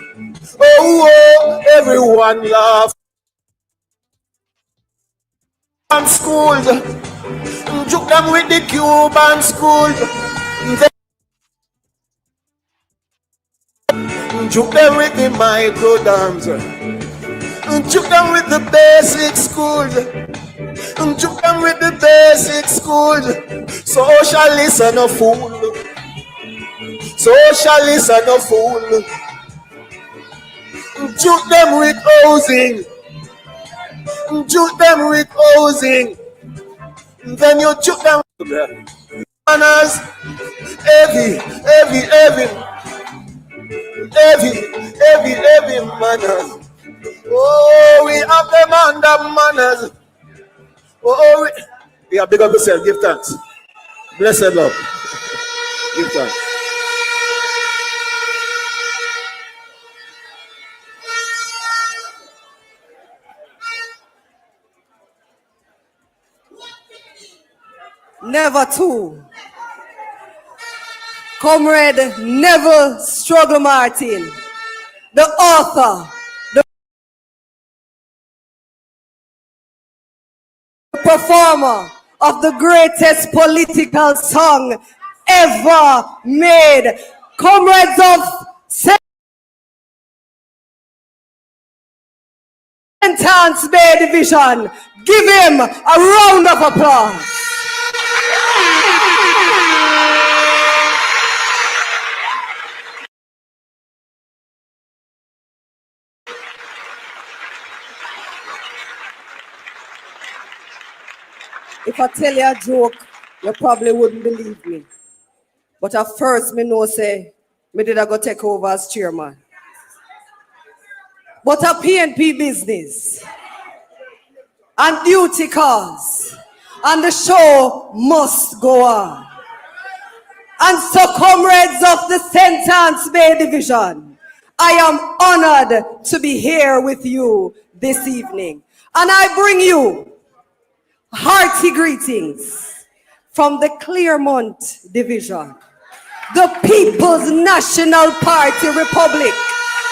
Oh, everyone laugh. And school, juke them with the Cuban school. Juke them with the micro dams. Juke them with the basic school. Juke them with the basic school. Socialists are no fool. Socialists are no fool. Juke them with housing. Juke them with housing. Then you juke them with manners. Heavy manners. Oh, we have them under manners. Oh, we are big up yourself. Give thanks. Blessed Lord. Give thanks. Never to. Comrade Neville Struggle Martin, the author, the performer of the greatest political song ever made. Comrades of St. Anne's Bay Division, give him a round of applause. If I tell you a joke, you probably wouldn't believe me. But at first, me know say, me did I go take over as chairman. But a PNP business, and duty calls, and the show must go on. And so, comrades of the St. Anne's Bay Division, I am honored to be here with you this evening. And I bring you hearty greetings from the Claremont Division, the People's National Party Republic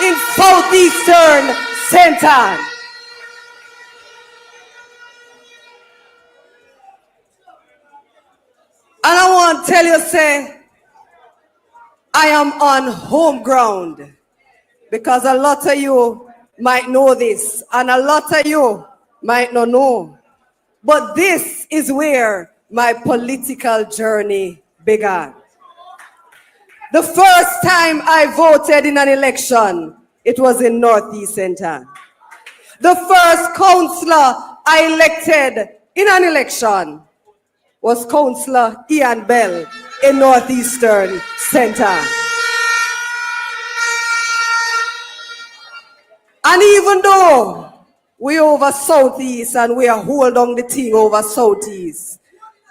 in southeastern St. Anne. And I want to tell you, say, I am on home ground because a lot of you might know this and a lot of you might not know. But this is where my political journey began. The first time I voted in an election, it was in Northeast St. Anne. The first councillor I elected in an election was Councillor Ian Bell in Northeastern St. Anne. And even though we over Southeast and we are hold on the thing over Southeast,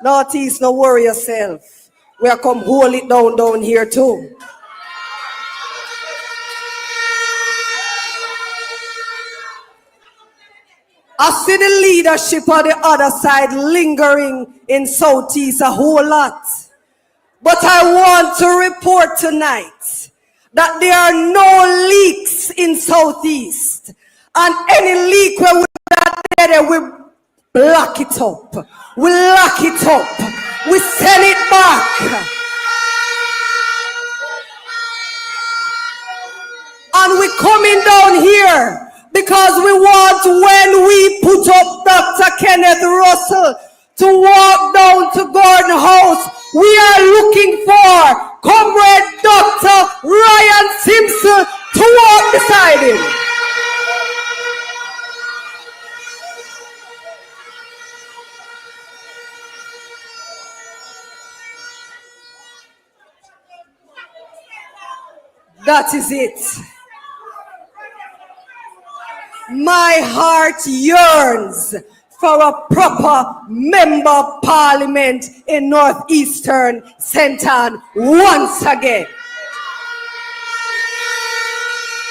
Northeast, no worry yourself. We are come hold it down here too. I see the leadership on the other side lingering in Southeast a whole lot. But I want to report tonight that there are no leaks in Southeast. And any leak where we are there, we block it up. We lock it up. We send it back. And we're coming down here because we want, when we That is it. My heart yearns for a proper member of parliament in northeastern St. Ann once again.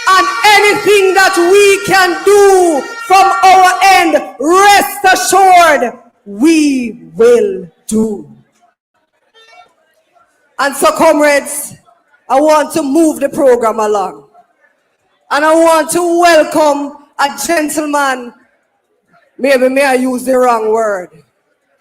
And anything that we can do from our end, rest assured, we will do. And so, comrades, I want to move the program along. And I want to welcome a gentleman. Maybe may I use the wrong word.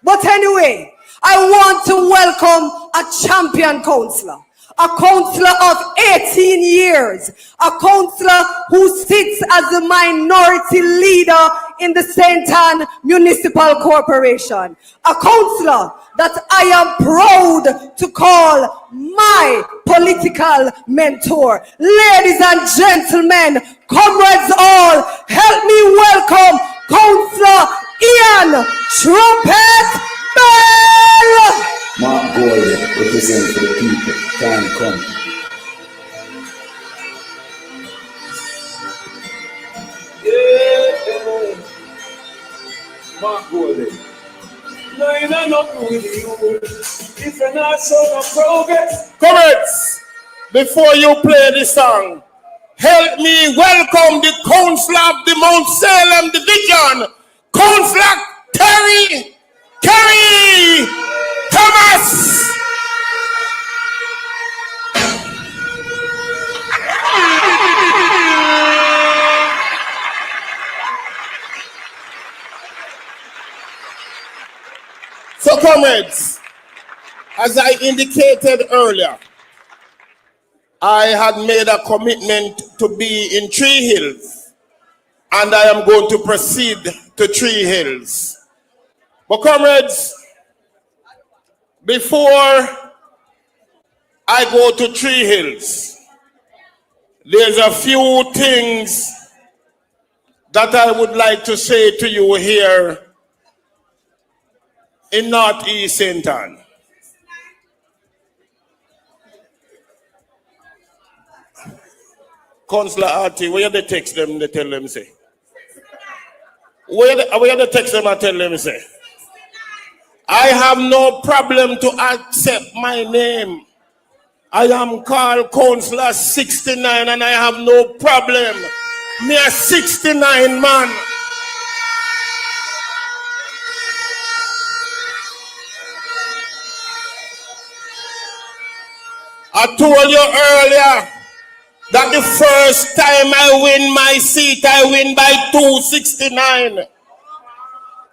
But anyway, I want to welcome a champion counselor. A counselor of 18 years, a counselor who sits as the minority leader in the St. Ann Municipal Corporation. A counselor that I am proud to call my political mentor. Ladies and gentlemen, comrades all, help me welcome Counselor Ian Trumpet Bell! Mark Bolo, represent for the people, can come. Yeah, Mark Bolo. No, you're not with you. If you're not so progress. Comrades, before you play this song, help me welcome the Councillor of the Mount Salem Division, Councillor Terry Thomas. So, comrades, as I indicated earlier, I had made a commitment to be in Tree Hills, and I am going to proceed to Tree Hills. But, comrades, before I go to Tree Hills, there's a few things that I would like to say to you here in Northeast St. Ann. Councillor Artie, where they text them, they tell them, say? Where they text them and tell them, say? I have no problem to accept my name. I am called Councillor 69 and I have no problem. Me a 69 man. I told you earlier that the first time I win my seat, I win by 269.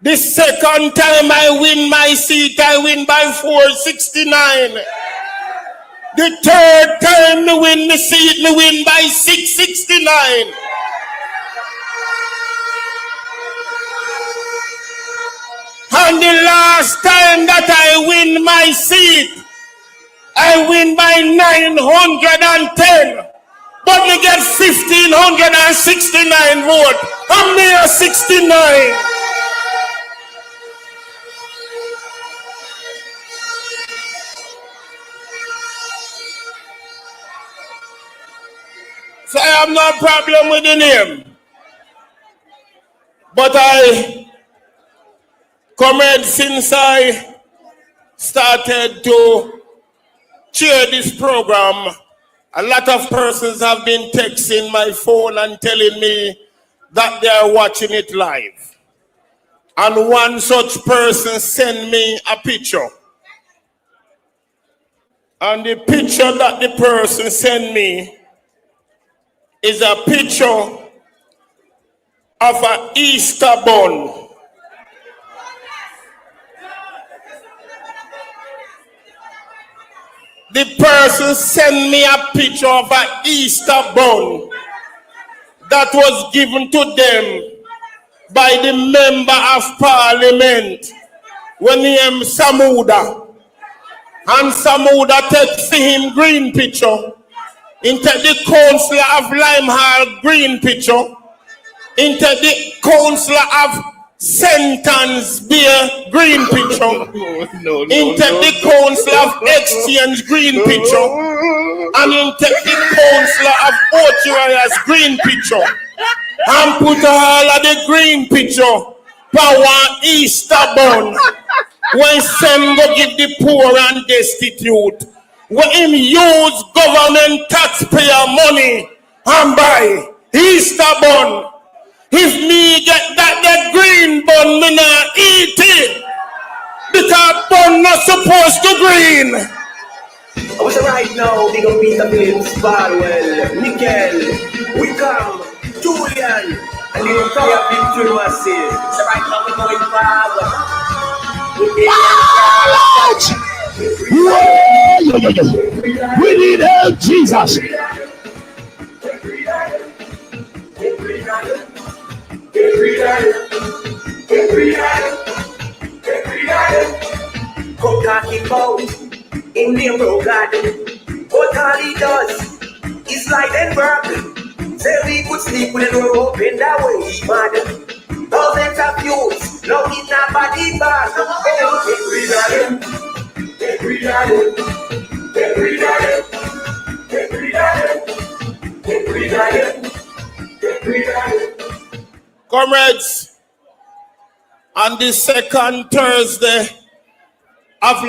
The second time I win my seat, I win by 469. The third time I win the seat, I win by 669. And the last time that I win my seat, I win by 910. But me get 1,569 votes. I'm near 69. So I have no problem with the name. But comrades, since I started to chair this program, a lot of persons have been texting my phone and telling me that they are watching it live. And one such person sent me a picture. And the picture that the person sent me is a picture of an Easter bun. The person sent me a picture of an Easter bun that was given to them by the member of parliament when he named Samuda. And Samuda takes him green picture, into the councillor of Limehall green picture, into the councillor of sentence bear green picture. In take the council of exchange green picture. And in take the council of Ochiwaya's green picture. And put all of the green picture power Easter bun. When some go give the poor and destitute. When him use government taxpayer money and buy Easter bun. If me get that green bun, me not eat it. Because bun not supposed to green. I was right now, big up Bvrclips, Barwell, Nickel, Wickham, Julian, and the entire Victory Massive. So right now we're going forward. We need help, Jesus. Come talking about in name of God. What all he does is light and work. Say we could sleep when we're open that way, he mad. Thousands of youths, now he's not body bad. Comrades, on the second Thursday of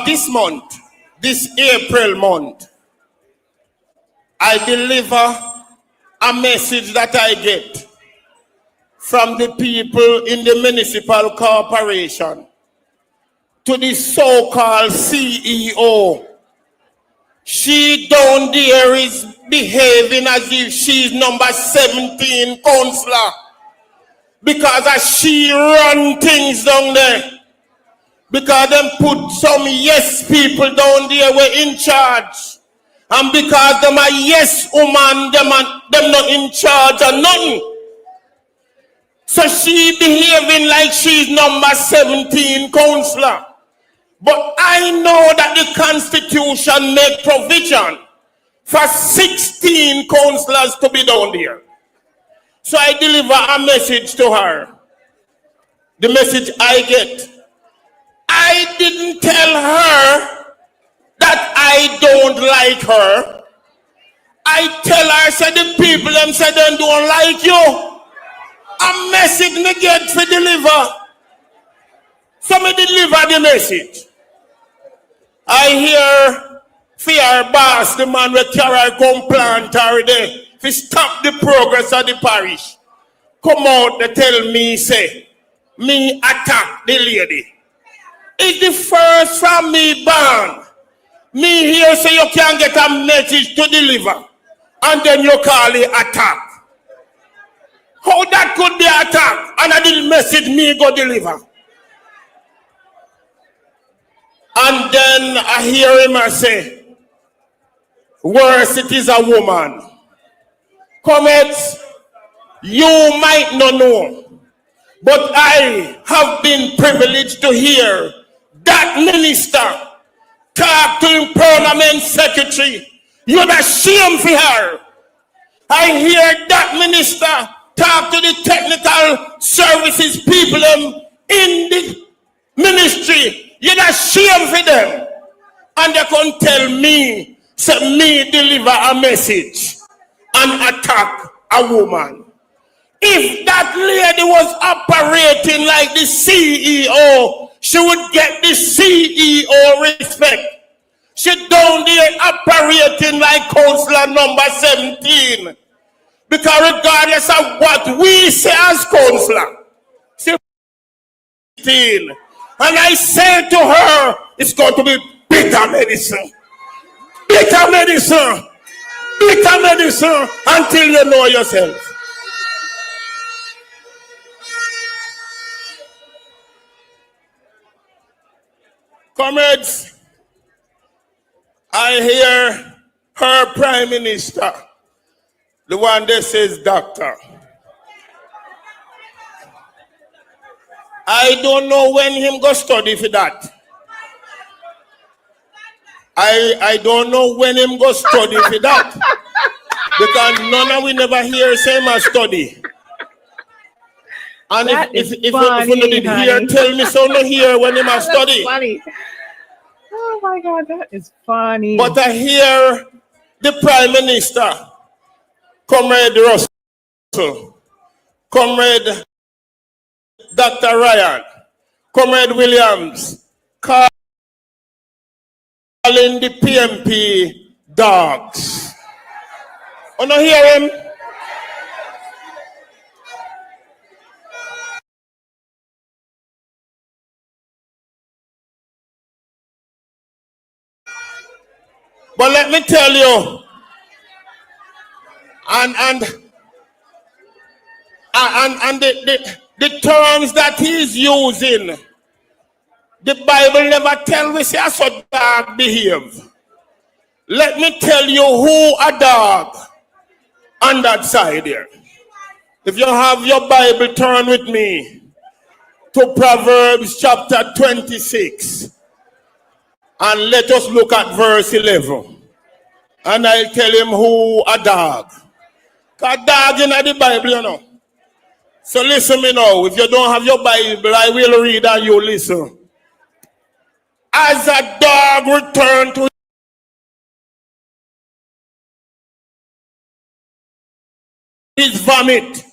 this month, this April month, I deliver a message that I get from the people in the municipal corporation to the so-called CEO. She down there is behaving as if she's number 17 councillor because as she run things down there. Because them put some yes people down there were in charge. And because them are yes woman, them not in charge of nothing. So she behaving like she's number 17 councillor. But I know that the Constitution make provision for 16 councillors to be down there. So I deliver a message to her. The message I get. I didn't tell her that I don't like her. I tell her, say the people them say they don't like you. A message me get to deliver. So me deliver the message. I hear fear boss, the man with carry come plant already, to stop the progress of the parish. Come out to tell me, say, me attack the lady. It's the first from me born. Me here say you can't get a message to deliver. And then you call it attack. How that could be attack? And I didn't message me go deliver. And then I hear him say, worse it is a woman. Comments, you might not know, but I have been privileged to hear that minister talk to him permanent secretary. You're ashamed for her. I hear that minister talk to the technical services people in the ministry. You're ashamed for them. And they can tell me, say me deliver a message and attack a woman. If that lady was operating like the CEO, she would get the CEO respect. She down there operating like councillor number 17. Because regardless of what we say as councillor, she 17. And I say to her, it's going to be bitter medicine. Bitter medicine. Bitter medicine until you know yourself. Comrades, I hear her prime minister, the one that says doctor. I don't know when him go study for that. I don't know when him go study for that. Because none of we never hear same as study. And That if is you funny, did hear, honey. tell me so no hear when you must That's study. funny. Oh my God, that is funny. But I hear the Prime Minister, Comrade Russell, Comrade Dr. Ryan, Comrade Williams, calling the PMP dogs. You not hear him? But let me tell you, and the terms that he's using, the Bible never tells us how so dog behave. Let me tell you who a dog on that side here. If you have your Bible, turn with me to Proverbs chapter 26. And let us look at verse 11. And I'll tell him who a dog. A dog in the Bible, you know. So listen me now. If you don't have your Bible, I will read and you listen. As a dog returned to his vomit,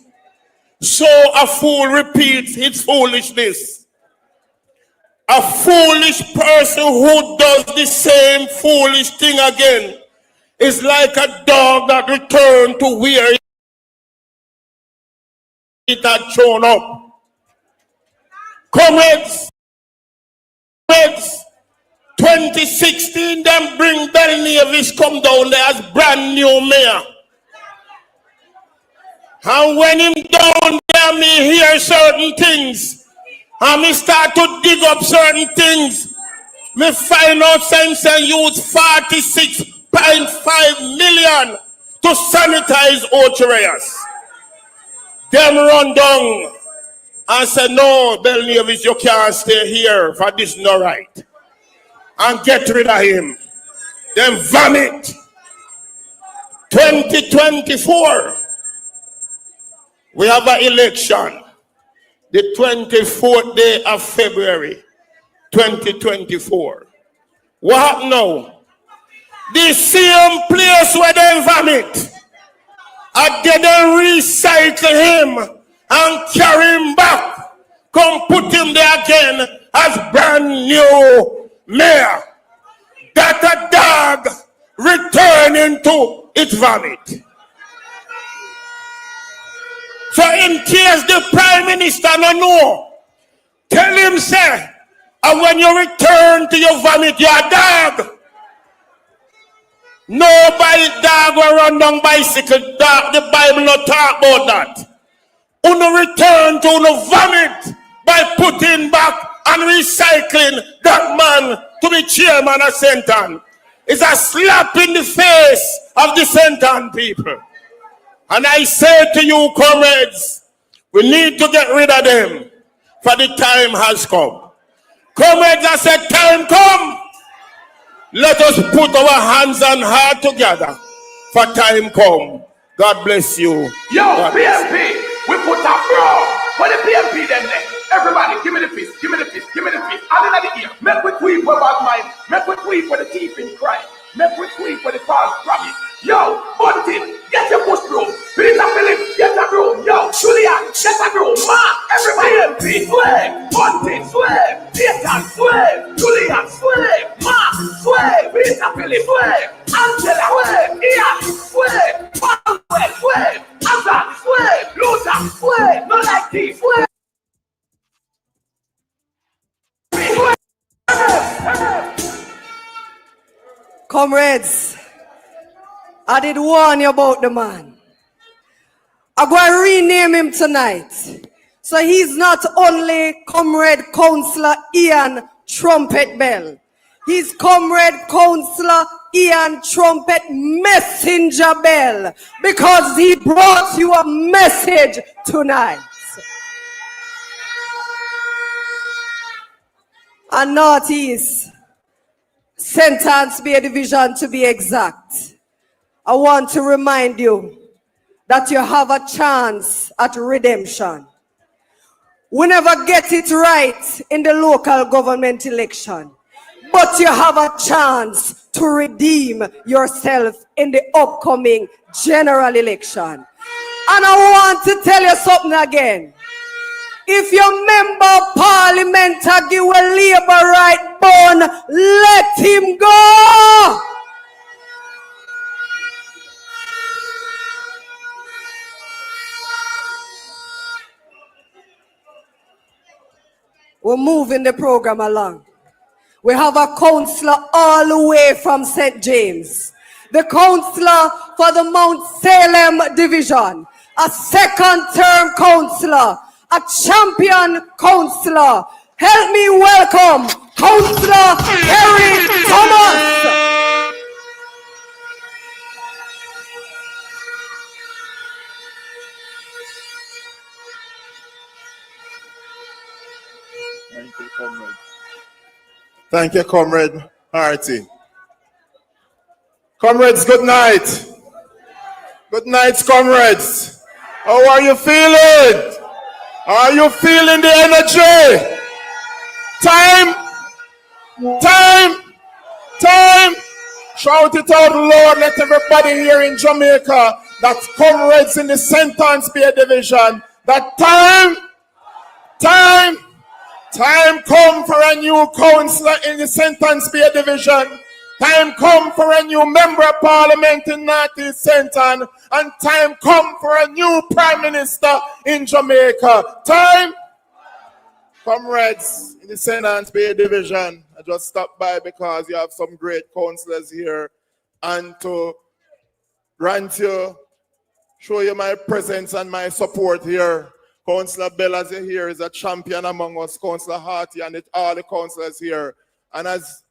so a fool repeats his foolishness. A foolish person who does the same foolish thing again is like a dog that returned to where it had shown up. Comrades, 2016, them bring Danny Davis come down there as brand new mayor. And when him down there, me hear certain things. And me start to dig up certain things. Me find out sense and use 46.5 million to sanitize Ochereas. Them run down and say, no, Bell Nevis, you can't stay here, for this is not right. And get rid of him. Then vomit. 2024, we have an election. The 24th day of February, 2024. What happened now? The same place where they vomit, I get them recycle him and carry him back. Come put him there again as brand new mayor. That a dog returning to its vomit. So in case the Prime Minister no know, tell him say, and when you return to your vomit, you're a dog. Nobody dog will run down bicycle. Dog, the Bible not talk about that. Uno return to uno vomit by putting back and recycling that man to be chairman of Sentan. It's a slap in the face of the Sentan people. And I say to you, comrades, we need to get rid of them, for the time has come. Comrades, I said, time come. Let us put our hands and heart together, for time come. God bless you. Yo, PMP, we put a bro. What the PMP then there? Everybody, give me the fist, give me the fist, give me the fist. All in the ear. Make we tweet for bad mind. Make we tweet for the thief in crime. Make we tweet for the false promise. Yo, Bunting, get your push broom. Peter Phillips, get a broom. Yo, Julian, get a broom. Ma, everybody, PMP, sway. Bunting, sway. Peter, sway. Julian, sway. Ma, sway. Peter Phillips, sway. Angela, sway. Ian, sway. Paul, sway. Azan, sway. Luther, sway. No like this, sway. Comrades, I did warn you about the man. I'm going to rename him tonight. So he's not only Comrade Councillor Ian Trumpet Bell. He's Comrade Councillor Ian Trumpet Messenger Bell, because he brought you a message tonight. And Northeast, Sentence Bay Division to be exact. I want to remind you that you have a chance at redemption. We never get it right in the local government election, but you have a chance to redeem yourself in the upcoming general election. And I want to tell you something again. If your member of parliament a give a labor right bone, let him go. We're moving the program along. We have a counselor all the way from St. James, the counselor for the Mount Salem division, a second-term counselor, a champion counselor. Help me welcome Counselor Harry Thomas. Thank you, comrade. Thank you, Comrade Harty. Comrades, good night. Good night, comrades. How are you feeling? Are you feeling the energy? Time. Shout it out, Lord. Let everybody here in Jamaica, that comrades in the St. Anne's Bay Division, that time come for a new councillor in the St. Anne's Bay Division. Time come for a new member of parliament in Northeast St. Anne. And time come for a new prime minister in Jamaica. Time, comrades in the St. Anne's Bay Division. I just stopped by because you have some great councillors here. And to grant you, show you my presence and my support here. Councillor Bell, as you hear, is a champion among us. Councillor Harty and all the councillors here. And as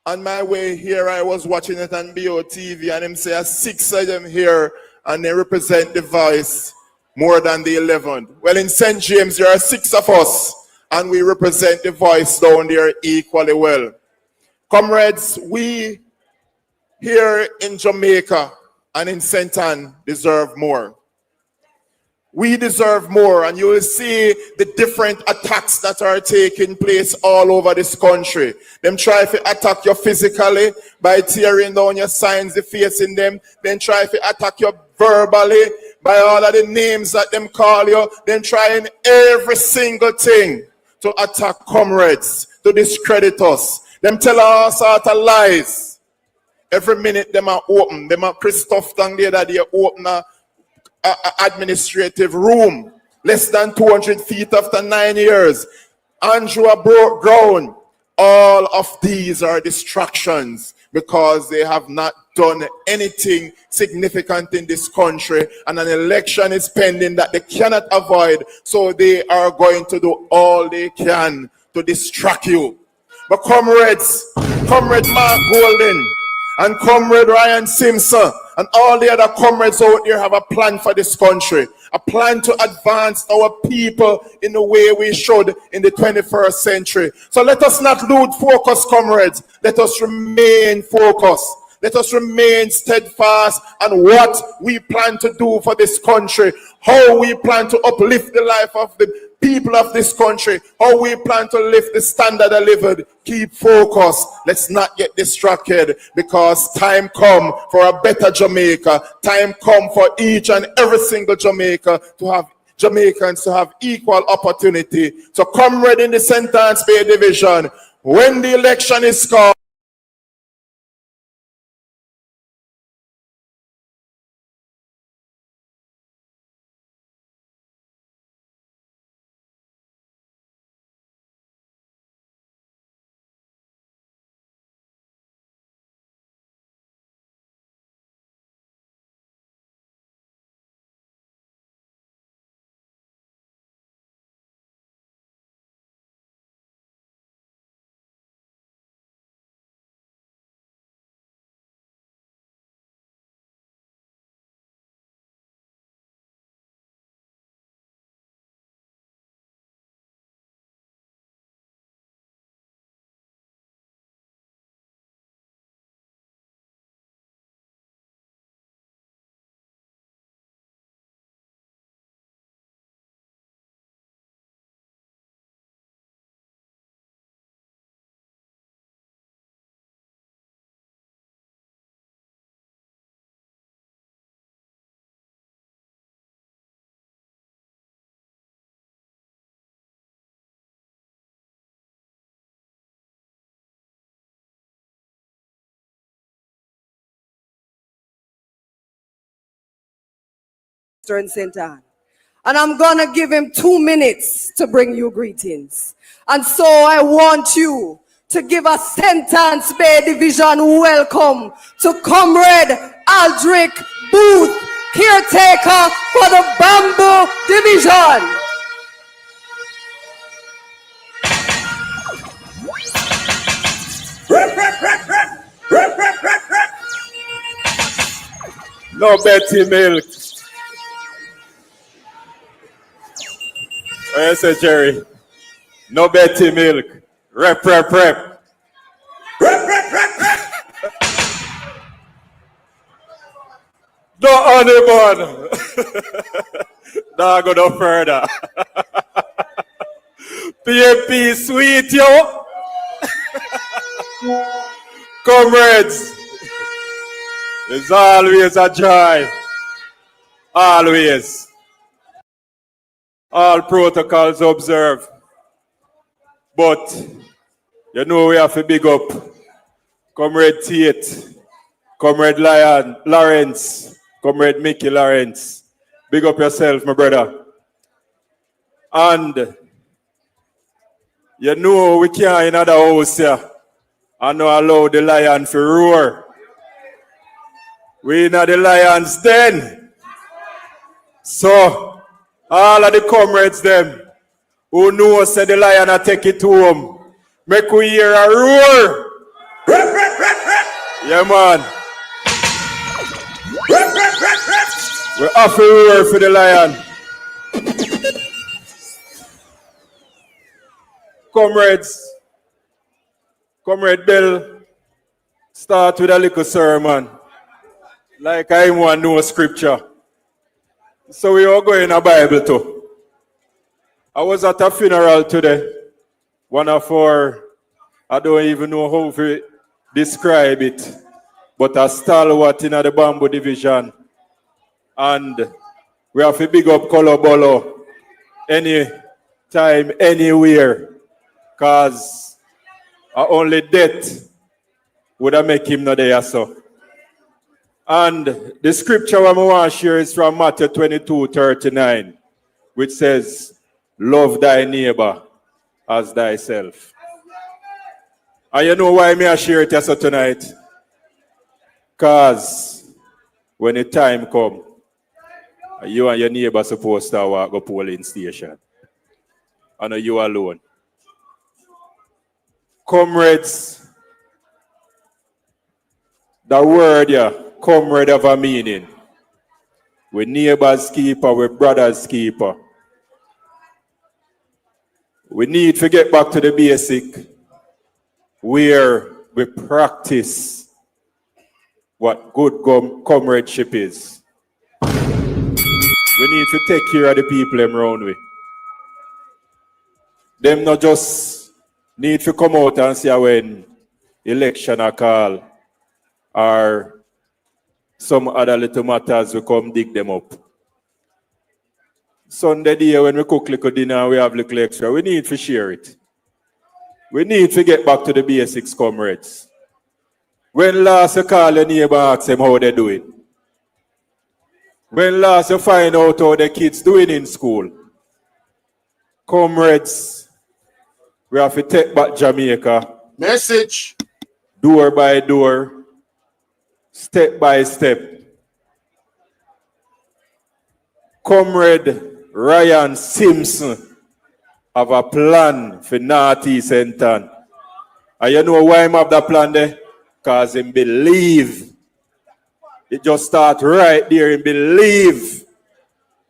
on my way here, I was watching it on BOTV, and him say 6 of them here, and they represent the voice more than the 11. Well, in St. James, there are 6 of us, and we represent the voice down there equally well. Comrades, we here in Jamaica and in St. Anne deserve more. We deserve more, and you will see the different attacks that are taking place all over this country. Them try to attack you physically by tearing down your signs, defacing them. Then try to attack you verbally by all of the names that them call you. Then trying every single thing to attack comrades, to discredit us. Them tell all sorts of lies. Every minute them are open. Them are Christoph Tang the other day open a administrative room less than 200 feet after 9 years. Andrew broke ground. All of these are distractions because they have not done anything significant in this country, and an election is pending that they cannot avoid, so they are going to do all they can to distract you. But comrades, Comrade Mark Golden and Comrade Ryan Simpson and all the other comrades out there have a plan for this country, a plan to advance our people in the way we should in the 21st century. So let us not lose focus, comrades. Let us remain focused. Let us remain steadfast on what we plan to do for this country, how we plan to uplift the life of the people of this country, how we plan to lift the standard of living. Keep focused. Let's not get distracted, because time come for a better Jamaica. Time come for each and every single Jamaica to have Jamaicans to have equal opportunity. So comrade in the St. Anne's Bay Division, when the election is called, in St. Anne. And I'm going to give him 2 minutes to bring you greetings. And so I want you to give a St. Anne's Bay Division welcome to Comrade Aldrich Booth, caretaker for the Bamboo Division. No Betty Milk. What you say, Jerry? No Betty Milk. Rep. No honey bun. Nah, go no further. PMP sweet, yo. Comrades, it's always a joy. Always. All protocols observed. But, you know we have to big up Comrade Tate, Comrade Lawrence, Comrade Mickey Lawrence. Big up yourself, my brother. And, you know we can't in other house here and not allow the lion to roar. We in the lions den. So, all of the comrades them who know say the lion a take it home, make we hear a roar. Yeah, man. We have to roar for the lion. Comrades, Comrade Bill, start with a little sermon. Like I want to know scripture. So we are going a Bible too. I was at a funeral today. One of our, I don't even know how to describe it, but a stalwart in the Bamboo Division. And we have to big up Bolo anytime, anywhere. Because only death would have make him not there. So. And the scripture I want to share is from Matthew 22:39, which says, love thy neighbor as thyself. And you know why I share it also tonight? Because when the time comes, you and your neighbor supposed to walk go polling station. And you alone. Comrades, the word here, comrade have a meaning. We neighbors keeper, we brothers keeper. We need to get back to the basic where we practice what good comradeship is. We need to take care of the people around we. Them not just need to come out and say when election are called or some other little matters, we come dig them up. Sunday day when we cook little dinner, we have little extra. We need to share it. We need to get back to the basics, comrades. When last you call your neighbor and ask them how they're doing? When last you find out how the kids doing in school? Comrades, we have to take back Jamaica. Message. Door by door. Step by step. Comrade Ryan Simpson have a plan for Northeast St. Anne. And you know why I have that plan there? Because he believe. It just start right there and believe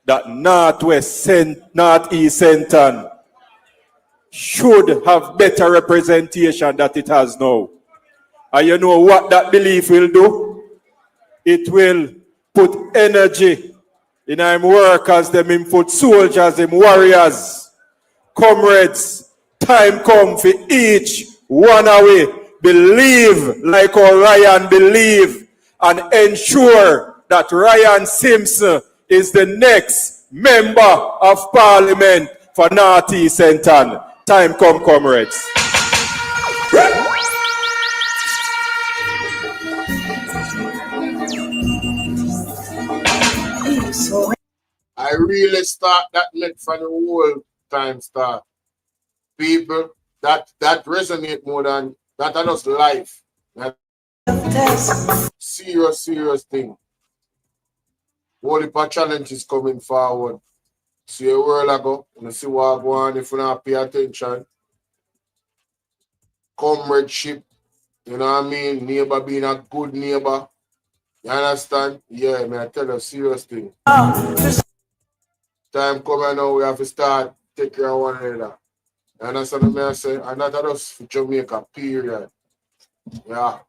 that Northeast St. Anne should have better representation than it has now. And you know what that belief will do? It will put energy in him workers, them him put soldiers, them warriors, comrades. Time come for each one away. Believe like how Ryan believe and ensure that Ryan Simpson is the next member of parliament for Northeast St. Anne. Time come, comrades. So I really start that make from the whole time start. People, that resonate more than that are just life. That serious thing. All the challenges coming forward. See a while ago, you see what go on if you not pay attention. Comradeship, you know what I mean? Neighbor being a good neighbor. You understand? Yeah, man, I tell you a serious thing. Time coming now, we have to start take care of one another. You understand what I say? And not just for Jamaica, period. Yeah.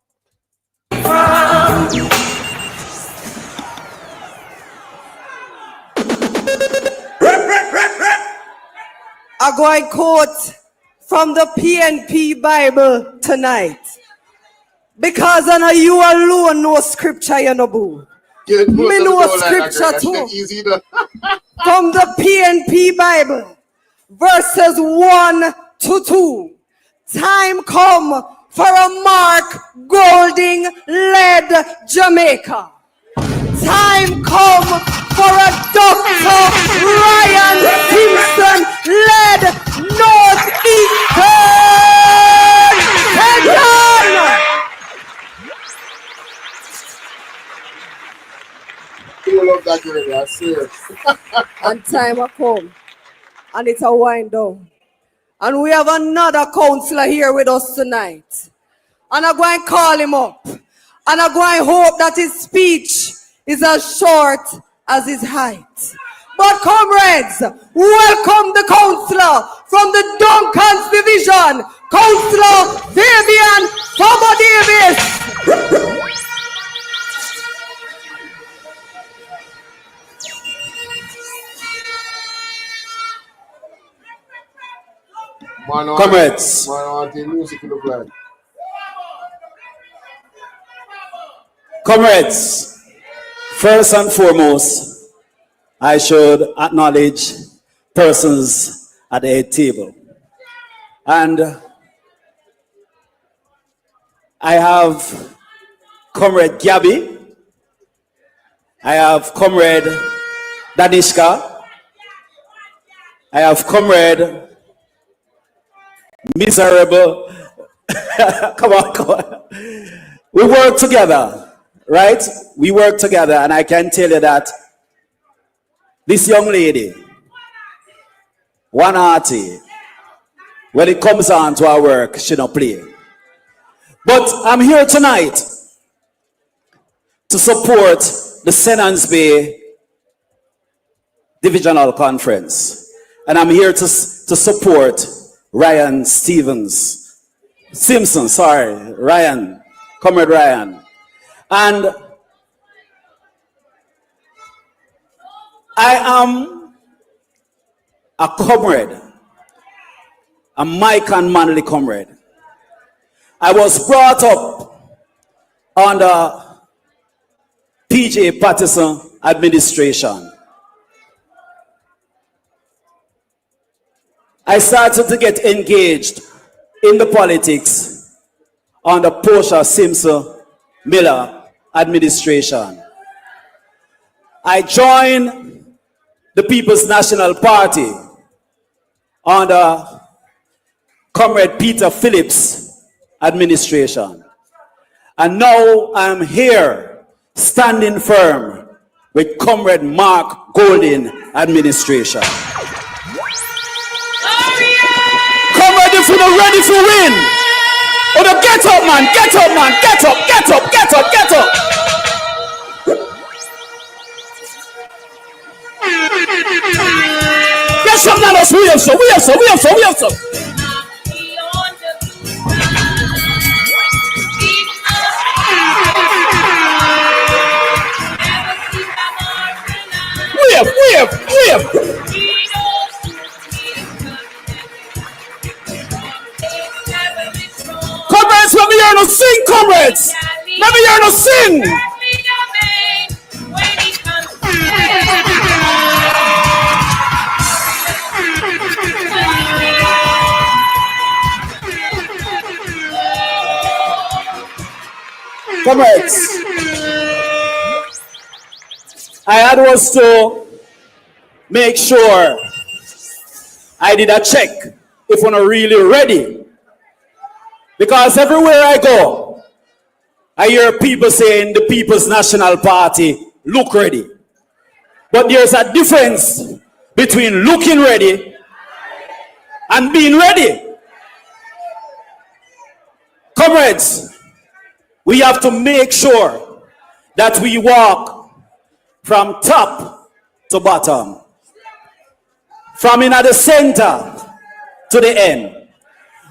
I'm going to quote from the PNP Bible tonight. Because I know you alone know scripture, you know, boo. Me know scripture too. From the PNP Bible, verses 1 to 2. Time come for a Mark Golding led Jamaica. Time come for a Dr. Ryan Simpson led Northeastern Kenyan. You love that already, I swear. And time will come, and it's a wind down. And we have another counselor here with us tonight. And I'm going to call him up. And I'm going to hope that his speech is as short as his height. But comrades, welcome the counselor from the Duncan's Division, Counselor Fabian Fabo Davis. Comrades. Man, I want the music to look like. Comrades, first and foremost, I should acknowledge persons at the head table. And I have Comrade Gabby, I have Comrade Danishka, I have Comrade Miserable. Come on. We work together, right? We work together, and I can tell you that this young lady, one arty, when it comes on to our work, she don't play. But I'm here tonight to support the Senans Bay Divisional Conference. And I'm here to support Ryan Simpson, Ryan, Comrade Ryan. And I am a comrade, a Mike and manly comrade. I was brought up under PJ Patterson administration. I started to get engaged in the politics under Portia Simpson Miller administration. I joined the People's National Party under Comrade Peter Phillips administration. And now I'm here standing firm with Comrade Mark Golding administration. If you're not ready to win, or to get up, man, get up, man, get up, get up, get up, get up. Get some now, we have some. We have. Comrades, let me hear no sing, comrades. Let me hear no sing. Comrades, I had was to make sure I did a check if we're not really ready. Because everywhere I go, I hear people saying the People's National Party look ready. But there's a difference between looking ready and being ready. Comrades, we have to make sure that we walk from top to bottom, from in at the center to the end.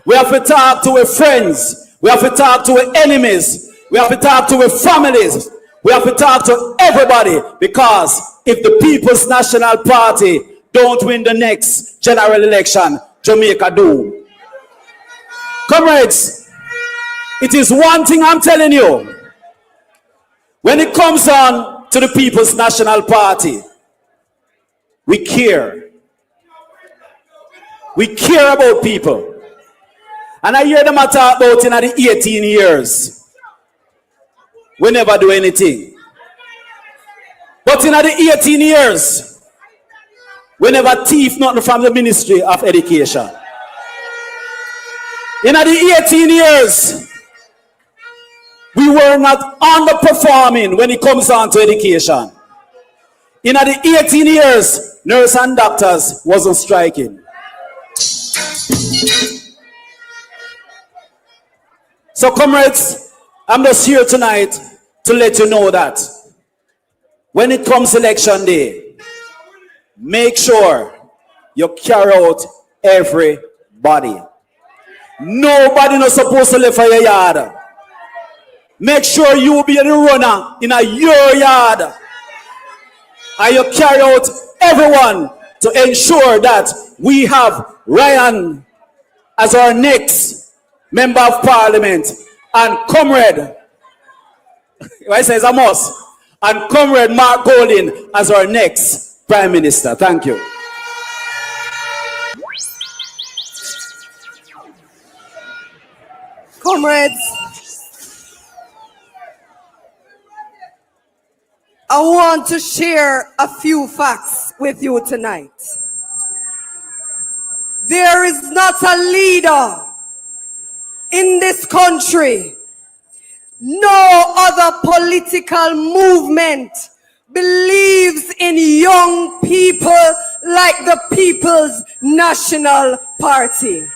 We have to talk to our friends. We have to talk to our enemies. We have to talk to our families. We have to talk to everybody, because if the People's National Party don't win the next general election, Jamaica do. Comrades, it is one thing I'm telling you. When it comes on to the People's National Party, we care. We care about people. And I hear them talk about in the 18 years. We never do anything. But in the 18 years, we never thief nothing from the Ministry of Education. In the 18 years, we were not underperforming when it comes on to education. In the 18 years, nurses and doctors wasn't striking. So comrades, I'm just here tonight to let you know that when it comes election day, make sure you carry out everybody. Nobody not supposed to live for your yard. Make sure you be the runner in your yard. And you carry out everyone to ensure that we have Ryan as our next member of parliament, and comrade, I say it's a must, and comrade Mark Golding as our next prime minister. Thank you. Comrades, I want to share a few facts with you tonight. There is not a leader in this country, no other political movement believes in young people like the People's National Party.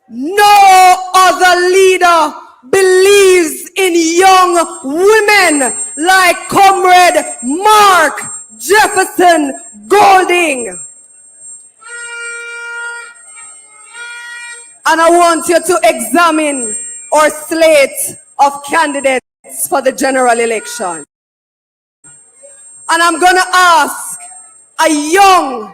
No other leader believes in young women like Comrade Mark Jefferson Golding. And I want you to examine our slate of candidates for the general election. And I'm going to ask a young,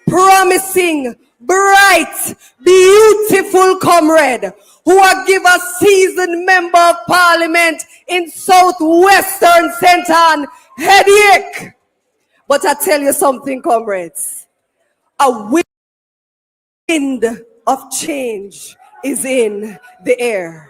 promising, bright, beautiful comrade who will give a seasoned member of parliament in southwestern St. Ann headache. But I tell you something, comrades. A wind of change is in the air.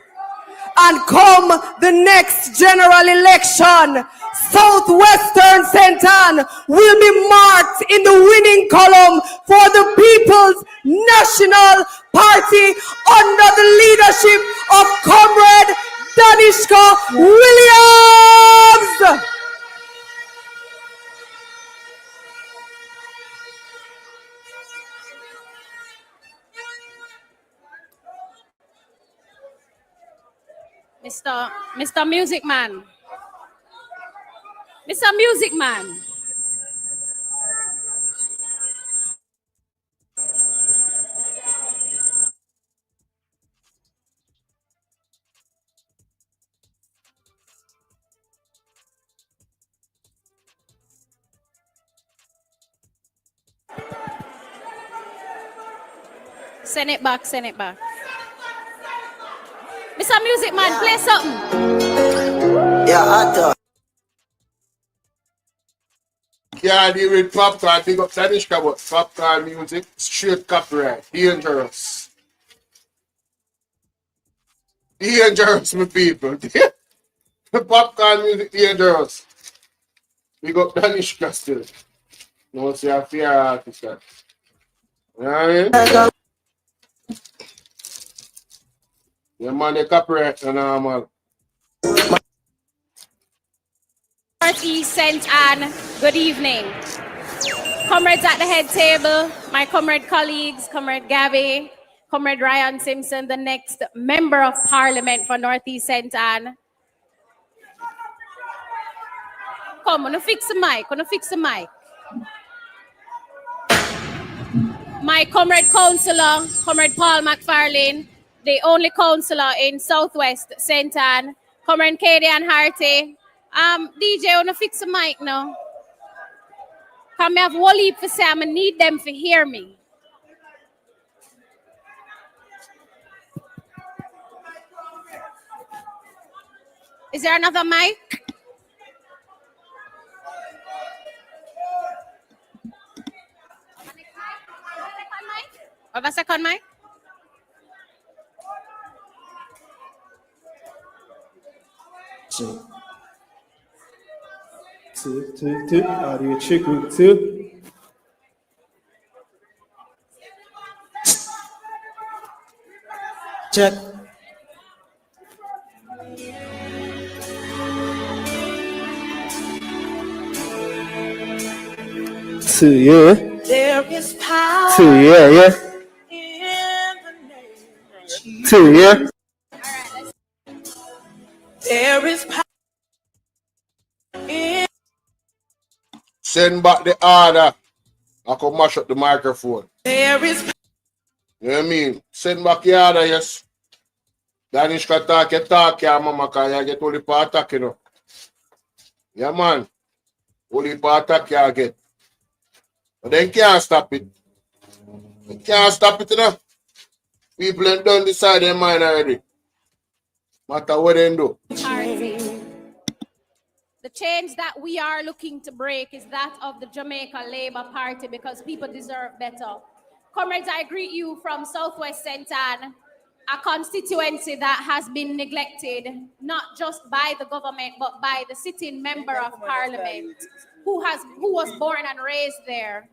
And come the next general election, southwestern St. Ann will be marked in the winning column for the People's National Party under the leadership of Comrade Danishka Williams. Mr. Music Man. Mr. Music Man. Send it back, send it back. Mr. Music Man, play something. Yeah, I thought. Can't deal with popcorn, big up Danishka, but popcorn music, straight copyright, dangerous. Dangerous, my people. Popcorn music, dangerous. Big up Danishka still. No, see a fear artist. You know what I mean? Your man, the copyright and normal. Northeast St. Anne, good evening. Comrades at the head table, my comrade colleagues, Comrade Gabby, Comrade Ryan Simpson, the next Member of Parliament for Northeast St. Anne. Come on, fix the mic, My comrade councillor, Comrade Paul McFarlane, the only councillor in Southwest St. Anne, Comrade Katie and Harty. DJ, wanna fix the mic now? Come have one leap for say, I need them to hear me. Is there another mic? Have a second mic? Two. Audio check with 2. Check. Two, yeah. There is power. Two, yeah. In the name. Two, yeah. There is power. Send back the order. I can mash up the microphone. There is power. You know what I mean? Send back the order, yes. Danishka talk, yeah, mama, because you get only part attack, you know. Yeah, man. Only part attack you get. But they can't stop it. They can't stop it, you know. People ain't done decide their mind already. Matter what they do. The change that we are looking to break is that of the Jamaica Labour Party because people deserve better. Comrades, I greet you from Southwest St. Anne, a constituency that has been neglected, not just by the government, but by the sitting member of parliament who was born and raised there.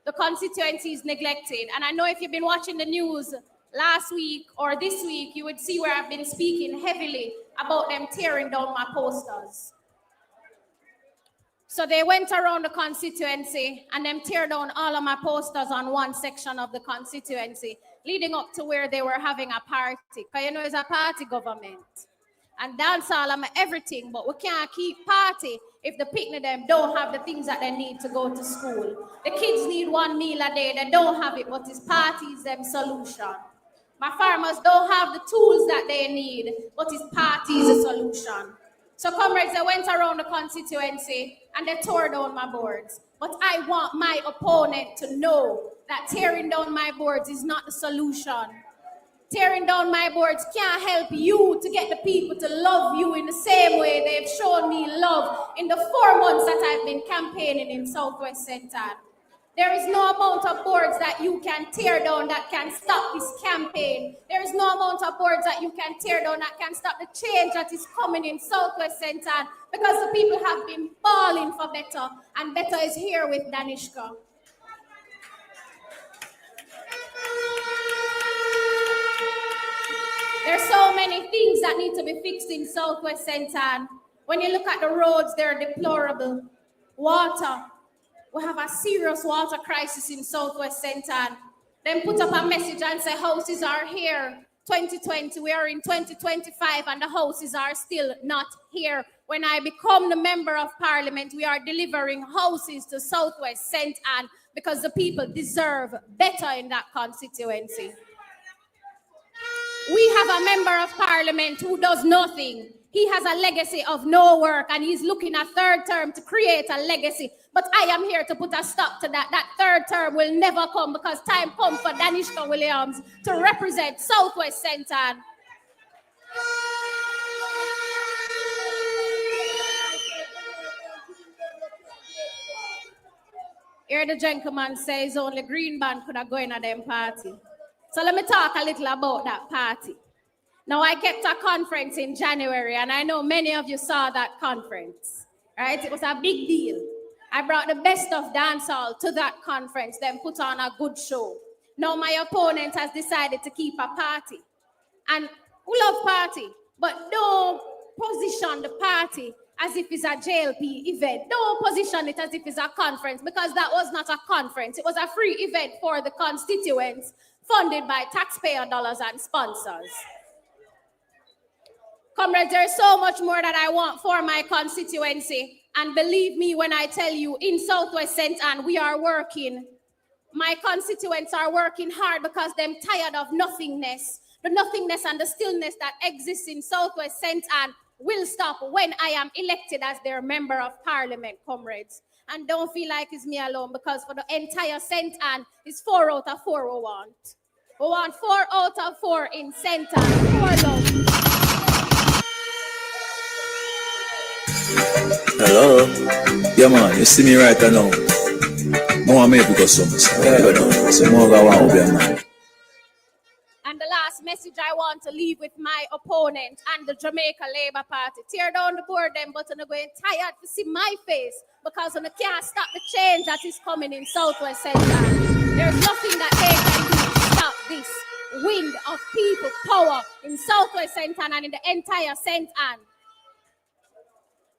The constituency is neglected. And I know if you've been watching the news last week or this week, you would see where I've been speaking heavily about them tearing down my posters. So they went around the constituency and them tear down all of my posters on one section of the constituency, leading up to where they were having a party. Because you know it's a party government. And dance all of everything, but we can't keep party if the picnic them don't have the things that they need to go to school. The kids need one meal a day, they don't have it, but it's parties them solution. My farmers don't have the tools that they need, but it's parties a solution. So comrades, they went around the constituency and they tore down my boards. But I want my opponent to know that tearing down my boards is not the solution. Tearing down my boards can't help you to get the people to love you in the same way they've shown me love in the 4 months that I've been campaigning in Southwest St. Anne. There is no amount of boards that you can tear down that can stop this campaign. There is no amount of boards that you can tear down that can stop the change that is coming in Southwest St. Anne because the people have been balling for better, and better is here with Danishka. There's so many things that need to be fixed in Southwest St. Anne. When you look at the roads, they're deplorable. Water. We have a serious water crisis in Southwest St. Anne. Then put up a message and say houses are here. 2020, we are in 2025 and the houses are still not here. When I become the member of parliament, we are delivering houses to Southwest St. Anne because the people deserve better in that constituency. We have a member of parliament who does nothing. He has a legacy of no work and he's looking at third term to create a legacy. But I am here to put a stop to that. That third term will never come because time comes for Danishka Williams to represent Southwest St. Anne. Here the gentleman says only green band could have gone at them party. So let me talk a little about that party. Now, I kept a conference in January, and I know many of you saw that conference. right? It was a big deal. I brought the best of dancehall to that conference, then put on a good show. Now my opponent has decided to keep a party. And we love party, but don't position the party as if it's a JLP event. Don't position it as if it's a conference, because that was not a conference. It was a free event for the constituents, funded by taxpayer dollars and sponsors. Comrades, there's so much more that I want for my constituency. And believe me when I tell you, in Southwest St. Anne, we are working. My constituents are working hard because they're tired of nothingness. The nothingness and the stillness that exists in Southwest St. Anne will stop when I am elected as their member of parliament, comrades. And don't feel like it's me alone, because for the entire St. Anne, it's 4 out of 4 we want. We want 4 out of 4 in St. Anne. 4 love. Hello? Yeah, man, you see me right now. More maybe go some. So more go on with man. And the last message I want to leave with my opponent and the Jamaica Labour Party. Tear down the board them, but I'm going tired to see my face, because I can't stop the change that is coming in Southwest St. Anne. There's nothing that they can do to stop this wind of people power in Southwest St. Anne and in the entire St. Anne.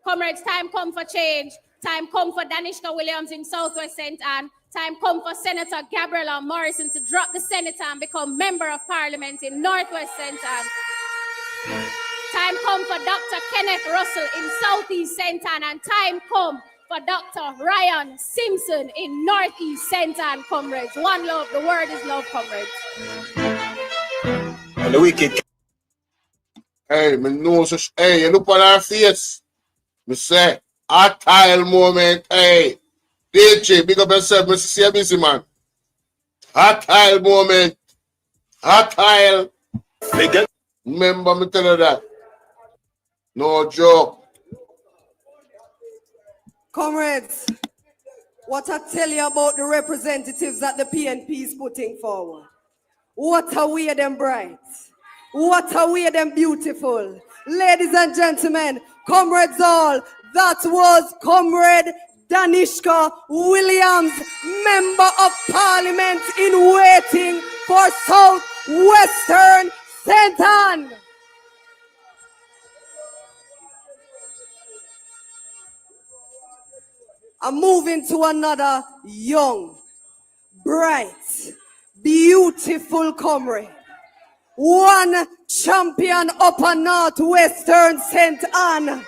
Comrades, time come for change. Time come for Danishka Williams in Southwest St. Anne. Time come for Senator Gabriella Morrison to drop the senator and become member of parliament in Northwest St. Anne. Time come for Dr. Kenneth Russell in Southeast St. Anne. And time come for Dr. Ryan Simpson in Northeast St. Anne, comrades. One love. The word is love, comrades. And the wicked. Hey, me know so. Hey, you look on our face. Me say, a tile moment. Hey, DJ, big up yourself. Me see a busy man. A tile moment. A tile. Remember me tell you that. No joke. Comrades, what I tell you about the representatives that the PNP is putting forward. What a way them bright. What a way them beautiful. Ladies and gentlemen, comrades all, that was Comrade Danishka Williams, Member of Parliament in waiting for Southwestern St. Anne. I'm moving to another young, bright, beautiful comrade. One champion upper Northwestern St. Anne,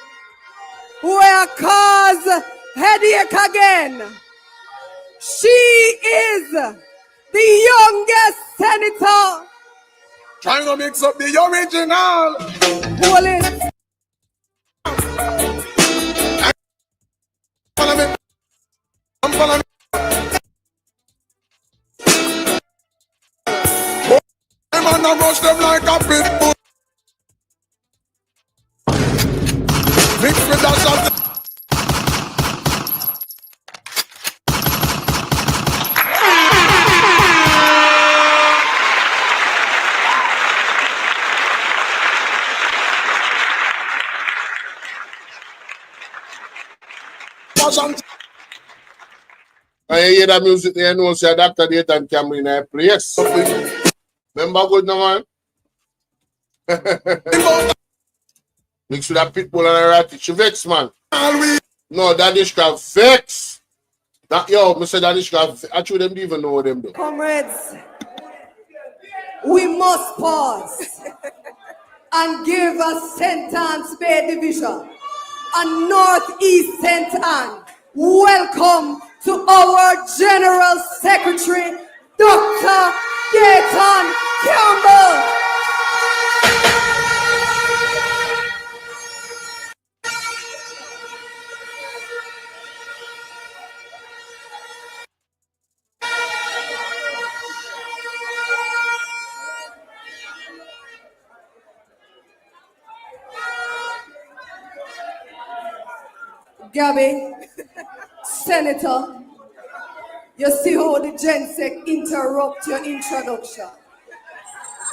where cause headache again. She is the youngest senator. Trying to mix up the original. Hold it. I'm following. I'm gonna rush them like a pit bull. Mix with that shot. I hear that music there, no, say Dr. Dayton come in a place. Remember good no man? Mix with that pitbull and a ratty. She vex, man. No, that dish can vex. That, yo, I said that dish can vex. Actually, them don't even know what them do. Comrades, we must pause and give a St. Anne Spade Division, a Northeast St. Anne, welcome to our General Secretary, Dr. Dayton Campbell. Gabby, Senator, you see how the Gensec interrupt your introduction.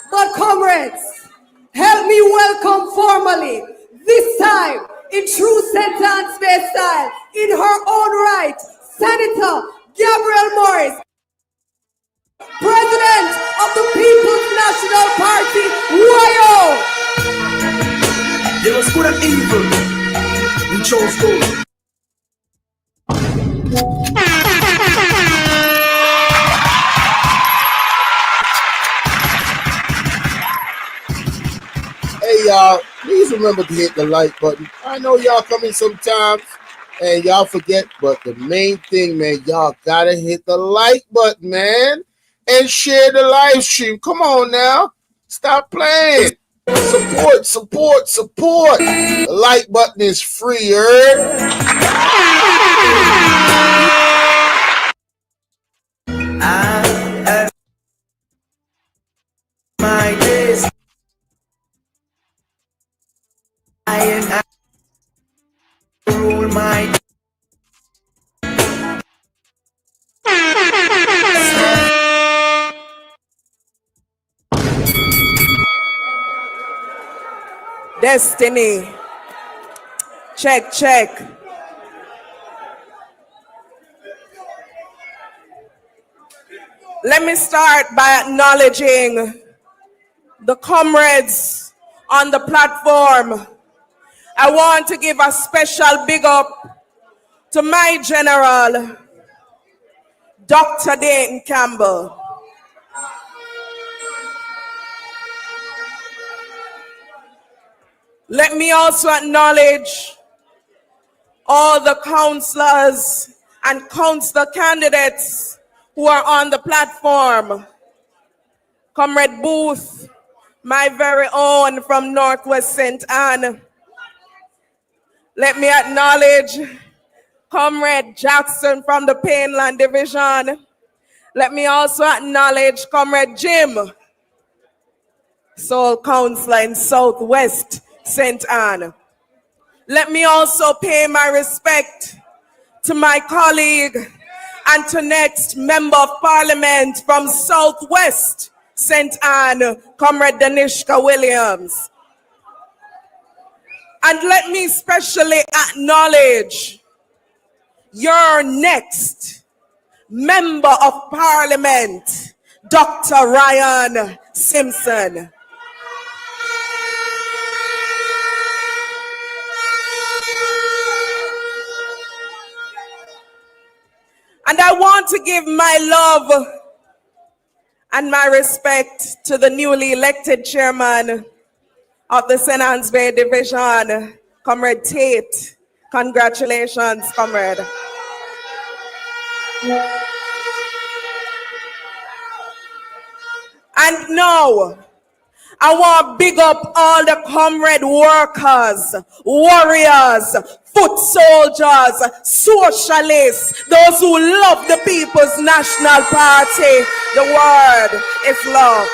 But comrades, help me welcome formally, this time in true St. Anne's Bay style, in her own right, Senator Gabriel Morris, President of the People's National Party, YO! There was good and evil. We chose good. Hey y'all, please remember to hit the like button. I know y'all come in sometimes and y'all forget, but the main thing, man, y'all gotta hit the like button, man, and share the live stream. Come on now, stop playing. Support, support, support. The like button is free, heard? My days. I rule my Destiny. Check, check. Let me start by acknowledging the comrades on the platform. I want to give a special big up to my general, Dr. Dayton Campbell. Let me also acknowledge all the councillors and councillor candidates who are on the platform. Comrade Booth, my very own from Northwest St. Anne. Let me acknowledge Comrade Jackson from the Painland Division. Let me also acknowledge Comrade Jim, Soul Councillor in Southwest St. Anne. Let me also pay my respect to my colleague and to next Member of Parliament from Southwest St. Anne, Comrade Danishka Williams. And let me specially acknowledge your next Member of Parliament, Dr. Ryan Simpson. And I want to give my love and my respect to the newly elected chairman of the St. Anne's Bay Division, Comrade Tate. Congratulations, comrade. And now, I want to big up all the comrade workers, warriors, foot soldiers, socialists, those who love the People's National Party. The word is love.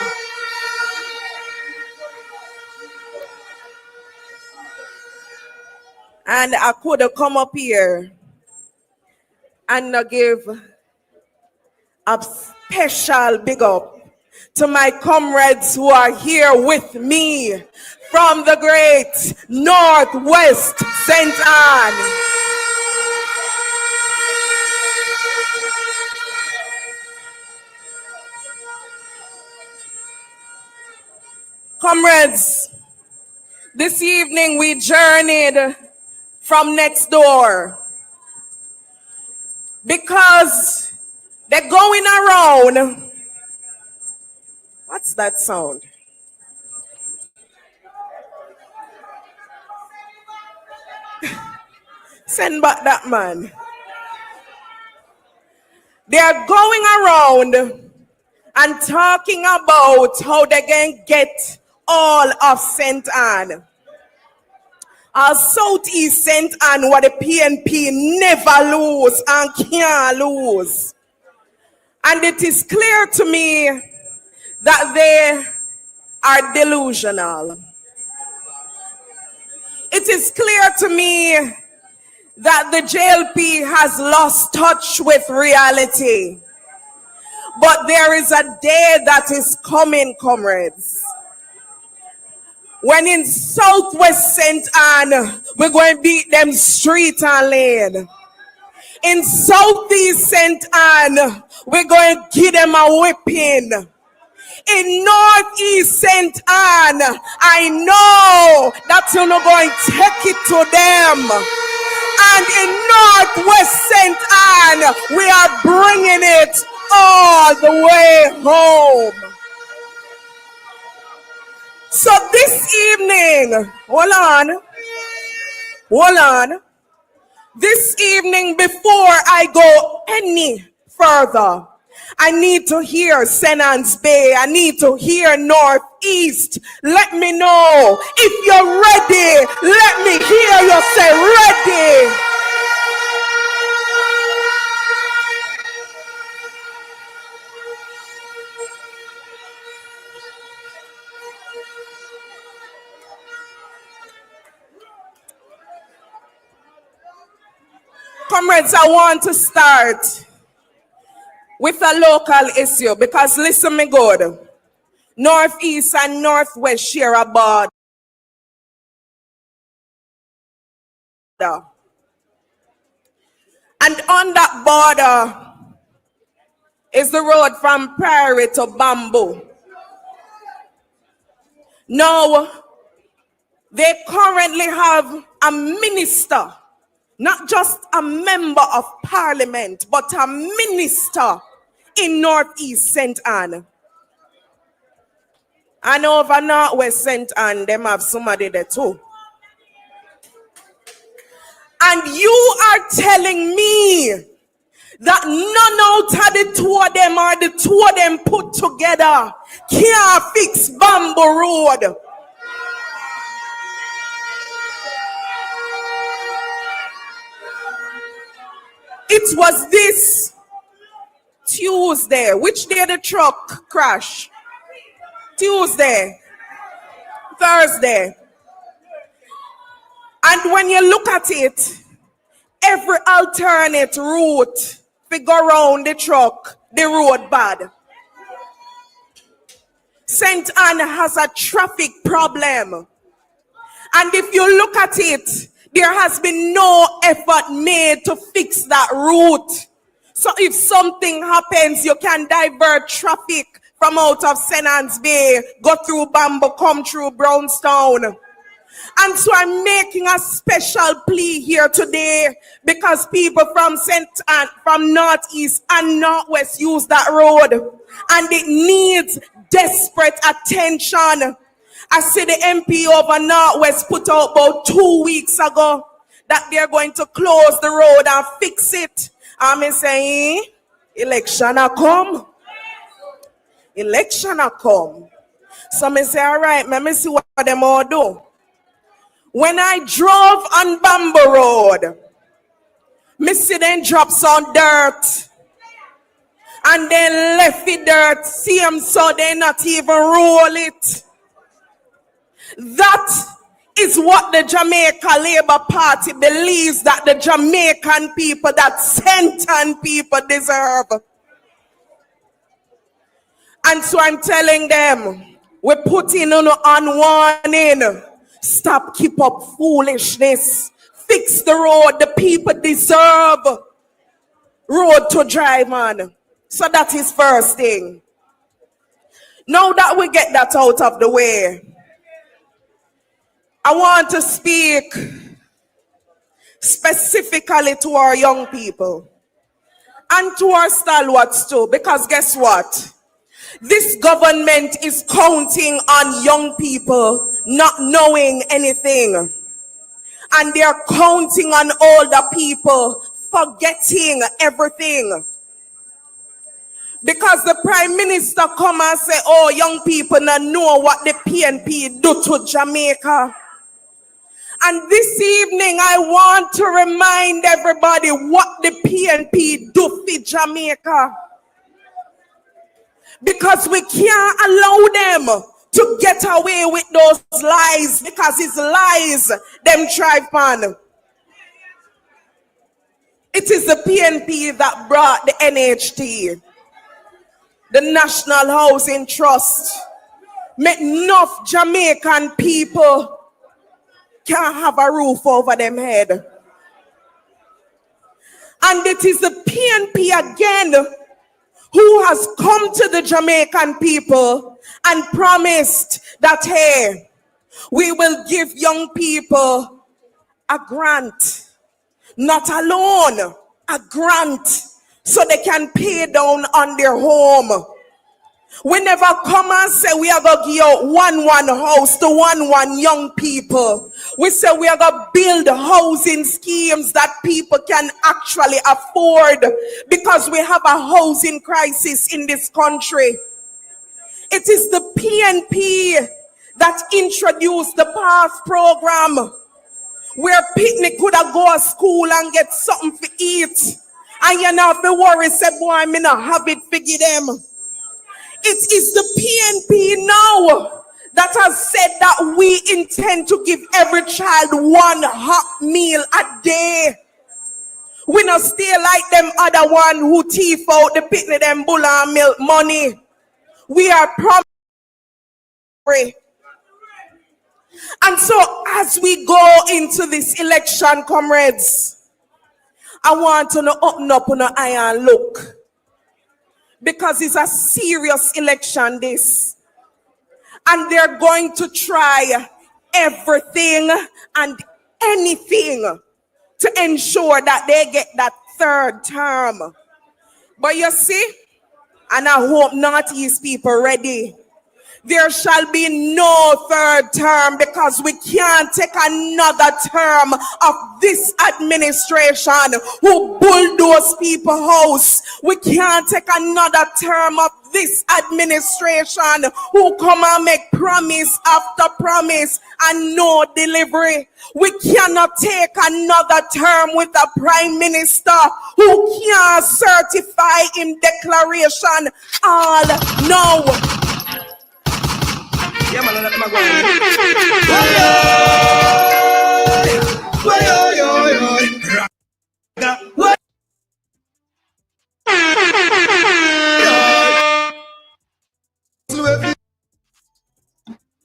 And I could have come up here and give a special big up to my comrades who are here with me from the great Northwest St. Anne. Comrades, this evening we journeyed from next door because they're going around. What's that sound? Send back that man. They are going around and talking about how they can get all of St. Anne. Southeast St. Anne, what the PNP never lose and can't lose. And it is clear to me that they are delusional. It is clear to me that the JLP has lost touch with reality. But there is a day that is coming, comrades, When in Southwest St. Anne, we're going to beat them street and lane. In Southeast St. Anne, we're going to give them a whipping. In Northeast St. Anne, I know that you're not going to take it to them. And in Northwest St. Anne, we are bringing it all the way home. So this evening, hold on. This evening, before I go any further, I need to hear St. Anne's Bay. I need to hear Northeast. Let me know if you're ready. Let me hear you say ready. Comrades, I want to start with a local issue because listen me good. Northeast and Northwest share a border. And on that border is the road from Prairie to Bamboo. Now, they currently have a minister, not just a member of parliament, but a minister in Northeast St. Anne. And over Northwest St. Anne, them have somebody there too. And you are telling me that none out of the two of them or the two of them put together can't fix Bamboo Road. It was this Tuesday. Which day the truck crash? Tuesday. Thursday. And when you look at it, every alternate route to go around the truck, the road bad. St. Anne has a traffic problem. And if you look at it, there has been no effort made to fix that route. So if something happens, you can divert traffic from out of St. Anne's Bay, go through Bamboo, come through Brownstown. And so I'm making a special plea here today because people from St. Anne, from Northeast and Northwest use that road. And it needs desperate attention. I see the MP over Northwest put out about 2 weeks ago that they're going to close the road and fix it. I'm saying, election a come. Election a come. So I say, all right, let me see what them all do. When I drove on Bamboo Road, me see them drop some dirt and then left the dirt, see them so they not even roll it. That is what the Jamaica Labour Party believes that the Jamaican people, that St. Anne people deserve. And so I'm telling them, we're putting on warning. Stop, keep up foolishness. Fix the road. The people deserve road to drive on. So that is first thing. Now that we get that out of the way, I want to speak specifically to our young people and to our stalwarts too, because guess what? This government is counting on young people not knowing anything. And they're counting on older people forgetting everything. Because the Prime Minister come and say, oh, young people not know what the PNP do to Jamaica. And this evening, I want to remind everybody what the PNP do for Jamaica. Because we can't allow them to get away with those lies, because it's lies them thrive on. It is the PNP that brought the NHT, the National Housing Trust, make enough Jamaican people can't have a roof over them head. And it is the PNP again who has come to the Jamaican people and promised that, hey, we will give young people a grant, not a loan, a grant, so they can pay down on their home. We never come and say we are going to give out one house to one young people. We say we are going to build housing schemes that people can actually afford, because we have a housing crisis in this country. It is the PNP that introduced the PATH program, where picnic could have go to school and get something to eat. And you know, if you worry, say, boy, I may not have it, figure them. It is the PNP now that has said that we intend to give every child one hot meal a day. We not stay like them other one who thief out the picnic them bull and milk money. We are promising. And so as we go into this election, comrades, I want to open up on an eye and look. Because it's a serious election, this. And they're going to try everything and anything to ensure that they get that third term. But you see, and I hope Northeast people ready, there shall be no third term, because we can't take another term of this administration who bulldoze people's house. We can't take another term of this administration who come and make promise after promise and no delivery. We cannot take another term with a prime minister who can't certify in declaration all no. Yeah, man, let me go.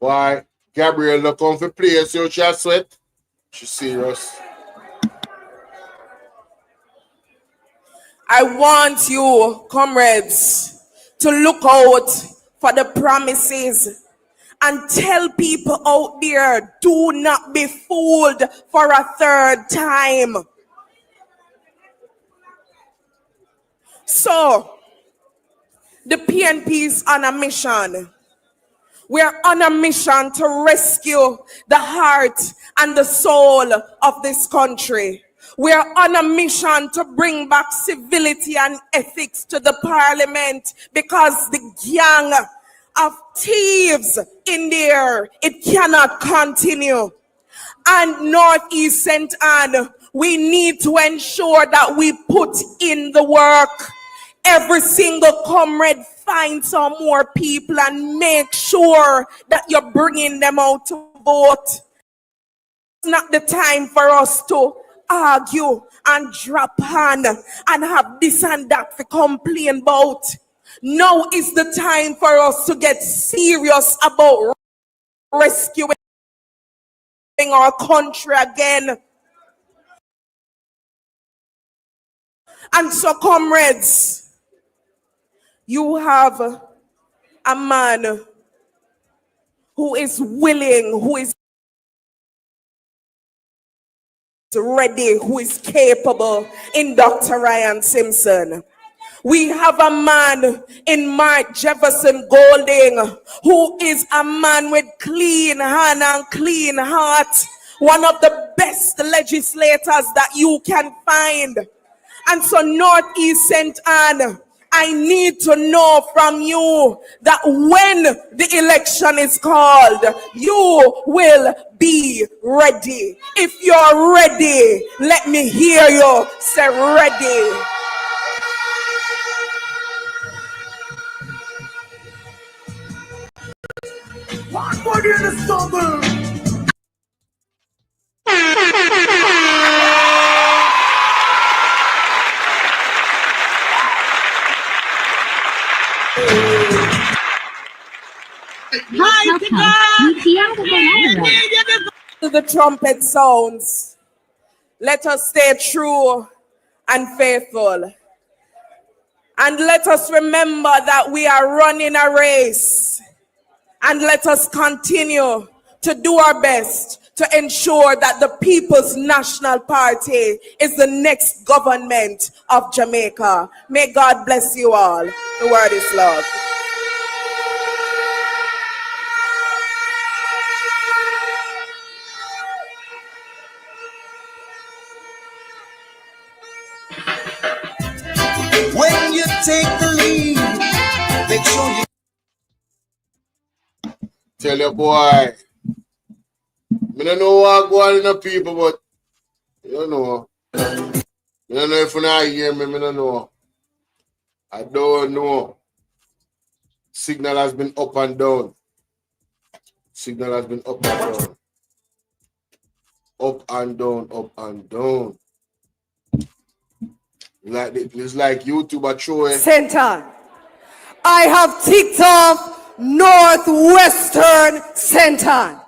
Why? Gabriel look on for players, so she sweat. She's serious. I want you, comrades, to look out for the promises and tell people out there, do not be fooled for a third time. So, the PNP is on a mission. We're on a mission to rescue the heart and the soul of this country. We're on a mission to bring back civility and ethics to the parliament, because the gang of thieves in there, it cannot continue. And Northeast St. Anne, we need to ensure that we put in the work. Every single comrade find some more people and make sure that you're bringing them out to vote. It's not the time for us to argue and drop hand and have this and that to complain about. Now is the time for us to get serious about rescuing our country again. And so, comrades, you have a man who is willing, who is ready, who is capable in Dr. Ryan Simpson. We have a man in Mark Jefferson Golding, who is a man with clean hand and clean heart. One of the best legislators that you can find. And so, Northeast St. Anne, I need to know from you that when the election is called, you will be ready. If you're ready, let me hear you say ready. One more in the stumble. Mighty God. To the trumpet sounds, let us stay true and faithful. And let us remember that we are running a race. And let us continue to do our best to ensure that the People's National Party is the next government of Jamaica. May God bless you all. The word is love. When you take the lead, make sure you tell your boy. I don't know what going on in the people, but you don't know. I don't know if you not hear me, I don't know. I don't know. Signal has been up and down. Signal has been up and down. Up and down, up and down. It's like YouTube are showing. Center. I have ticked off Northwestern Center.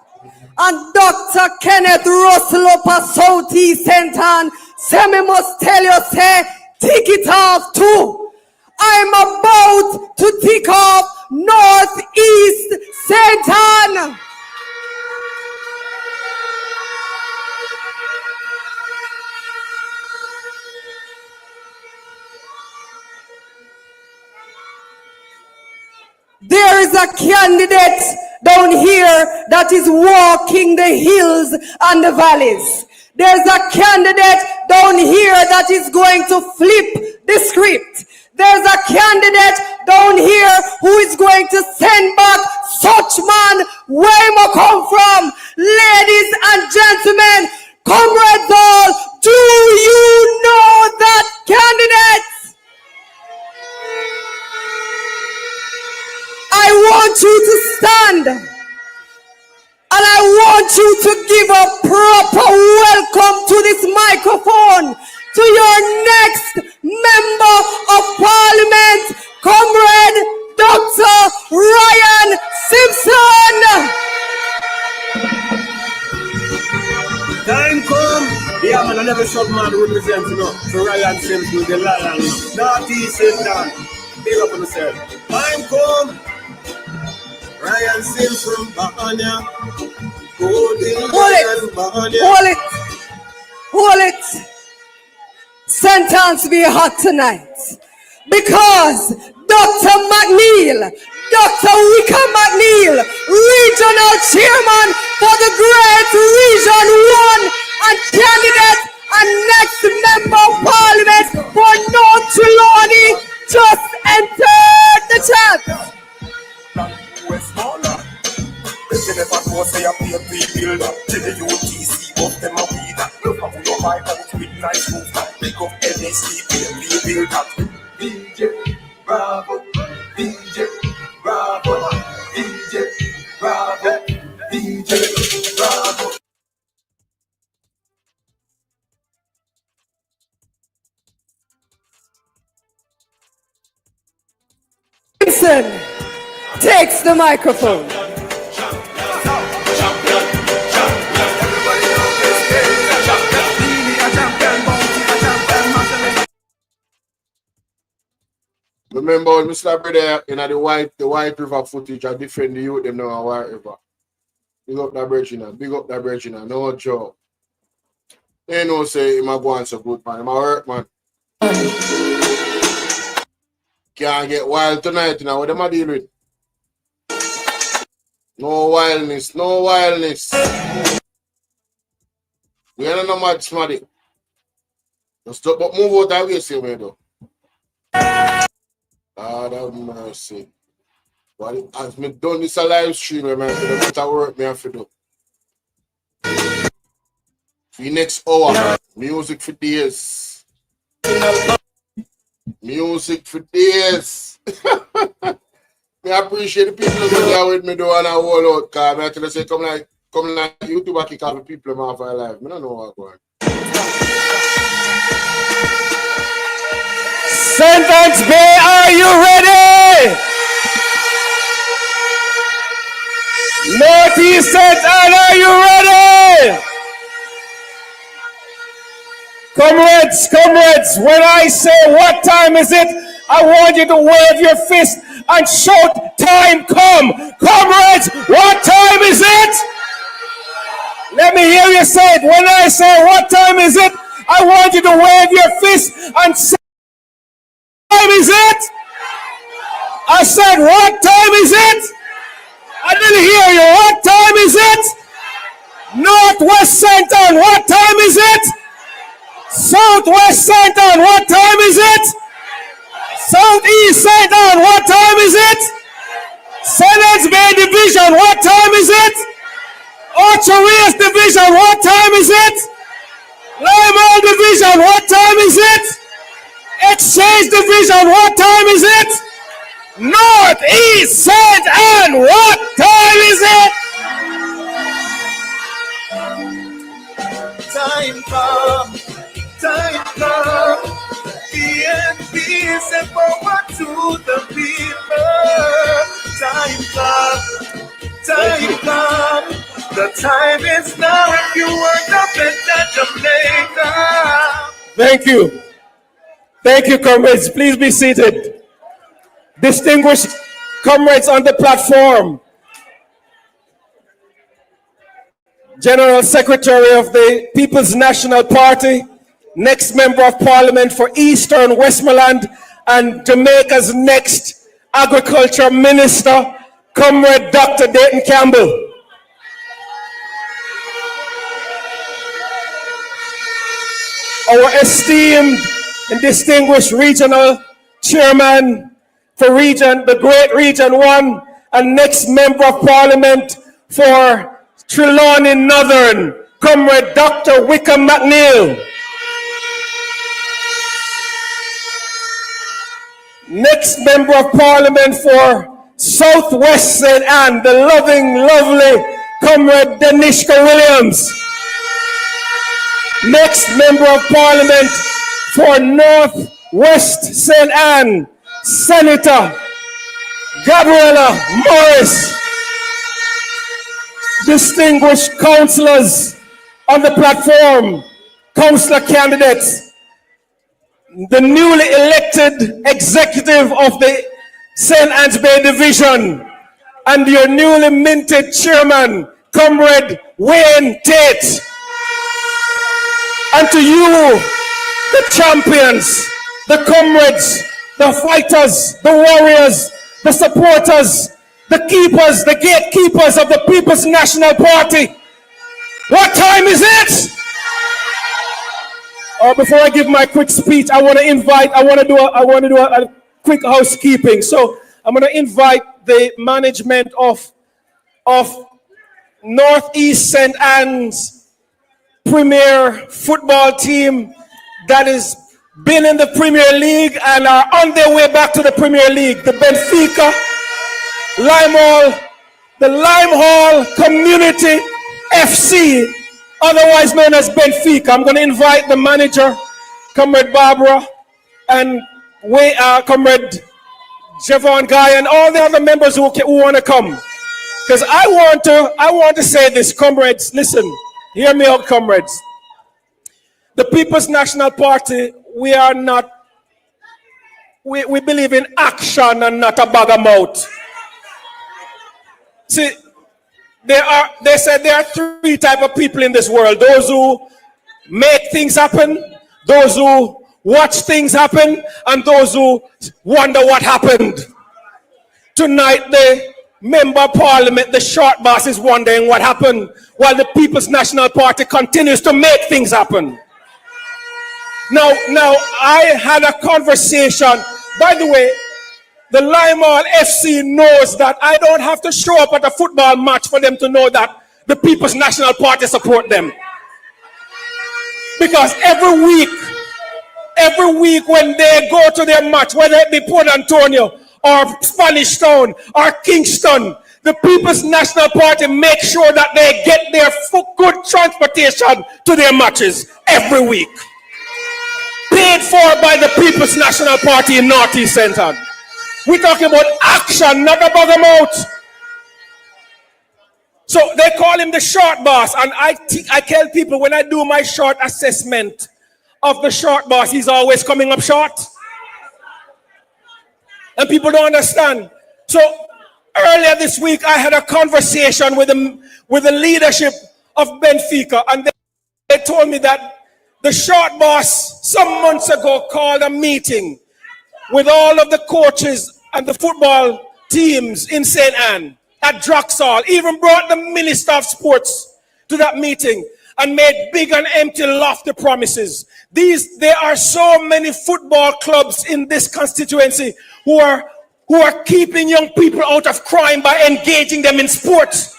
And Dr. Kenneth Russell up a Southeast Center. Say me must tell you, say, tick it off too. I'm about to tick off Northeast Center. There is a candidate down here that is walking the hills and the valleys. There's a candidate down here that is going to flip the script. There's a candidate down here who is going to send back such man where he come from. Ladies and gentlemen, comrades all, do you know that candidate? I want you to stand and I want you to give a proper welcome to this microphone to your next member of parliament, Comrade Dr. Ryan Simpson. Time come. Yeah, man, I never shot man represents, for Ryan Simpson, the lion. Northeast Center. Big up on yourself. Time come. Ryan Simpson, Bahania. Hold it. Sentence be hot tonight. Because Dr. McNeil, Dr. Wicca McNeil, regional chairman for the Great Region 1 and candidate and next member of parliament for North Trelawney, just entered the chat. They never go say a PMP builder. Till the UTC of them a weeder. Look up your vibe out with nice movement. Pick up NSC PMP builder. DJ Bravo, DJ Bravo, DJ Bravo, DJ Bravo. Simpson takes the microphone. Remember when Mr. Brother in the White River footage, I defend the youth them now and wherever. Big up that Bvrclips, no job. They know say him a go on so good, man. Him a work, man. Can't get wild tonight, what them a deal with? No wildness. We ain't no mad smarty. Just stop, but move out that way, say me though. God have mercy. Well, as me done this a live stream, man, for the better work me have to do. For the next hour, music for days. Music for days. I appreciate the people who are there with me doing a whole out, because I tell you say come like YouTube kick off the people in my life. I don't know what's going on. Sentence Bay, are you ready? Northeast St. Anne, are you ready? Comrades, when I say what time is it, I want you to wave your fist and shout, time come. Comrades, what time is it? Let me hear you say it. When I say what time is it, I want you to wave your fist and say, what time is it? I said, what time is it? I didn't hear you. What time is it? Northwest St. Anne, what time is it? Southwest St. Anne, what time is it? Southeast St. Anne, what time is it? St. Bay Division, what time is it? Orchard Division, what time is it? Lime Division, what time is it? Exchange Division, what time is it? Northeast St. Anne, what time is it? Time come, PNP is empowered to the people. Time come, the time is now if you work up in Jamaica. Thank you, comrades. Please be seated. Distinguished comrades on the platform, General Secretary of the People's National Party, next Member of Parliament for Eastern Westmoreland, and Jamaica's next Agriculture Minister, Comrade Dr. Dayton Campbell. Our esteemed and distinguished regional chairman for the Great Region 1, and next Member of Parliament for Trelawney Northern, Comrade Dr. Wickham McNeil. Next Member of Parliament for Southwest St. Anne, the lovely Comrade Denishka Williams. Next Member of Parliament for Northwest St. Anne, Senator Gabriella Morris. Distinguished councillors on the platform, councillor candidates, the newly elected executive of the St. Anne's Bay Division, and your newly minted chairman, Comrade Wayne Tate. And to you, the champions, the comrades, the fighters, the warriors, the supporters, the keepers, the gatekeepers of the People's National Party. What time is it? Before I give my quick speech, I want to do a quick housekeeping. So I'm going to invite the management of Northeast St. Anne's premier football team that has been in the Premier League and are on their way back to the Premier League. The Benfica the Limehall Community FC, otherwise known as Benfica. I'm going to invite the manager, Comrade Barbara, and Comrade Javon Guy, and all the other members who want to come. Because I want to say this, comrades. Listen, hear me out, comrades. The People's National Party, we believe in action and not a bag of mouth. See, they said there are three types of people in this world: those who make things happen, those who watch things happen, and those who wonder what happened. Tonight, the member of parliament, the short boss, is wondering what happened, while the People's National Party continues to make things happen. Now, I had a conversation. By the way, the Limehall FC knows that I don't have to show up at a football match for them to know that the People's National Party support them. Because every week when they go to their match, whether it be Port Antonio or Spanish Town or Kingston, the People's National Party make sure that they get their good transportation to their matches every week. Paid for by the People's National Party in Northeast St. Anne. We're talking about action, not about the mouth. So they call him the short boss. And I tell people when I do my short assessment of the short boss, he's always coming up short. And people don't understand. So earlier this week, I had a conversation with the leadership of Benfica. And they told me that the short boss some months ago called a meeting with all of the coaches and the football teams in St. Anne at Draxall, even brought the Minister of Sports to that meeting and made big and empty lofty promises. There are so many football clubs in this constituency who are keeping young people out of crime by engaging them in sports.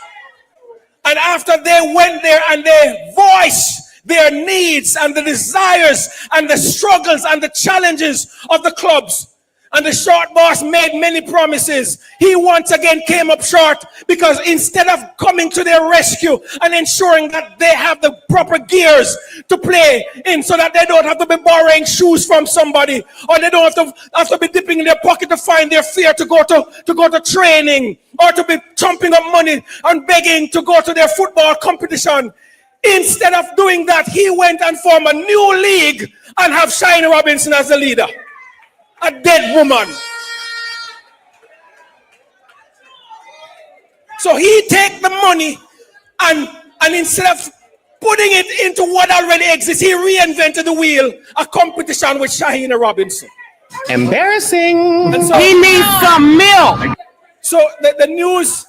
And after they went there and they voiced their needs and the desires and the struggles and the challenges of the clubs, and the short boss made many promises, he once again came up short, because instead of coming to their rescue and ensuring that they have the proper gears to play in so that they don't have to be borrowing shoes from somebody, or they don't have to be dipping in their pocket to find their fare to go to training, or to be chumping up money and begging to go to their football competition. Instead of doing that, he went and formed a new league and have Shiny Robinson as the leader. A dead woman. So he take the money and instead of putting it into what already exists, he reinvented the wheel, a competition with Shahina Robinson. Embarrassing. And so, he needs some milk. So the news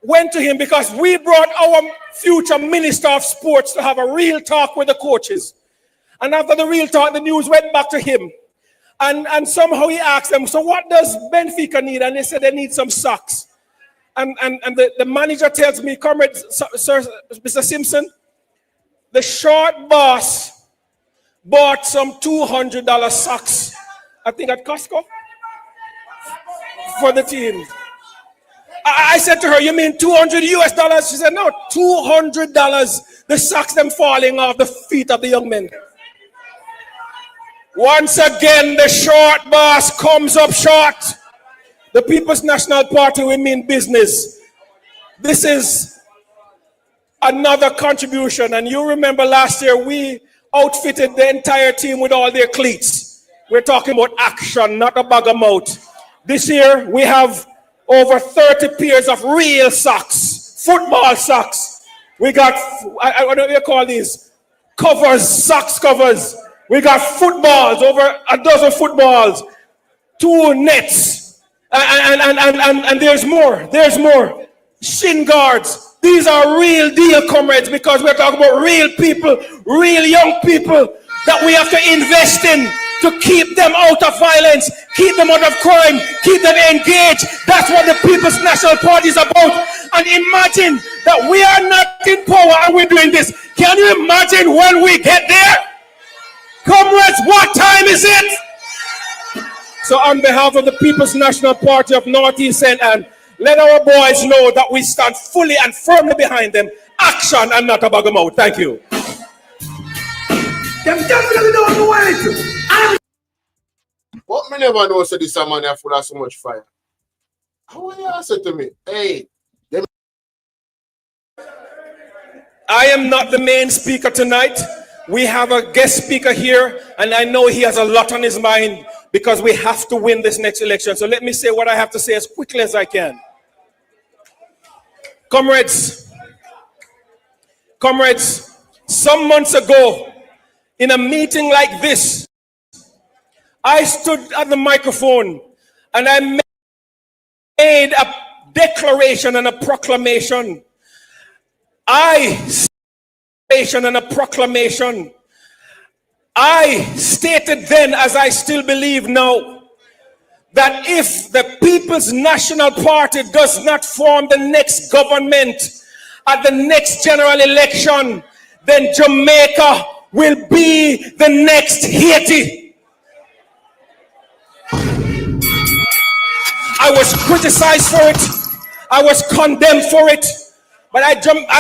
went to him because we brought our future Minister of Sports to have a real talk with the coaches. And after the real talk, the news went back to him. And somehow he asked them, so what does Benfica need? And they said they need some socks. And the manager tells me, Comrade Sir, Mr. Simpson, the short boss bought some $200 socks, I think at Costco, for the team. I said to her, you mean $200 US? She said, no, $200, the socks them falling off the feet of the young men. Once again, the short boss comes up short. The People's National Party, we mean business. This is another contribution. And you remember last year, we outfitted the entire team with all their cleats. We're talking about action, not a bag of mouth. This year, we have over 30 pairs of real socks, football socks. We got, what do you call these? Covers, socks covers. We got footballs, over a dozen footballs, 2 nets, and there's more. There's more. Shin guards. These are real deal, comrades, because we're talking about real people, real young people that we have to invest in to keep them out of violence, keep them out of crime, keep them engaged. That's what the People's National Party is about. And imagine that we are not in power and we're doing this. Can you imagine when we get there? Comrades, what time is it? So on behalf of the People's National Party of Northeast St. Anne, let our boys know that we stand fully and firmly behind them. Action and not a bag of mouth. Thank you. Them definitely don't know anything. What me never know so this man are full of so much fire. How will you say to me, hey, I am not the main speaker tonight. We have a guest speaker here, and I know he has a lot on his mind because we have to win this next election. So let me say what I have to say as quickly as I can. Comrades, some months ago, in a meeting like this, I stood at the microphone and I made a declaration and a proclamation. I stated then, as I still believe now, that if the People's National Party does not form the next government at the next general election, then Jamaica will be the next Haiti. I was criticized for it. I was condemned for it. But I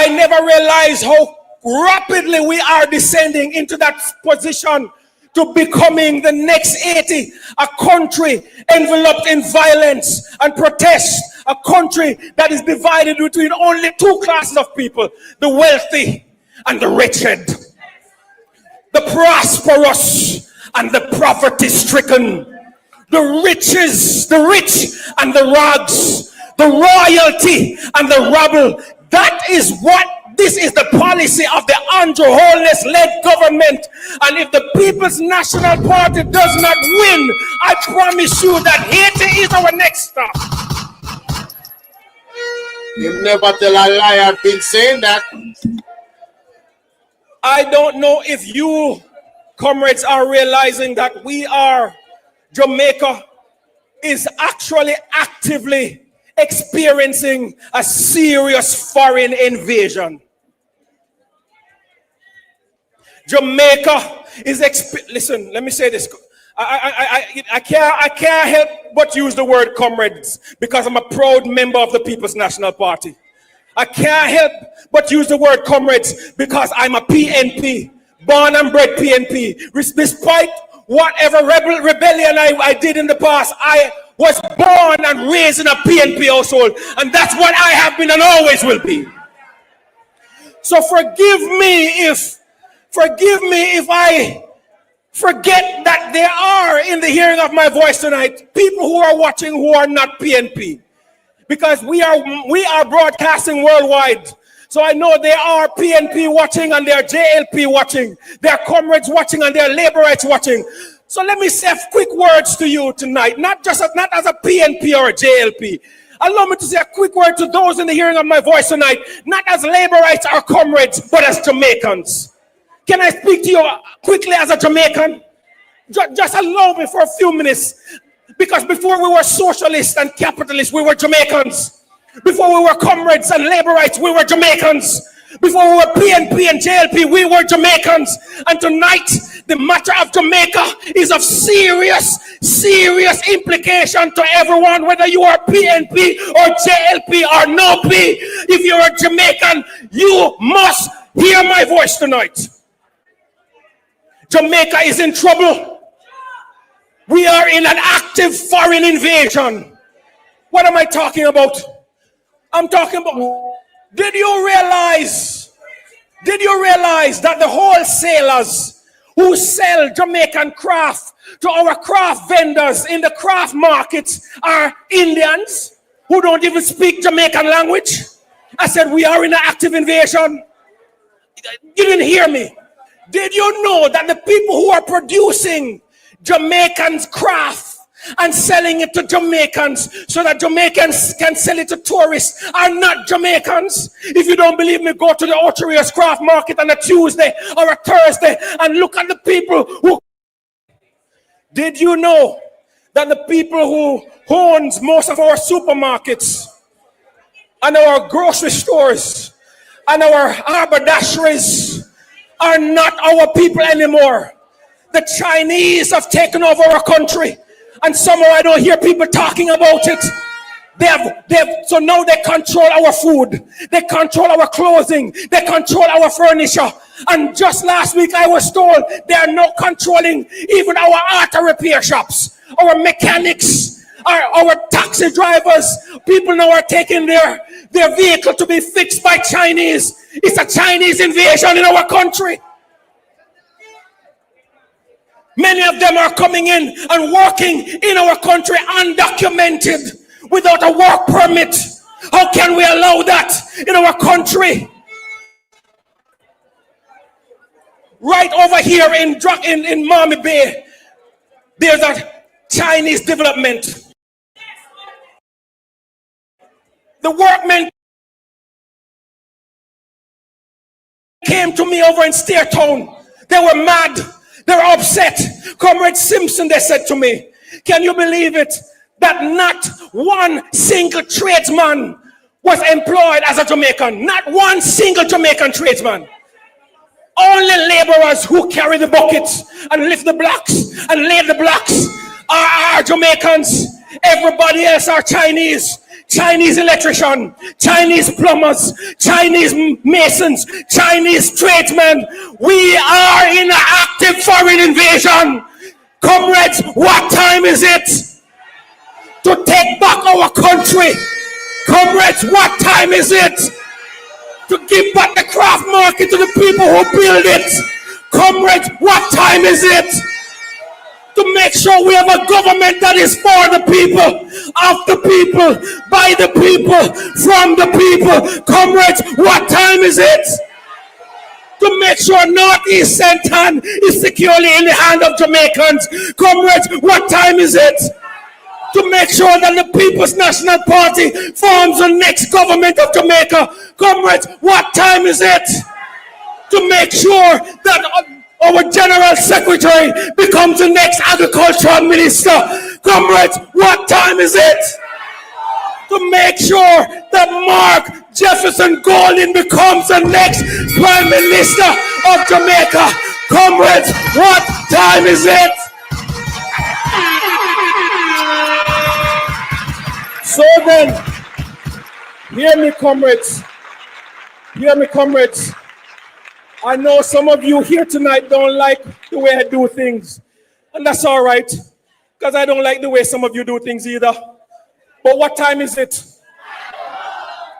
never realized how rapidly we are descending into that position to becoming the next Haiti, a country enveloped in violence and protest A country that is divided between only two classes of people, the wealthy and the wretched, the prosperous and the poverty-stricken, the riches, the rich and the rags, the royalty and the rabble. This is the policy of the Andrew Holness-led government. And if the People's National Party does not win, I promise you that Haiti is our next stop. You never tell a lie. I've been saying that. I don't know if you, comrades, are realizing that Jamaica is actually actively experiencing a serious foreign invasion. Jamaica is listen, let me say this. I can't help but use the word comrades because I'm a proud member of the People's National Party. I can't help but use the word comrades because I'm a PNP, born and bred PNP. Despite whatever rebellion I did in the past, I was born and raised in a PNP household, and that's what I have been and always will be. So forgive me if I forget that there are, in the hearing of my voice tonight, people who are watching who are not PNP. Because we are broadcasting worldwide. So I know there are PNP watching and there are JLP watching. There are comrades watching and there are laborites watching. So let me say quick words to you tonight, not as a PNP or a JLP. Allow me to say a quick word to those in the hearing of my voice tonight, not as laborites or comrades, but as Jamaicans. Can I speak to you quickly as a Jamaican? Just allow me for a few minutes. Because before we were socialists and capitalists, we were Jamaicans. Before we were comrades and laborites, we were Jamaicans. Before we were PNP and JLP, we were Jamaicans. And tonight, the matter of Jamaica is of serious implication to everyone, whether you are PNP or JLP or no P. If you're a Jamaican, you must hear my voice tonight. Jamaica is in trouble. We are in an active foreign invasion. What am I talking about? I'm talking about, did you realize that the wholesalers who sell Jamaican craft to our craft vendors in the craft markets are Indians who don't even speak Jamaican language? I said we are in an active invasion. You didn't hear me. Did you know that the people who are producing Jamaicans craft and selling it to Jamaicans so that Jamaicans can sell it to tourists are not Jamaicans? If you don't believe me, go to the Ocherias craft market on a Tuesday or a Thursday and look at the people who... Did you know that the people who owns most of our supermarkets and our grocery stores and our haberdasheries are not our people anymore? The Chinese have taken over our country, and somehow I don't hear people talking about it. So now they control our food, they control our clothing, they control our furniture. And just last week I was told they are now controlling even our auto repair shops, our mechanics, our taxi drivers. People now are taking their vehicle to be fixed by Chinese. It's a Chinese invasion in our country. Many of them are coming in and working in our country undocumented, without a work permit. How can we allow that in our country? Right over here in Miami Bay, there's a Chinese development. The workmen came to me over in Steertown. They were mad. They were upset. Comrade Simpson, they said to me, can you believe it? That not one single tradesman was employed as a Jamaican. Not one single Jamaican tradesman. Only laborers who carry the buckets and lift the blocks and lay the blocks are Jamaicans. Everybody else are Chinese. Chinese electrician, Chinese plumbers, Chinese masons, Chinese tradesmen. We are in an active foreign invasion. Comrades, what time is it to take back our country? Comrades, what time is it to give back the craft market to the people who build it? Comrades, what time is it to make sure we have a government that is for the people, of the people, by the people, from the people? Comrades, what time is it to make sure Northeast Centan is securely in the hand of Jamaicans? Comrades, what time is it to make sure that the People's National Party forms the next government of Jamaica? Comrades, what time is it to make sure that our General Secretary becomes the next Agricultural Minister? Comrades, what time is it to make sure that Mark Jefferson Golding becomes the next Prime Minister of Jamaica? Comrades, what time is it? So then, hear me, comrades. Hear me, comrades. I know some of you here tonight don't like the way I do things. And that's all right, because I don't like the way some of you do things either. But what time is it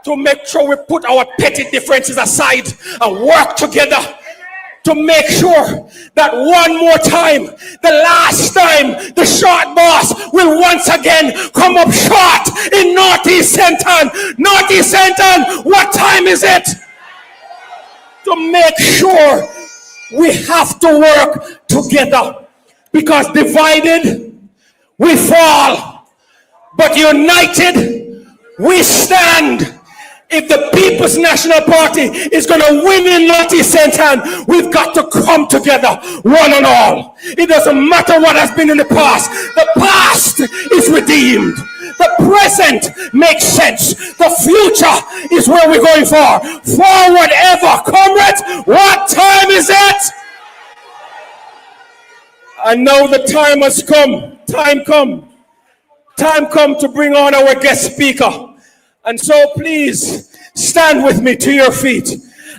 to make sure we put our petty differences aside and work together to make sure that one more time, the last time, the short boss will once again come up short in Northeast Centan? Northeast Centan, what time is it to make sure we have to work together? Because divided we fall, but united we stand. If the People's National Party is going to win in Northeast Centan, we've got to come together, one and all. It doesn't matter what has been in the past. The past is redeemed. The present makes sense. The future is where we're going for. Forward ever. Comrades, what time is it? And now the time has come. Time come to bring on our guest speaker. And so please stand with me to your feet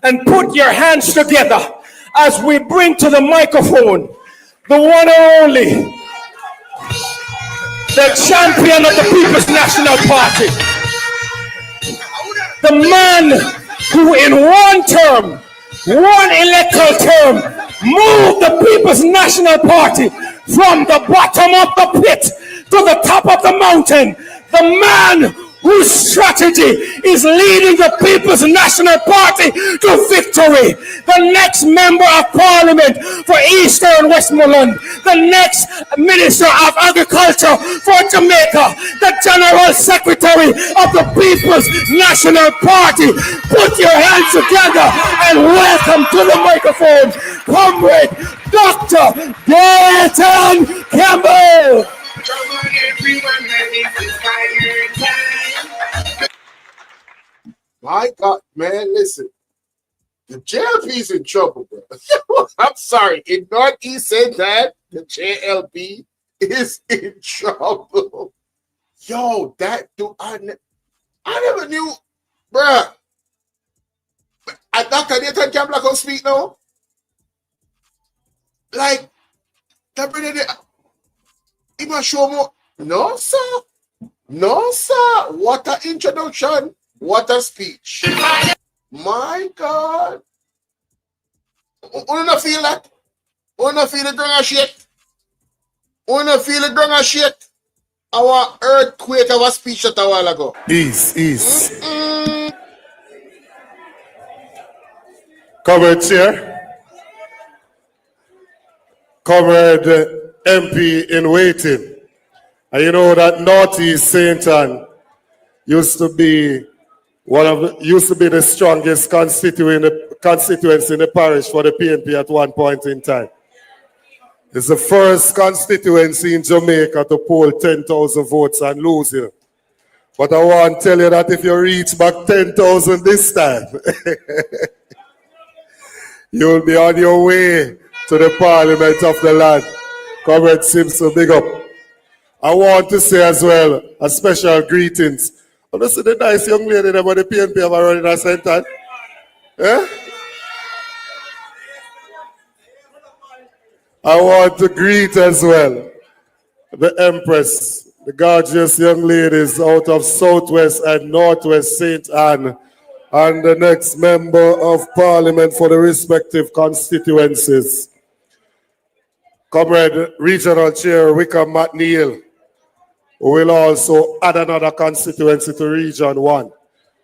and put your hands together as we bring to the microphone the one and only, the champion of the People's National Party, the man who in one term, one electoral term, moved the People's National Party from the bottom of the pit to the top of the mountain, the man whose strategy is leading the People's National Party to victory, the next member of parliament for Eastern Westmoreland, the next Minister of Agriculture for Jamaica, the General Secretary of the People's National Party. Put your hands together and welcome to the microphone, Comrade Dr. Dayton Campbell. Come on, everyone, this is fire time. My God, man, listen. The JLP's in trouble, bro. I'm sorry. In Northeast Centan, the JLP is in trouble. Yo, that dude, I never knew, bruh. Dr. Nathan Campbell can speak now. Like, that brother, he must show more. No, sir. No, sir. What an introduction. What a speech. My God. You don't feel that? You don't feel the ground shake? You don't feel the ground shake? Our earthquake, our speech that a while ago. Ease. Covered chair. Covered MP in waiting. And you know that Northeast Centan used to be the strongest constituency in the parish for the PNP at one point in time. It's the first constituency in Jamaica to poll 10,000 votes and lose it. But I want to tell you that if you reach back 10,000 this time, you'll be on your way to the Parliament of the land. Comrade Simpson, big up. I want to say as well a special greetings. I see the nice young lady about the PNP have running a Centan. Eh? I want to greet as well the Empress, the gorgeous young ladies out of Southwest and Northwest St. Anne, and the next member of Parliament for the respective constituencies. Comrade Regional Chair Wickham McNeil, who will also add another constituency to Region 1.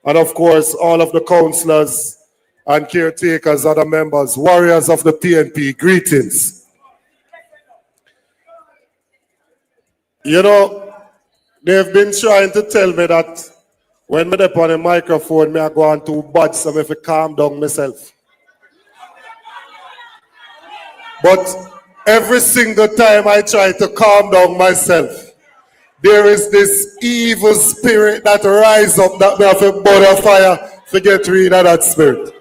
And of course, all of the councillors and caretakers, other members, warriors of the PNP, greetings. You know, they've been trying to tell me that when me up on the microphone, me I go on too bad, so me have to calm down myself. But every single time I try to calm down myself, there is this evil spirit that rises up that me have to burn a fire to get rid of that spirit.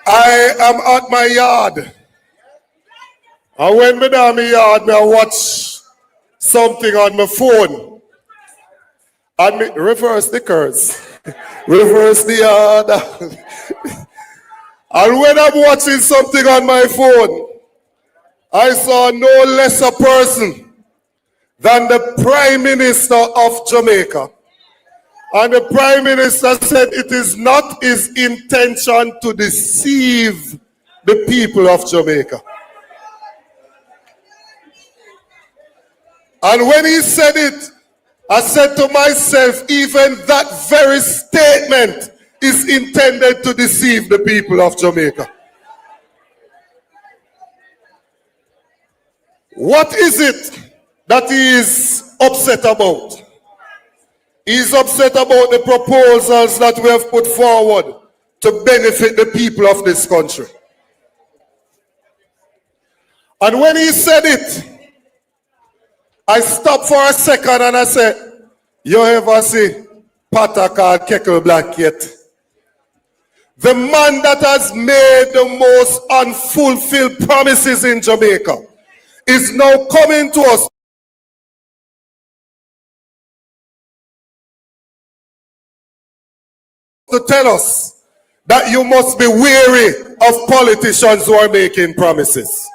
I am at my yard. And when me down my yard, me I watch something on my phone. And me reverse the curse. Reverse the yard. And when I'm watching something on my phone, I saw no lesser person than the Prime Minister of Jamaica. And the Prime Minister said it is not his intention to deceive the people of Jamaica. And when he said it, I said to myself, even that very statement is intended to deceive the people of Jamaica. What is it that he is upset about? He's upset about the proposals that we have put forward to benefit the people of this country. And when he said it, I stopped for a second and I said, you ever see Pata called Keckle Black yet? The man that has made the most unfulfilled promises in Jamaica is now coming to us to tell us that you must be wary of politicians who are making promises.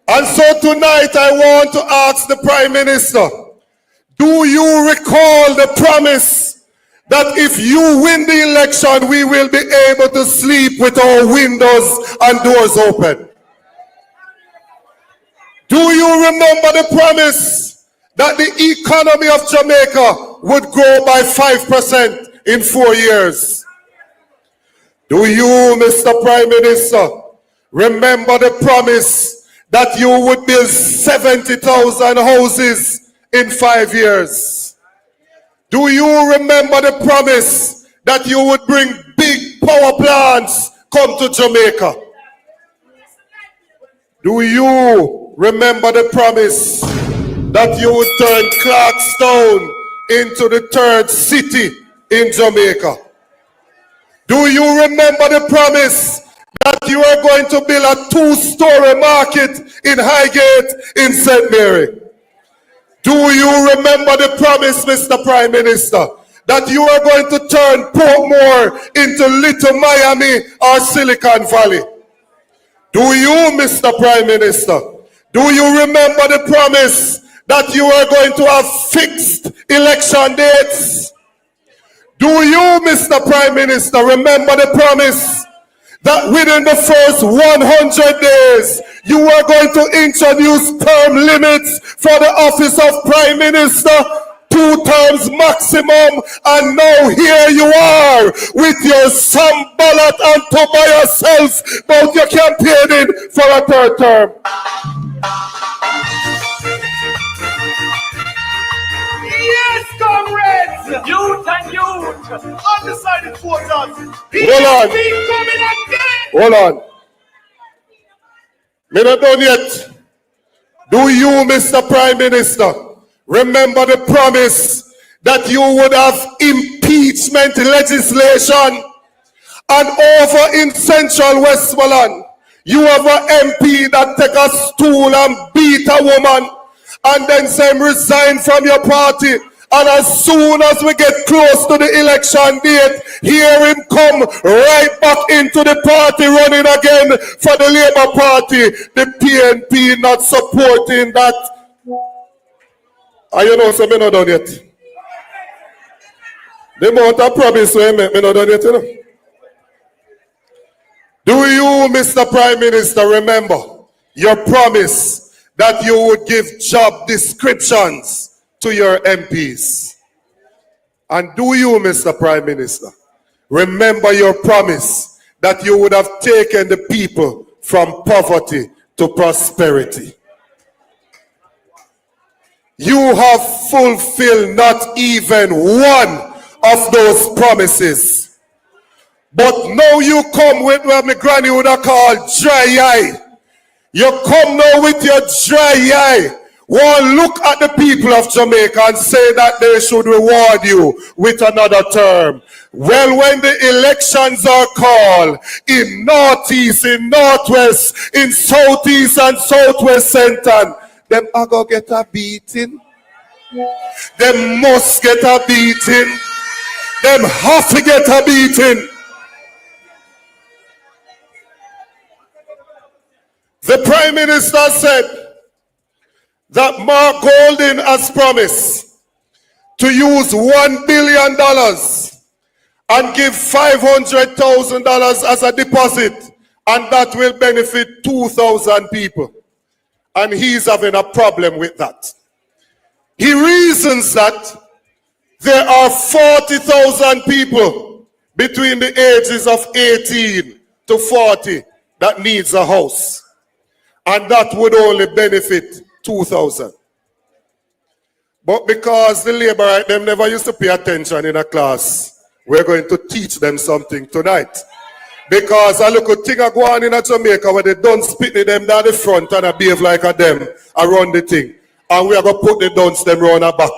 And so tonight I want to ask the Prime Minister, do you recall the promise that if you win the election, we will be able to sleep with our windows and doors open? Do you remember the promise that the economy of Jamaica would grow by 5% in 4 years? Do you, Mr. Prime Minister, remember the promise that you would build 70,000 houses in 5 years? Do you remember the promise that you would bring big power plants come to Jamaica? Do you remember the promise that you would turn Clarkstown into the third city in Jamaica? Do you remember the promise that you are going to build a 2-story market in Highgate in St. Mary? Do you remember the promise, Mr. Prime Minister, that you are going to turn Portmore into Little Miami or Silicon Valley? Do you, Mr. Prime Minister, do you remember the promise that you are going to have fixed election dates? Do you, Mr. Prime Minister, remember the promise that within the first 100 days, you are going to introduce term limits for the office of Prime Minister, 2 terms maximum, and now here you are with your some ballot and to by yourself, but you campaigning for a 3rd term. Yes, comrades! Youth and youth! Undecided voters! Hold on. Coming again! Hold on. Me not done yet. Do you, Mr. Prime Minister, remember the promise that you would have impeachment legislation? And over in Central Westmoreland, you have an MP that take a stool and beat a woman and then say resign from your party And as soon as we get close to the election date, hear him come right back into the party running again for the Labour Party. The PNP not supporting that. And you know, so me not done yet. The amount of promise we make, me not done yet, you know. Do you, Mr. Prime Minister, remember your promise that you would give job descriptions to your MPs? And do you, Mr. Prime Minister, remember your promise that you would have taken the people from poverty to prosperity? You have fulfilled not even one of those promises. But now you come with what my granny would have called dry eye. You come now with your dry eye. One look at the people of Jamaica and say that they should reward you with another term. Well, when the elections are called in Northeast, in Northwest, in Southeast and Southwest Center, them are going to get a beating. Them must get a beating. Them have to get a beating. The Prime Minister said that Mark Golding has promised to use $1 billion and give $500,000 as a deposit, and that will benefit 2,000 people. And he's having a problem with that. He reasons that there are 40,000 people between the ages of 18 to 40 that needs a house. And that would only benefit 2,000. But because the Labourite, them never used to pay attention in a class, we're going to teach them something tonight. Because I look at thing I go on in Jamaica where they don't spit them down the front and I behave like a them around the thing. And we are going to put the dunce them round our back.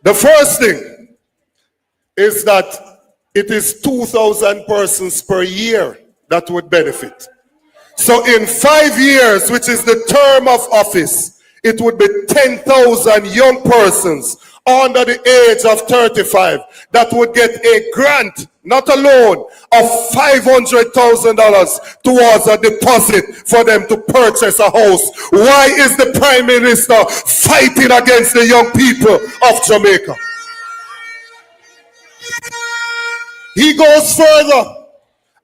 The first thing is that it is 2,000 persons per year that would benefit. So in 5 years, which is the term of office, it would be 10,000 young persons under the age of 35 that would get a grant, not a loan, of $500,000 towards a deposit for them to purchase a house. Why is the Prime Minister fighting against the young people of Jamaica? He goes further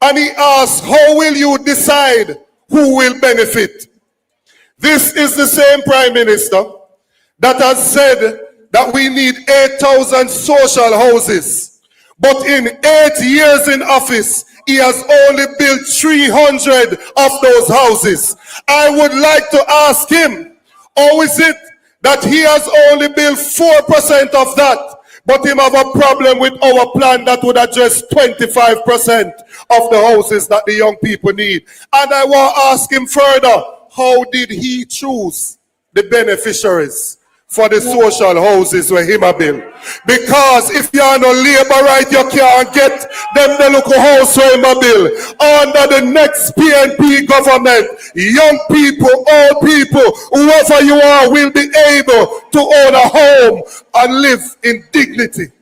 and he asks, how will you decide who will benefit? This is the same Prime Minister that has said that we need 8,000 social houses. But in 8 years in office, he has only built 300 of those houses. I would like to ask him, how is it that he has only built 4% of that, but him have a problem with our plan that would address 25% of the houses that the young people need? And I want to ask him further, how did he choose the beneficiaries for the social houses where him a build? Because if you are no labor right, you can't get them the local house where him a build. Under the next PNP government, young people, old people, whoever you are, will be able to own a home and live in dignity.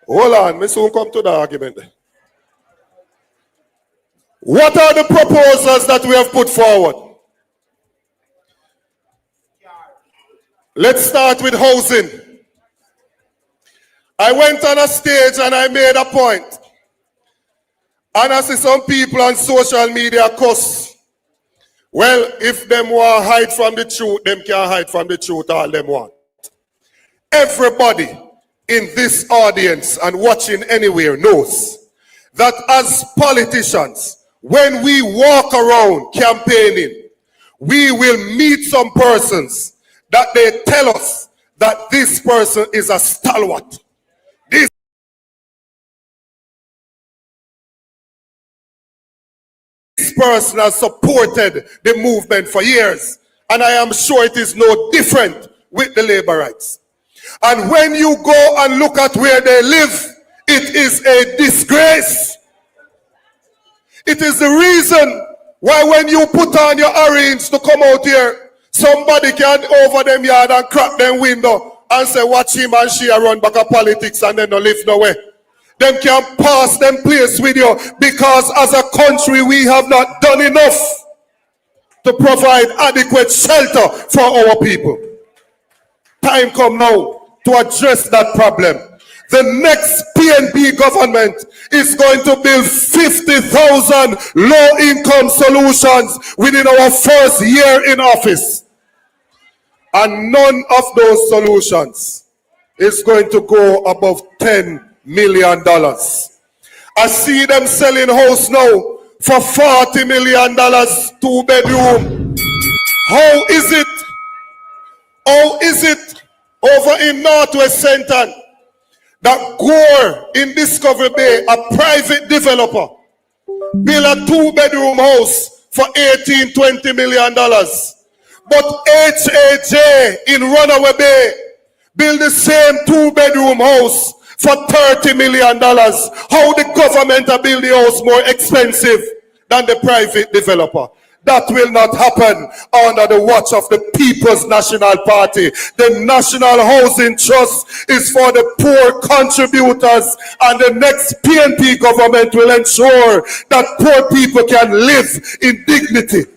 Hold on, me soon come to the argument. What are the proposals that we have put forward? Let's start with housing. I went on a stage and I made a point. And I see some people on social media cuss. Well, if them want to hide from the truth, them can't hide from the truth all them want. Everybody in this audience and watching anywhere knows that as politicians, when we walk around campaigning, we will meet some persons that they tell us that this person is a stalwart. This person has supported the movement for years. And I am sure it is no different with the Labourites. And when you go and look at where they live, it is a disgrace. It is the reason why when you put on your orange to come out here, Somebody can over them yard and crack them window and say, watch him and she run back of politics and then no live nowhere. Them can pass them place with you because as a country we have not done enough to provide adequate shelter for our people. Time come now to address that problem. The next PNP government is going to build 50,000 low-income solutions within our first year in office. And none of those solutions is going to go above $10 million. I see them selling house now for $40 million, 2-bedroom. How is it over in Northwest Centre that Gore in Discovery Bay, a private developer, built a 2-bedroom house for $18-20 million? But HAJ in Runaway Bay built the same 2-bedroom house for $30 million. How the government are building the house more expensive than the private developer? That will not happen under the watch of the People's National Party. The National Housing Trust is for the poor contributors, and the next PNP government will ensure that poor people can live in dignity.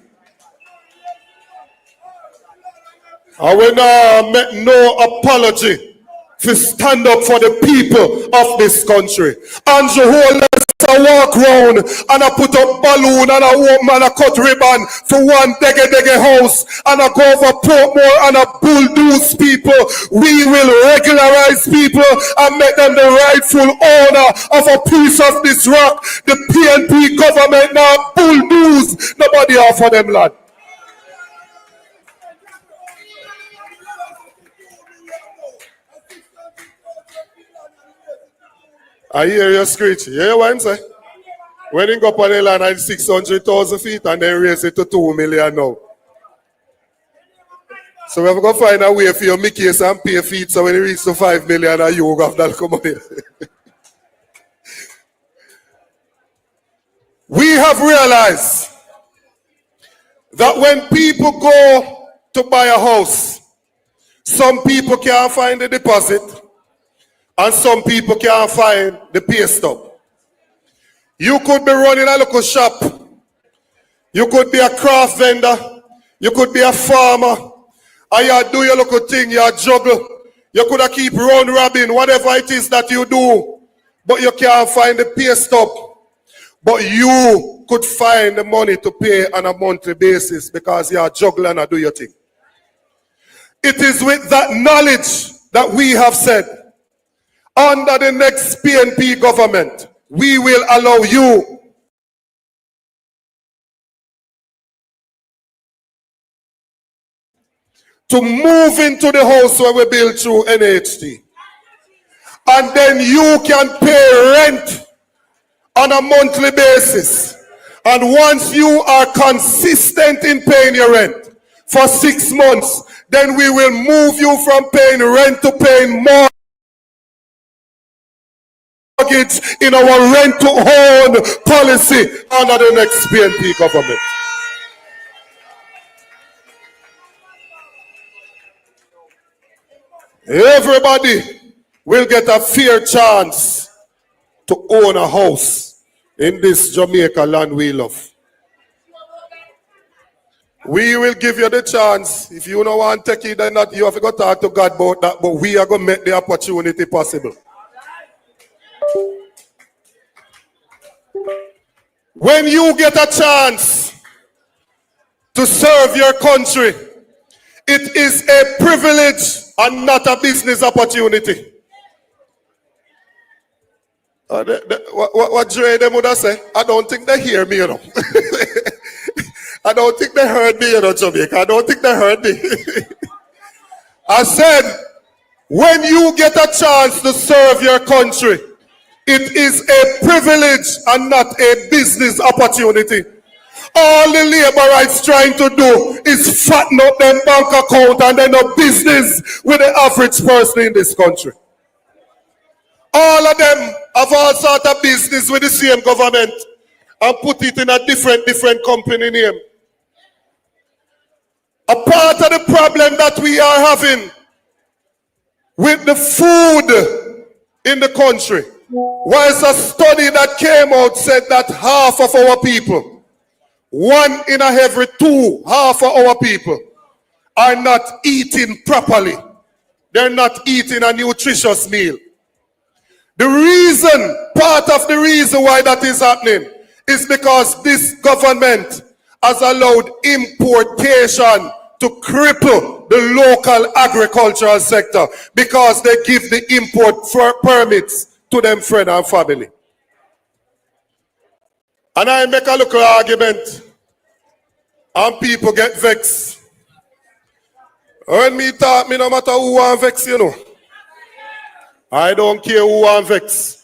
I will not make no apology to stand up for the people of this country. Andrew Holness walk round and I put up balloon and a woman a cut ribbon for one dege house and I go over Portmore and I bulldoze people. We will regularize people and make them the rightful owner of a piece of this rock. The PNP government now bulldoze. Nobody offer them land. I hear you screech. You hear what I'm saying? When you go up on the land at 600,000 feet and then raise it to 2 million now. So we have to find a way for you to make case and pay feet so when you reach to 5 million and you have that come money. We have realized that when people go to buy a house, some people can't find the deposit and some people can't find the pay stub. You could be running a local shop. You could be a craft vendor. You could be a farmer. And you do your local thing, you juggle. You could have keep round robbing, whatever it is that you do. But you can't find the pay stub. But you could find the money to pay on a monthly basis because you are juggling and do your thing. It is with that knowledge that we have said, under the next PNP government, we will allow you to move into the house where we build through NHT. And then you can pay rent on a monthly basis. And once you are consistent in paying your rent for 6 months, then we will move you from paying rent to paying more in our rent-to-own policy under the next PNP government. Everybody will get a fair chance to own a house in this Jamaica land we love. We will give you the chance. If you don't want to take it, then not, you have to go talk to God about that, but we are going to make the opportunity possible. When you get a chance to serve your country, it is a privilege and not a business opportunity. What Dre them would have said? I don't think they hear me, you know. I don't think they heard me, you know, Jamaica. I don't think they heard me. I said, when you get a chance to serve your country, it is a privilege and not a business opportunity. All the Labourites trying to do is fatten up their bank account and then no business with the average person in this country. All of them have all sort of business with the same government and put it in a different company name. A part of the problem that we are having with the food in the country was a study that came out said that half of our people, 1 in every 2, half of our people are not eating properly. They're not eating a nutritious meal. The reason, part of the reason why that is happening is because this government has allowed importation to cripple the local agricultural sector because they give the import permits to them friend and family. And I make a little argument and people get vexed. When me talk, me no matter who want vex, you know. I don't care who want vex.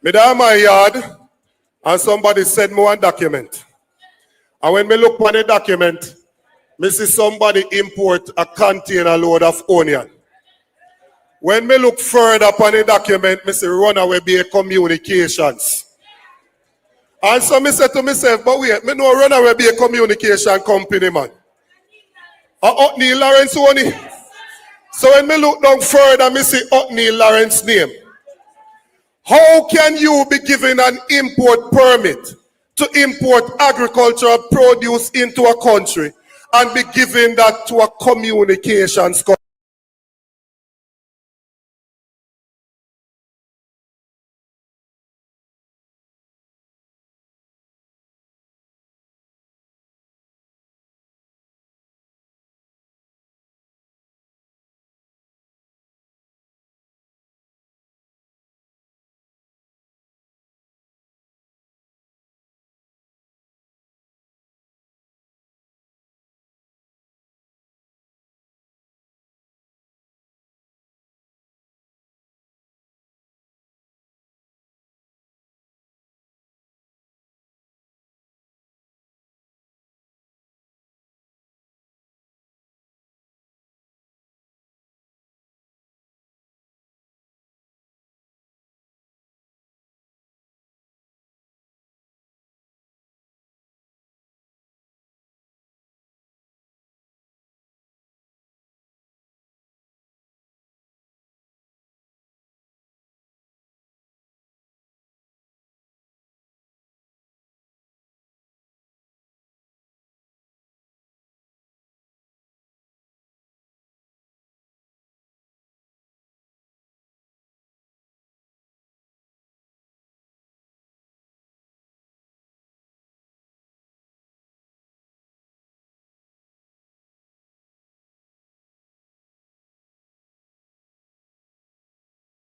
Me down my yard and somebody send me one document. And when me look on the document, me see somebody import a container load of onion. When me look further upon the document, me see runaway be communications. And so me say to myself, but wait, me know runaway be a communication company, man. Otney Lawrence only. So when me look down further, me see Otney Lawrence name. How can you be given an import permit to import agricultural produce into a country and be giving that to a communications company?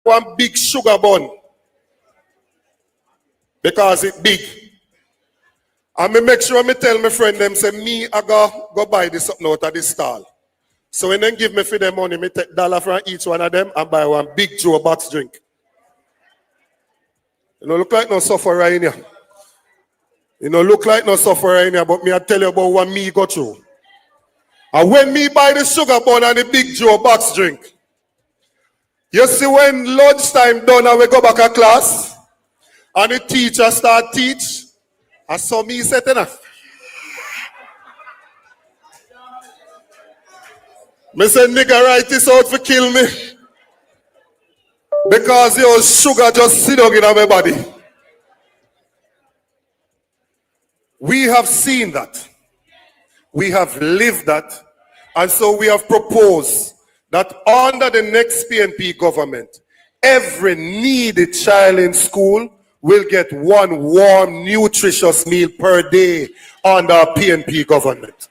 One big sugar bun because it's big. And me make sure me tell my friend them say me I go buy this something out of this stall. So when they give me for them money, me take $1 from each one of them and buy one big Joe box drink. You know, look like no sufferer in here. You know, look like no sufferer in here, but me I tell you about what me go through. And when me buy the sugar bun and the big Joe box drink, you see when lunchtime done and we go back to class and the teacher start teach, I saw me set enough. Me say nigga write this out for kill me. Because your sugar just sit down in my body. We have seen that. We have lived that. And so we have proposed that under the next PNP government, every needy child in school will get one warm, nutritious meal per day under our PNP government.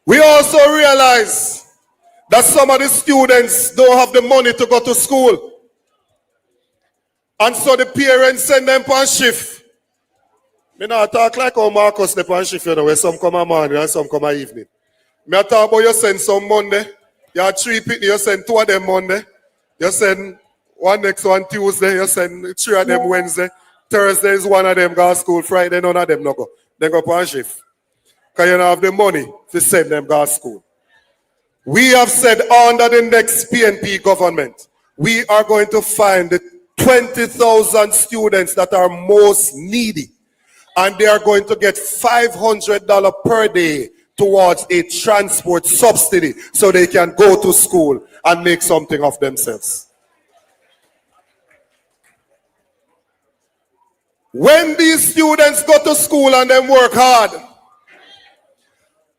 We also realize that some of the students don't have the money to go to school. And so the parents send them on shift. Me not talk like how Marcus they on shift, you know, where some come a morning and some come a evening. Me talk about you send some Monday. You have 3 people, you send 2 of them Monday. You send one next one Tuesday. You send 3 of them Wednesday. Thursday is 1 of them go to school. Friday, none of them no go. They go on shift. Because you don't have the money to send them to school. We have said under the next PNP government, we are going to find the 20,000 students that are most needy, and they are going to get $500 per day towards a transport subsidy so they can go to school and make something of themselves. When these students go to school and them work hard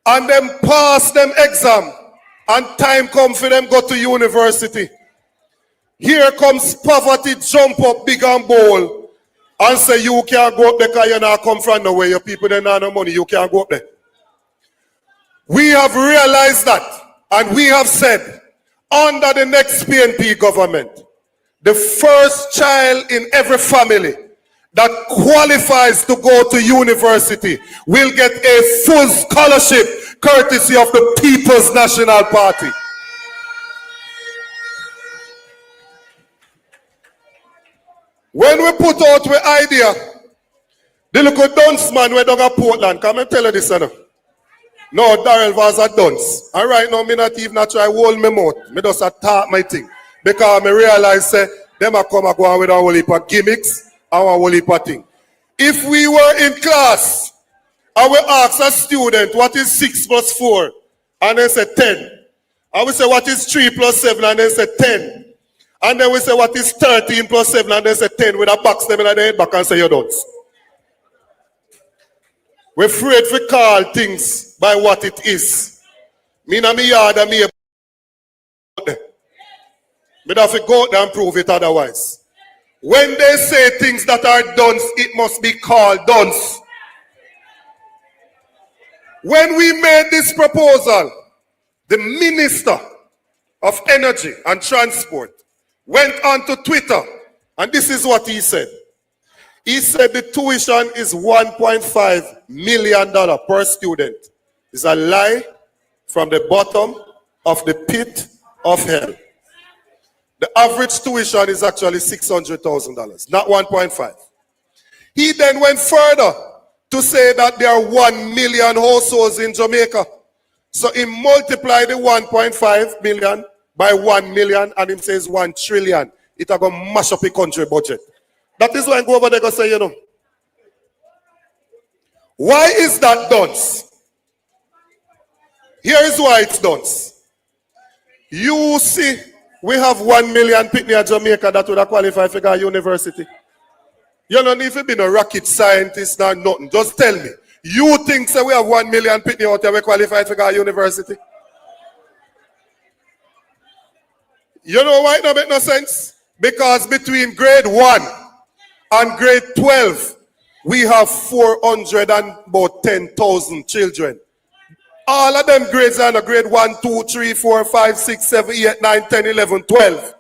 and them pass them exam and time come for them go to university, here comes poverty jump up big and bold and say you can't go up there because you not come from nowhere. Your people don't have no money. You can't go up there. We have realized that, and we have said under the next PNP government, the first child in every family that qualifies to go to university will get a full scholarship courtesy of the People's National Party. When we put out the idea, the little dunce man we don't have Portland, come and tell you this. No, Darrell was a dunce. And right now, me not even try to hold my mouth. Me just talk my thing. Because I realize them a come and go on with a whole heap of gimmicks and a whole heap of thing. If we were in class and we ask a student what is 6 plus 4, and they say 10. And we say what is 3 plus 7, and they say 10. And then we say what is 13 plus 7, and they say 10 with a box them in the head back and say you don't. We're afraid to call things by what it is. Me na me yard and me have to go out there and prove it otherwise. When they say things that are done, it must be called done. When we made this proposal, the Minister of Energy and Transport went on to Twitter, and this is what he said. He said the tuition is $1.5 million per student. It's a lie from the bottom of the pit of hell. The average tuition is actually $600,000, not 1.5. He then went further to say that there are 1 million households in Jamaica. So he multiplied the 1.5 million by 1 million, and he says 1 trillion. It's going to mash up a country budget. That is why I go over there and say, why is that done? Here is why it's done. You see, we have 1 million people in Jamaica that would have qualified for a university. You don't need to be no rocket scientist or nothing. Just tell me. You think so we have 1 million people out there qualified for a university? You know why it don't make no sense? Because between grade 1 and grade 12, we have 410,000 children. All of them grades are grade 1, 2, 3, 4, 5, 6, 7, 8, 9, 10, 11, 12,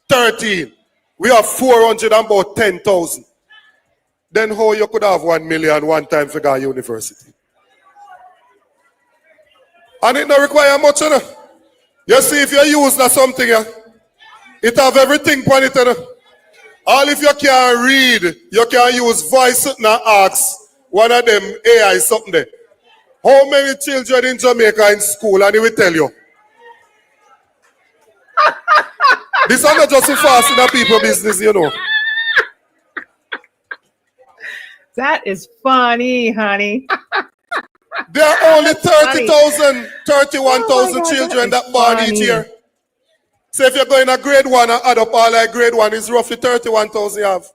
13. We have 410,000. Then how you could have 1 million one time for a university? And it don't require much. You see, if you use that something, it have everything on it. All if you can't read, you can use voice and ask one of them AI something there. How many children in Jamaica in school? And he will tell you. This is not just so fast in the people business, That is funny, honey. There are only 30,000, 31,000 children that born each year. So if you're going to grade 1 and add up all like grade 1, it's roughly 31,000 you have.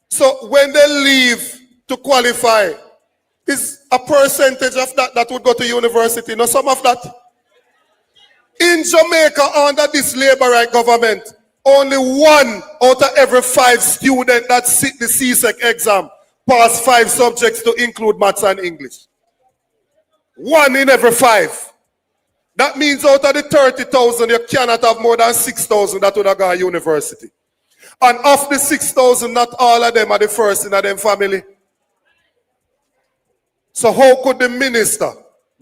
So when they leave to qualify, is a percentage of that would go to university. No, some of that. In Jamaica, under this labor right government, only 1 out of every 5 students that sit the CSEC exam pass 5 subjects to include maths and English. 1 in every 5. That means out of the 30,000, you cannot have more than 6,000 that would have gone to university. And of the 6,000, not all of them are the first in them family. So how could the minister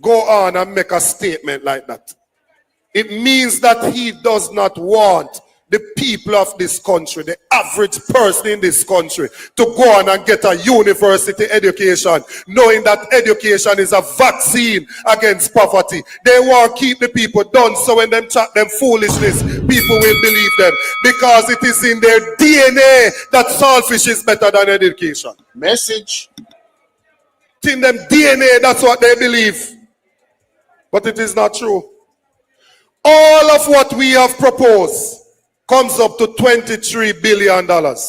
go on and make a statement like that? It means that he does not want the people of this country, the average person in this country, to go on and get a university education, knowing that education is a vaccine against poverty. They want to keep the people down, so when them chat them foolishness, people will believe them, because it is in their DNA that saltfish is better than education. Message. It's in them DNA, that's what they believe. But it is not true. All of what we have proposed comes up to $23 billion. That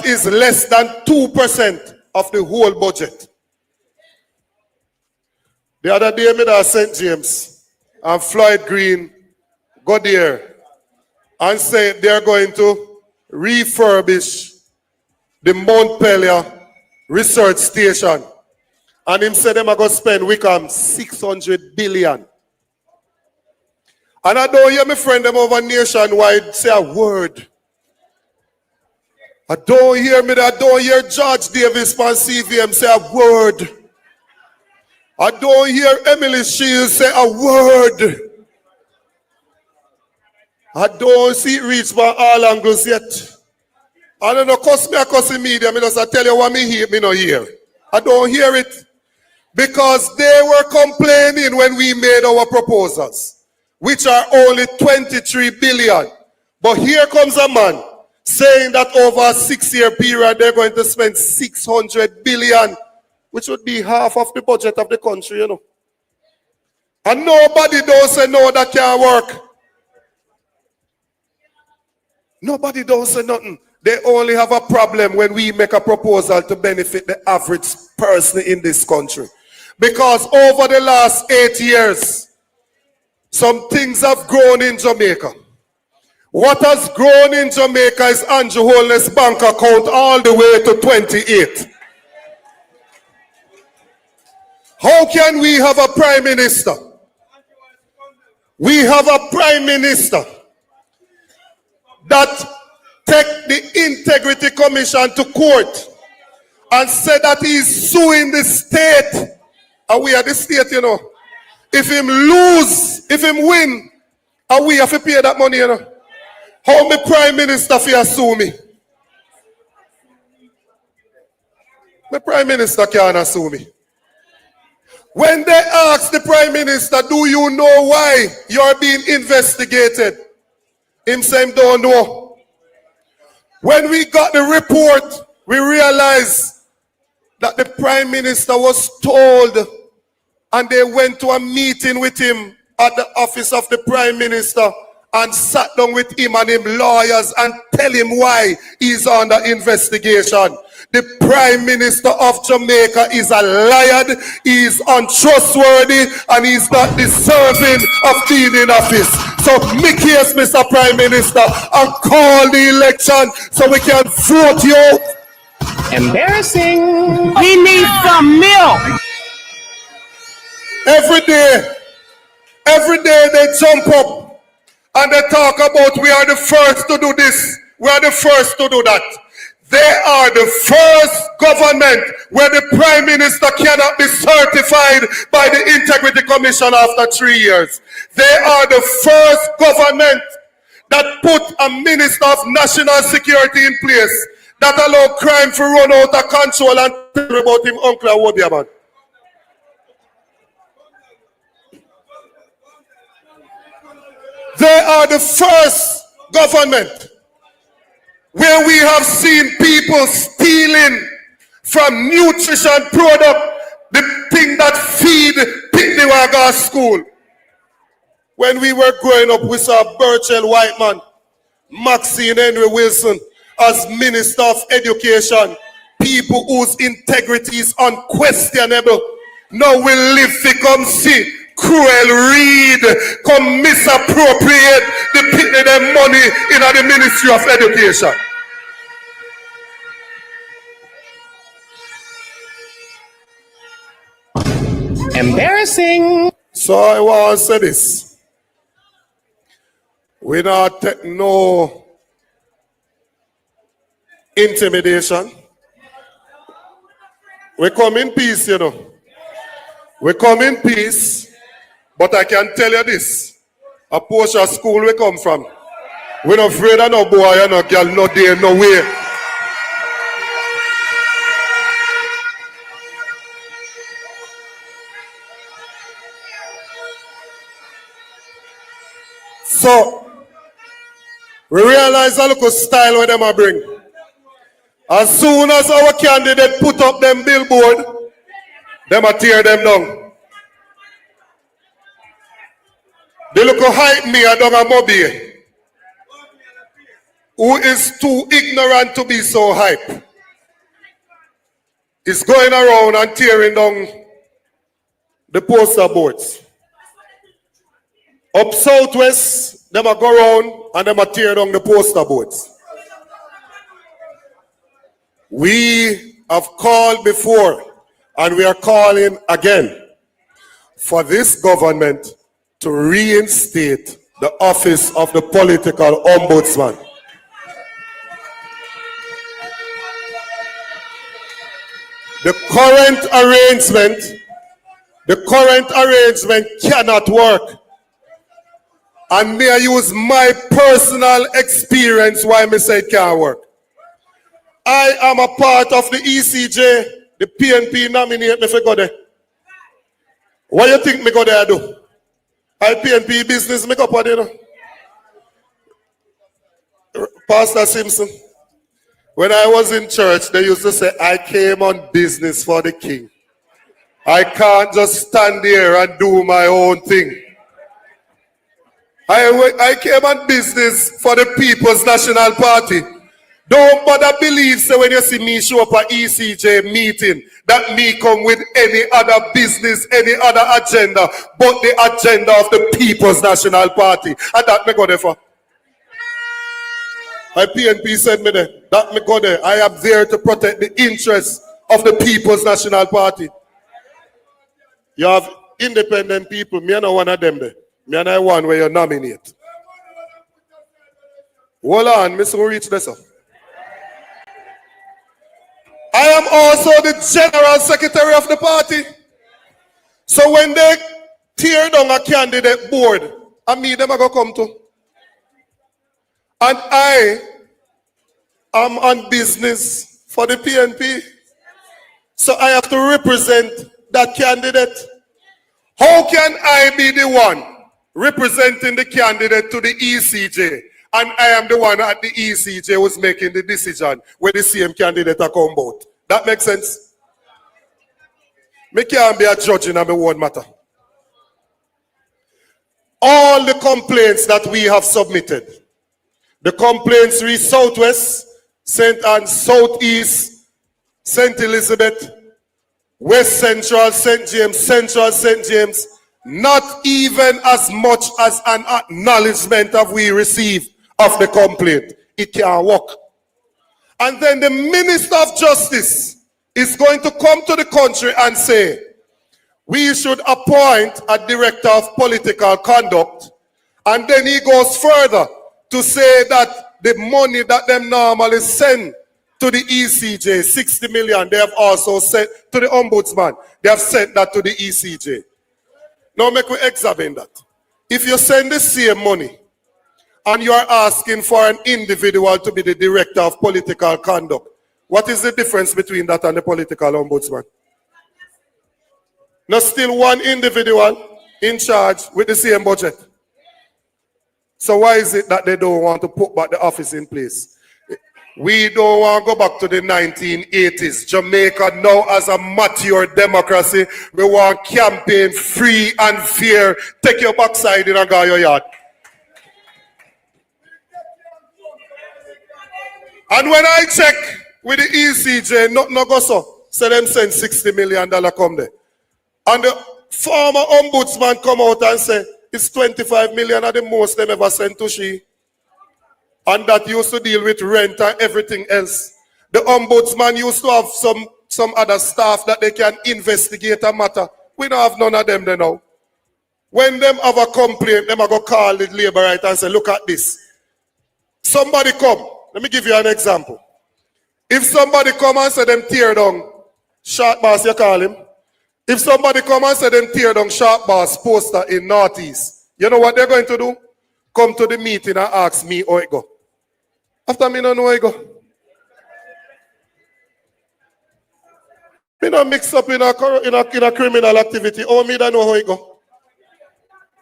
is less than 2% of the whole budget. The other day, me at St. James and Floyd Green go there and say they're going to refurbish the Montpelier research station. And him said them are going to spend Wickham $600 billion. And I don't hear my friend them over nationwide say a word. I don't hear George Davis on CVM say a word. I don't hear Emily Shields say a word. I don't see it reach by all angles yet. I don't know, cuss media, me just I tell you what me hear, me not hear. I don't hear it. Because they were complaining when we made our proposals, which are only 23 billion. But here comes a man saying that over a 6-year period, they're going to spend 600 billion, which would be half of the budget of the country, you know. And nobody don't say no, that can't work. Nobody don't say nothing. They only have a problem when we make a proposal to benefit the average person in this country. Because over the last 8 years, some things have grown in Jamaica. What has grown in Jamaica is Andrew Holness' bank account all the way to 28. How can we have a prime minister? We have a prime minister that take the Integrity Commission to court and said that he's suing the state. And we are the state, you know. If him lose, if him win, and we have to pay that money, you know. How my prime minister for sue me? My prime minister can't sue me. When they ask the prime minister, do you know why you're being investigated? Him say him don't know. When we got the report, we realized that the prime minister was told, and they went to a meeting with him at the office of the prime minister and sat down with him and him lawyers and tell him why he's under investigation. The prime minister of Jamaica is a liar, he's untrustworthy, and he's not deserving of being in office. So make case, Mr. Prime Minister, and call the election so we can vote you out. Embarrassing. We need some milk. Every day they jump up and they talk about we are the first to do this, we are the first to do that. They are the first government where the prime minister cannot be certified by the Integrity Commission after 3 years. They are the first government that put a minister of national security in place that allowed crime to run out of control and tell about him uncle Awobia, man. They are the first government where we have seen people stealing from nutrition product, the thing that feed Pitneywaga school. When we were growing up, we saw Burchell Whiteman, Maxine Henry Wilson as Minister of Education, people whose integrity is unquestionable. Now we live to come see Cruel Reed come misappropriate the Pitney them money in the Ministry of Education. Embarrassing. So I want to say this. We not take no intimidation. We come in peace, you know. We come in peace, but I can tell you this. A Portia school we come from. We're not afraid of no boy and no girl, no day, no way. So, we realize a local style where them a bring. As soon as our candidate put up them billboard, them a tear them down. They look hype me a down a Moby, who is too ignorant to be so hype. Is going around and tearing down the poster boards. Up southwest, them a go around and them a tear down the poster boards. We have called before and we are calling again for this government to reinstate the office of the political ombudsman. The current arrangement cannot work. And may I use my personal experience why I say it can't work. I am a part of the ECJ. The PNP nominate me for go there. What you think me go there do? I PNP business make up on you know. Pastor Simpson, when I was in church, they used to say, I came on business for the king. I can't just stand there and do my own thing. I came on business for the People's National Party. Don't bother believe so when you see me show up at ECJ meeting that me come with any other business, any other agenda but the agenda of the People's National Party. And that me go there for. My PNP sent me there. That me go there. I am there to protect the interests of the People's National Party. You have independent people. Me and one of them there. Me and I one where you nominate. Hold on, Mr. Reach this up. I am also the general secretary of the party. So when they tear down a candidate board, I mean them I go come to. And I am on business for the PNP. So I have to represent that candidate. How can I be the one representing the candidate to the ECJ? And I am the one at the ECJ who's making the decision where the same candidate are come out. That makes sense? Me can't be a judge in my own matter. All the complaints that we have submitted, the complaints reach Southwest, St. Anne, Southeast, St. Elizabeth, West Central, St. James, Central, St. James, not even as much as an acknowledgement have we received of the complaint. It can't work. And then the Minister of Justice is going to come to the country and say, we should appoint a director of political conduct. And then he goes further to say that the money that them normally send to the ECJ, 60 million, they have also sent to the ombudsman. They have sent that to the ECJ. Now make we examine that. If you send the same money and you are asking for an individual to be the director of political conduct, what is the difference between that and the political ombudsman? Now still one individual in charge with the same budget. So why is it that they don't want to put back the office in place? We don't want to go back to the 1980s. Jamaica now as a mature democracy. We want campaign free and fair. Take your backside in and go your yard. And when I check with the ECJ, no go so. So them send $60 million come there. And the former ombudsman come out and say, it's 25 million at the most them ever sent to she. And that used to deal with rent and everything else. The ombudsman used to have some other staff that they can investigate a matter. We don't have none of them there now. When them have a complaint, them are going to call the labor right and say, look at this. Somebody come. Let me give you an example. If somebody come and say them tear down, Sharp Boss, you call him. If somebody come and say them tear down Sharp Boss poster in Northeast, you know what they're going to do? come to the meeting and ask me how it go. After me don't know how it go. Me not mix up in a criminal activity. Oh, me don't know how it go.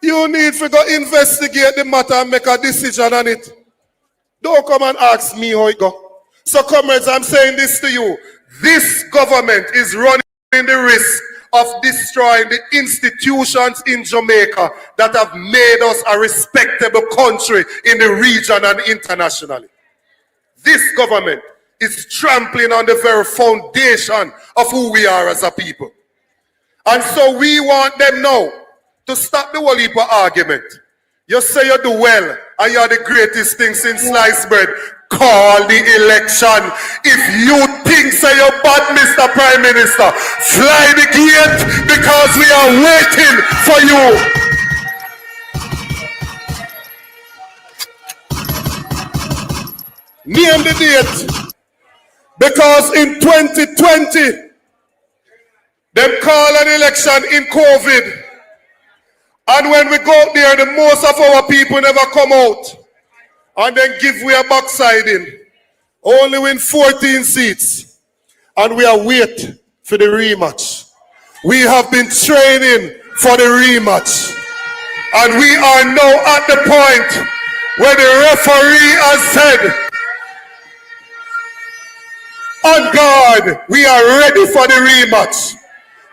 You need to go investigate the matter and make a decision on it. Don't come and ask me how it go. So comrades, I'm saying this to you. This government is running the risk of destroying the institutions in Jamaica that have made us a respectable country in the region and internationally. This government is trampling on the very foundation of who we are as a people. And so we want them now to stop the whole heap of argument. You say you do well and you're the greatest thing since sliced bread. Call the election. If you think say you're bad, Mr. Prime Minister, fly the gate because we are waiting for you. Name the date. Because in 2020, them call an election in COVID. And when we go there, the most of our people never come out. And then give we a backsliding. Only win 14 seats. And we are waiting for the rematch. We have been training for the rematch. And we are now at the point where the referee has said, on guard, we are ready for the rematch.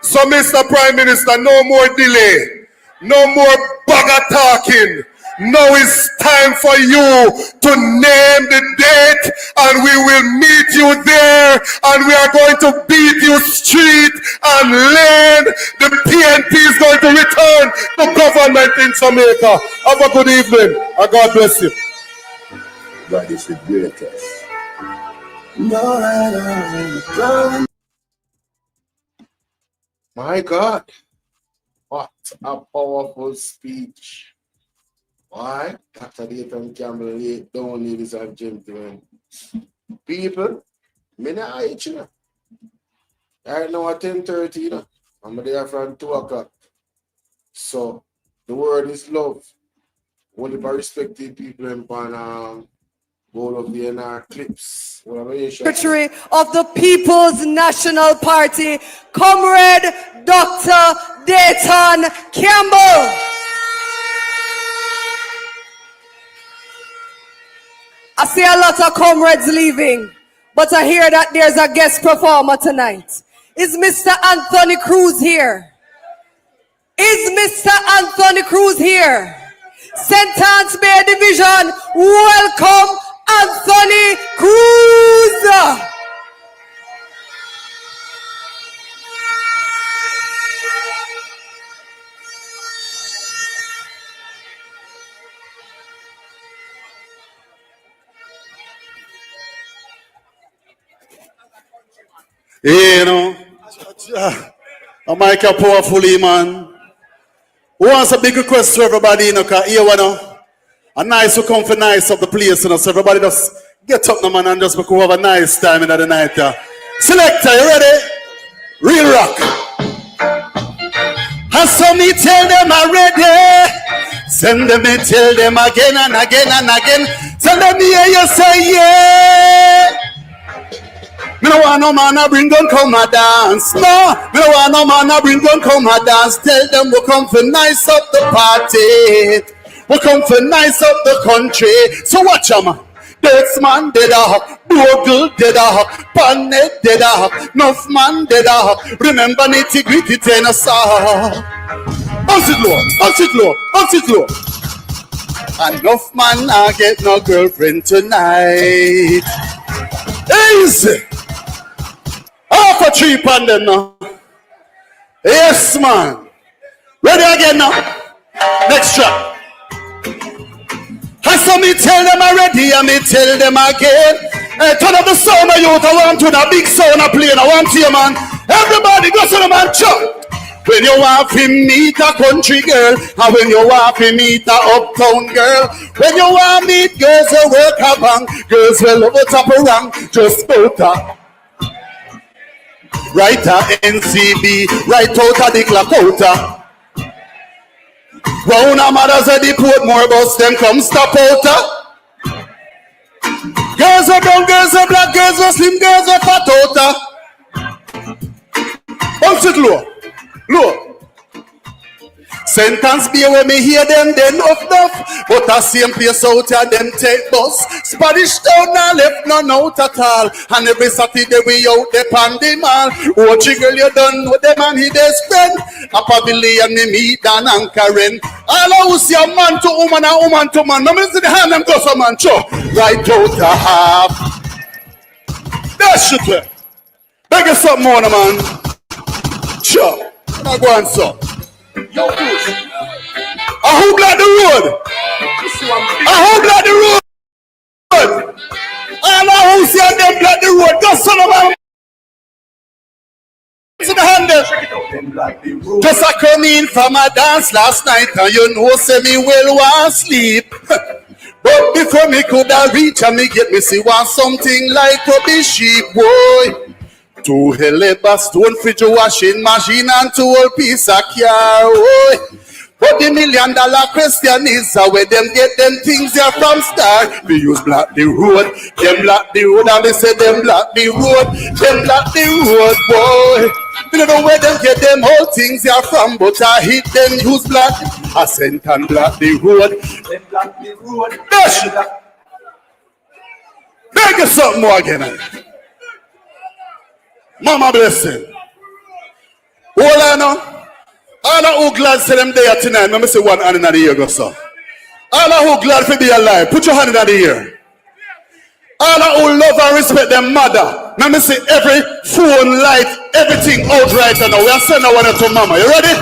So Mr. Prime Minister, no more delay. No more bugger talking. Now it's time for you to name the date and we will meet you there and we are going to beat you street and land. The PNP is going to return to government in Jamaica. Have a good evening and God bless you. God is the greatest. My God, what a powerful speech. Why? Dr. Dayton Campbell laid down, ladies and gentlemen. People, me not hate you. Right now at 10:30, you know. I'm there from 2 o'clock. So the word is love. Only by respecting people and Bolo, Bvrclips. Secretary of the People's National Party, Comrade Dr. Dayton Campbell. I see a lot of comrades leaving, but I hear that there's a guest performer tonight. Is Mr. Anthony Cruz here? Is Mr. Anthony Cruz here? St. Anne's Bay Division, welcome Anthony Cruz. You know, Jamaica powerfully, man. Who wants a big request to everybody, you know, because here, you know, a nice to come for nice of the place, you know, so everybody just get up, man, and just make we have a nice time in the night. Selector, you ready? Real rock. And so me tell them I'm ready. Send them me tell them again and again and again. Tell them me hear you say yeah. Me no want no man a bring gun come a dance. No, me no want no man a bring gun come a dance. Tell them we come for nice up the party. We come for nice up the country. So watch ya, man. Death's man dead up, Bogle dead up, Panet dead up, Nuff man dead up. Remember nitty gritty ten a saw. Bounce it low, bounce it low, bounce it low. Enough man I get no girlfriend tonight. Easy. Half a tree on them now. Yes, man. Ready again now. Next track. I saw me tell them already and me tell them again. Turn up the sound of youth. I want to the big sound of playing. I want to hear, man. Everybody go to the man chop. When you want to meet a country girl, and when you want to meet a uptown girl, when you want to meet girls who work a bank, girls who love a top around, just go to right a NCB, right out of the Lakota. Round a mothers a deport more bus them come stop out. Girls are brown, girls are black, girls are slim, girls are fat out. Bounce it low, low. Sentence be when me hear them, they enough. But I same place out here, them take bus. Spanish town now left none out at all. And every Saturday we out the the mall. Oh, girl, you done know them and he they spend. A pavilion me meet Dan and Karen. All I will see a man to woman and woman to man. No me see the hand them go some man show. Right out a half. That shit there. Beg you something more, man. Sure. Now go on, so. Yo, I who glad the road? I who glad the road? And I who see them glad the road? Go son of a to the handle. Just I come in from a dance last night and you know say me well want sleep. But before me could I reach and me get me see want something like a be sheep boy. 2 heleba stone fridge washing machine and 2 whole piece of car. Oh. But the $1 million question is where them get them things here from start. We use block the road, them block the road, and they say them block the road, them block the road, boy. We don't know where them get them whole things here from, but I hit them use block. I sent and block the road, them block the road. Dash it. Beg you something more again. Mama blessing. Hold on now. All of who glad say them there tonight. Let me say one hand in the ear, go so. All of who glad to be alive. Put your hand in the ear. All of who love and respect their mother. Let me say every phone, light, everything out right now. We are sending one to mama. You ready?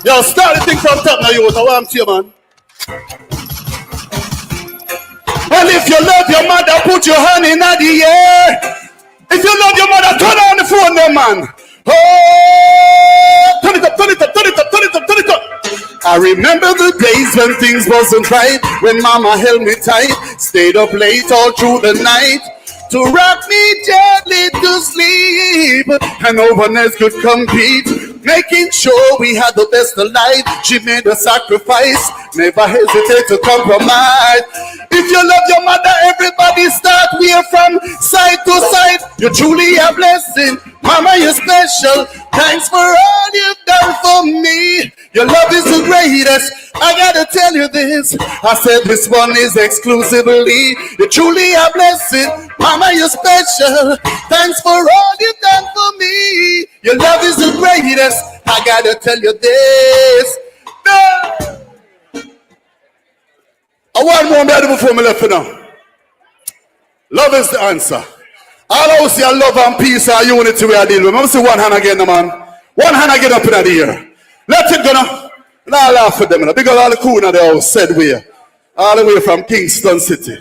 Yo, start the thing from top now, you. I want to you, man. Well, if you love your mother, put your hand in the air. If you love your mother, turn on the phone there, man. Oh, turn it up, turn it up, turn it up, turn it up, turn it up. I remember the days when things wasn't right, when mama held me tight, stayed up late all through the night to rock me gently to sleep, and no one else could compete, making sure we had the best of life. She made a sacrifice, never hesitate to compromise. If you love your mother, everybody start we're from side to side. You're truly a blessing, mama, you're special. Thanks for all you've done for me. Your love is the greatest. I gotta tell you this. I said this one is exclusively. You're truly a blessing, mama, you're special. Thanks for all you've done for me. Your love is the greatest. I gotta tell you this. No. I want more better before me left for now. Love is the answer. All I will say love and peace and unity we are dealing with. Let me see one hand again, man. One hand again up in the air. Let it go now. Now laugh at them. Because all the cool now they all said we are. All the way from Kingston City.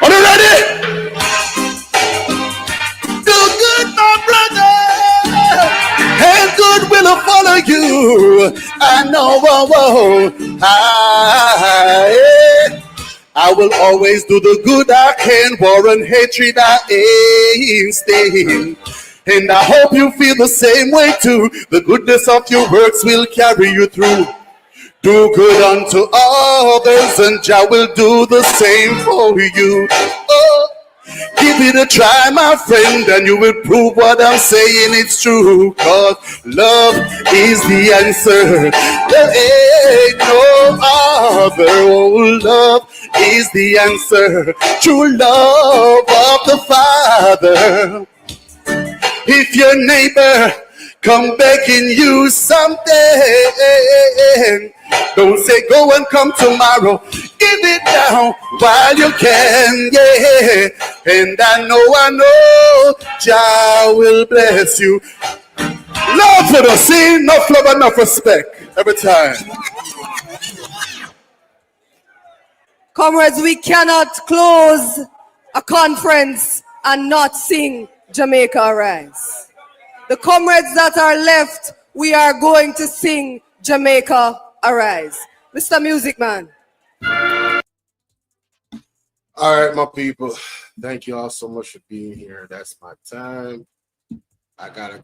Are you ready? Do good, my brother. And good will follow you. I know, I will always do the good I can, war and hatred I ain't staying. And I hope you feel the same way too. The goodness of your works will carry you through. Do good unto others and Jah will do the same for you. Oh, give it a try, my friend, and you will prove what I'm saying, it's true. Cause love is the answer. There ain't no other. Oh, love is the answer. True love of the Father. If your neighbor come begging you something, don't say go and come tomorrow. Give it down while you can, yeah. And I know Jah will bless you. Love for the scene, enough love, enough respect every time. Comrades, we cannot close a conference and not sing Jamaica Arise. The comrades that are left, we are going to sing Jamaica Arise. Mr. Music Man. All right, my people. Thank you all so much for being here. That's my time. I gotta